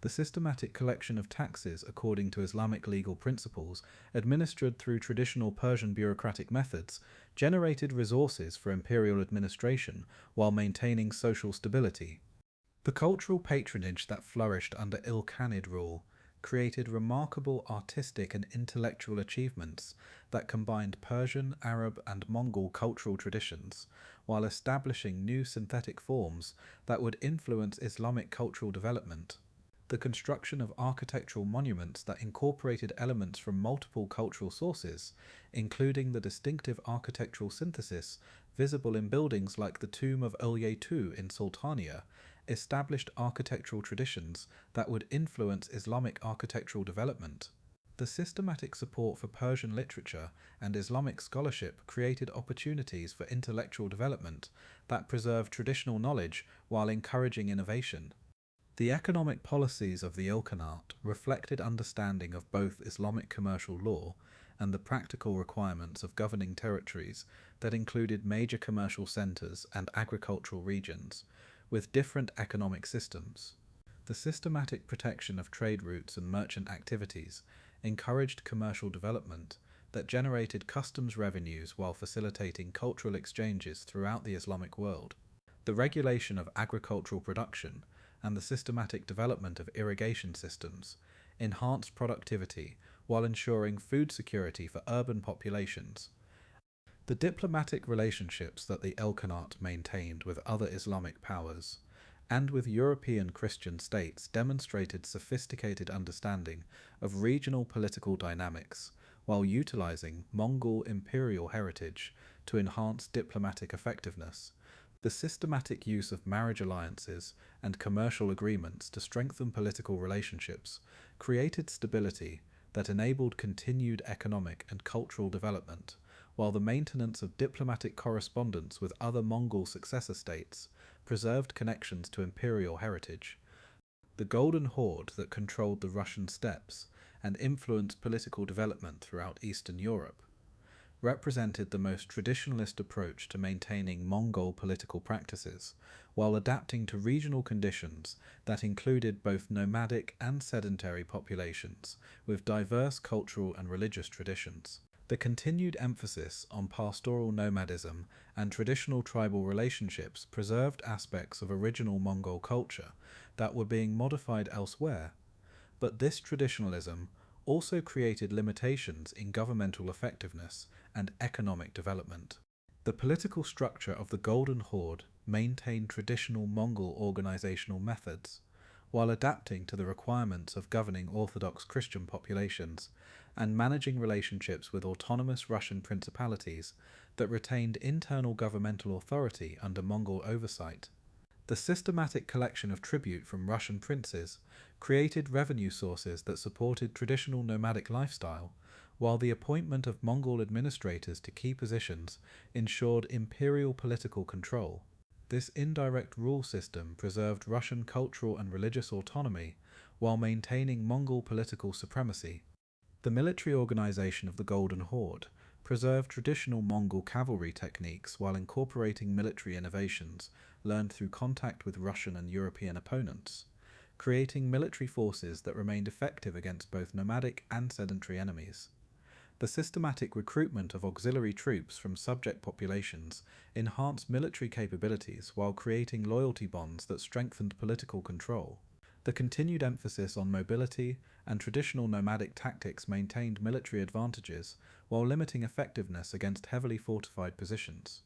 The systematic collection of taxes according to Islamic legal principles, administered through traditional Persian bureaucratic methods, generated resources for imperial administration while maintaining social stability. The cultural patronage that flourished under Ilkhanid rule created remarkable artistic and intellectual achievements that combined Persian, Arab, and Mongol cultural traditions, while establishing new synthetic forms that would influence Islamic cultural development. The construction of architectural monuments that incorporated elements from multiple cultural sources, including the distinctive architectural synthesis visible in buildings like the Tomb of Olyeh II in Sultania, established architectural traditions that would influence Islamic architectural development. The systematic support for Persian literature and Islamic scholarship created opportunities for intellectual development that preserved traditional knowledge while encouraging innovation. The economic policies of the Ilkhanate reflected understanding of both Islamic commercial law and the practical requirements of governing territories that included major commercial centers and agricultural regions, with different economic systems. The systematic protection of trade routes and merchant activities encouraged commercial development that generated customs revenues while facilitating cultural exchanges throughout the Islamic world. The regulation of agricultural production and the systematic development of irrigation systems enhanced productivity while ensuring food security for urban populations. The diplomatic relationships that the Ilkhanate maintained with other Islamic powers and with European Christian states demonstrated sophisticated understanding of regional political dynamics while utilizing Mongol imperial heritage to enhance diplomatic effectiveness. The systematic use of marriage alliances and commercial agreements to strengthen political relationships created stability that enabled continued economic and cultural development, while the maintenance of diplomatic correspondence with other Mongol successor states preserved connections to imperial heritage. The Golden Horde that controlled the Russian steppes and influenced political development throughout Eastern Europe represented the most traditionalist approach to maintaining Mongol political practices, while adapting to regional conditions that included both nomadic and sedentary populations with diverse cultural and religious traditions. The continued emphasis on pastoral nomadism and traditional tribal relationships preserved aspects of original Mongol culture that were being modified elsewhere, but this traditionalism also created limitations in governmental effectiveness and economic development. The political structure of the Golden Horde maintained traditional Mongol organizational methods, while adapting to the requirements of governing Orthodox Christian populations and managing relationships with autonomous Russian principalities that retained internal governmental authority under Mongol oversight. The systematic collection of tribute from Russian princes created revenue sources that supported traditional nomadic lifestyle, while the appointment of Mongol administrators to key positions ensured imperial political control. This indirect rule system preserved Russian cultural and religious autonomy while maintaining Mongol political supremacy. The military organization of the Golden Horde preserved traditional Mongol cavalry techniques while incorporating military innovations learned through contact with Russian and European opponents, creating military forces that remained effective against both nomadic and sedentary enemies. The systematic recruitment of auxiliary troops from subject populations enhanced military capabilities while creating loyalty bonds that strengthened political control. The continued emphasis on mobility and traditional nomadic tactics maintained military advantages while limiting effectiveness against heavily fortified positions.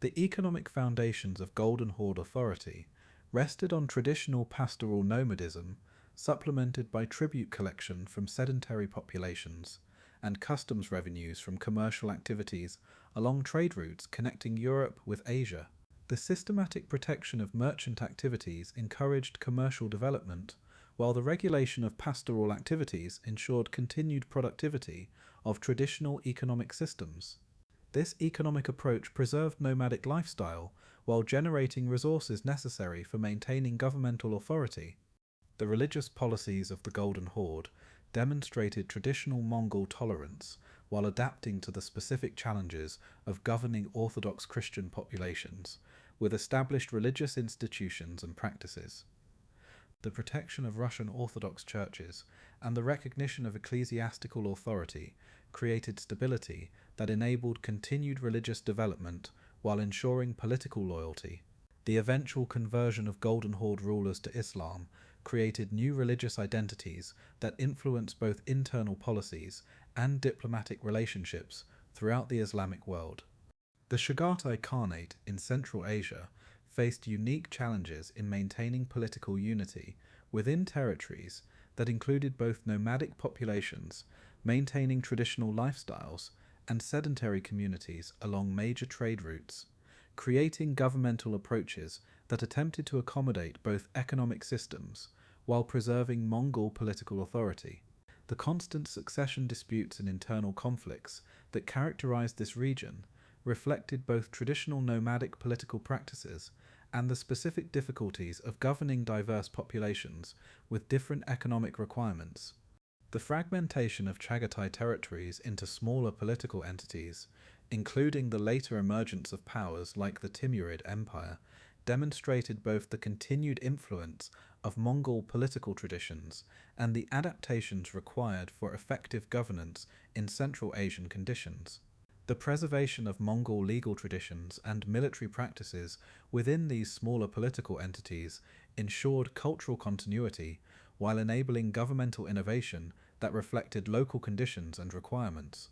The economic foundations of Golden Horde authority rested on traditional pastoral nomadism, supplemented by tribute collection from sedentary populations and customs revenues from commercial activities along trade routes connecting Europe with Asia. The systematic protection of merchant activities encouraged commercial development, while the regulation of pastoral activities ensured continued productivity of traditional economic systems. This economic approach preserved nomadic lifestyle while generating resources necessary for maintaining governmental authority. The religious policies of the Golden Horde demonstrated traditional Mongol tolerance while adapting to the specific challenges of governing Orthodox Christian populations, with established religious institutions and practices. The protection of Russian Orthodox churches and the recognition of ecclesiastical authority created stability that enabled continued religious development while ensuring political loyalty. The eventual conversion of Golden Horde rulers to Islam created new religious identities that influenced both internal policies and diplomatic relationships throughout the Islamic world. The Chagatai Khanate in Central Asia faced unique challenges in maintaining political unity within territories that included both nomadic populations, maintaining traditional lifestyles, and sedentary communities along major trade routes, creating governmental approaches that attempted to accommodate both economic systems while preserving Mongol political authority. The constant succession disputes and internal conflicts that characterized this region reflected both traditional nomadic political practices and the specific difficulties of governing diverse populations with different economic requirements. The fragmentation of Chagatai territories into smaller political entities, including the later emergence of powers like the Timurid Empire, demonstrated both the continued influence of Mongol political traditions and the adaptations required for effective governance in Central Asian conditions. The preservation of Mongol legal traditions and military practices within these smaller political entities ensured cultural continuity while enabling governmental innovation that reflected local conditions and requirements.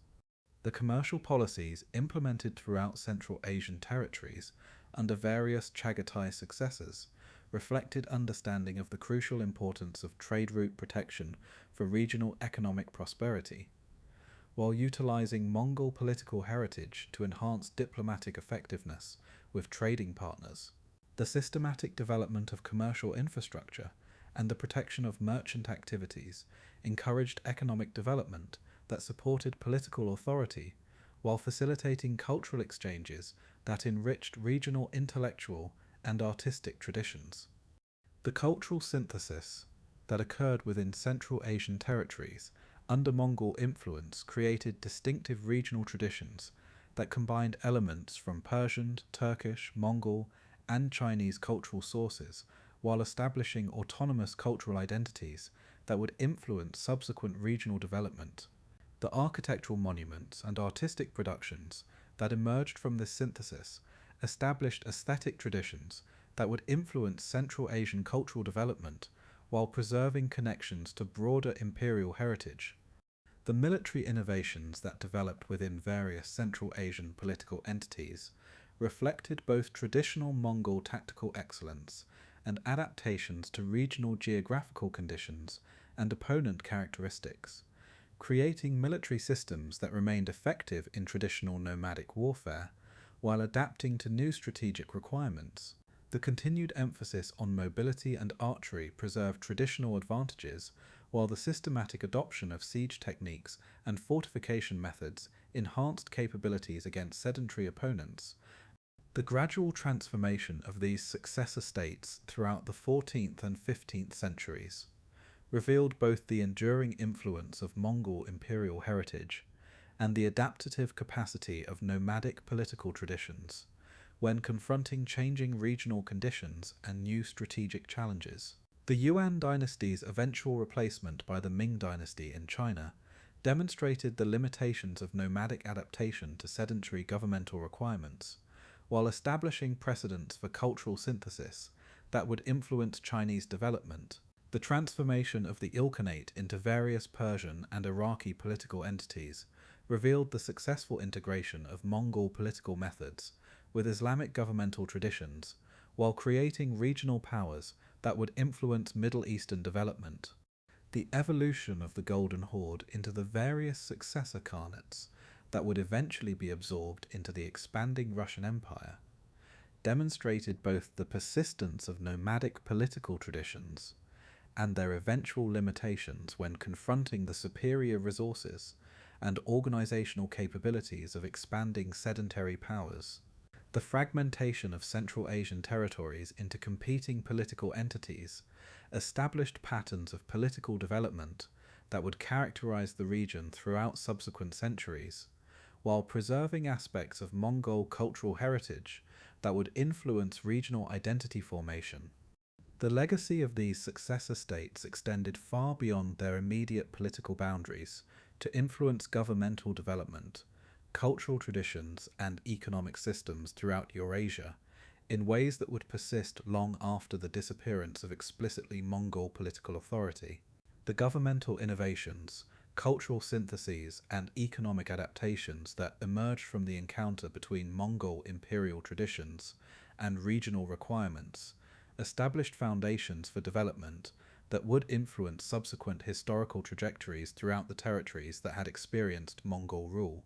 The commercial policies implemented throughout Central Asian territories under various Chagatai successors reflected understanding of the crucial importance of trade route protection for regional economic prosperity, while utilizing Mongol political heritage to enhance diplomatic effectiveness with trading partners. The systematic development of commercial infrastructure and the protection of merchant activities encouraged economic development that supported political authority while facilitating cultural exchanges that enriched regional intellectual and artistic traditions. The cultural synthesis that occurred within Central Asian territories under Mongol influence created distinctive regional traditions that combined elements from Persian, Turkish, Mongol, and Chinese cultural sources while establishing autonomous cultural identities that would influence subsequent regional development. The architectural monuments and artistic productions that emerged from this synthesis established aesthetic traditions that would influence Central Asian cultural development while preserving connections to broader imperial heritage. The military innovations that developed within various Central Asian political entities reflected both traditional Mongol tactical excellence and adaptations to regional geographical conditions and opponent characteristics, creating military systems that remained effective in traditional nomadic warfare while adapting to new strategic requirements. The continued emphasis on mobility and archery preserved traditional advantages, while the systematic adoption of siege techniques and fortification methods enhanced capabilities against sedentary opponents. The gradual transformation of these successor states throughout the 14th and 15th centuries revealed both the enduring influence of Mongol imperial heritage and the adaptative capacity of nomadic political traditions when confronting changing regional conditions and new strategic challenges. The Yuan dynasty's eventual replacement by the Ming dynasty in China demonstrated the limitations of nomadic adaptation to sedentary governmental requirements, while establishing precedents for cultural synthesis that would influence Chinese development. The transformation of the Ilkhanate into various Persian and Iraqi political entities revealed the successful integration of Mongol political methods with Islamic governmental traditions, while creating regional powers that would influence Middle Eastern development. The evolution of the Golden Horde into the various successor khanates that would eventually be absorbed into the expanding Russian Empire demonstrated both the persistence of nomadic political traditions and their eventual limitations when confronting the superior resources and organizational capabilities of expanding sedentary powers. The fragmentation of Central Asian territories into competing political entities established patterns of political development that would characterize the region throughout subsequent centuries, while preserving aspects of Mongol cultural heritage that would influence regional identity formation. The legacy of these successor states extended far beyond their immediate political boundaries to influence governmental development, cultural traditions, and economic systems throughout Eurasia in ways that would persist long after the disappearance of explicitly Mongol political authority. The governmental innovations, cultural syntheses, and economic adaptations that emerged from the encounter between Mongol imperial traditions and regional requirements established foundations for development that would influence subsequent historical trajectories throughout the territories that had experienced Mongol rule.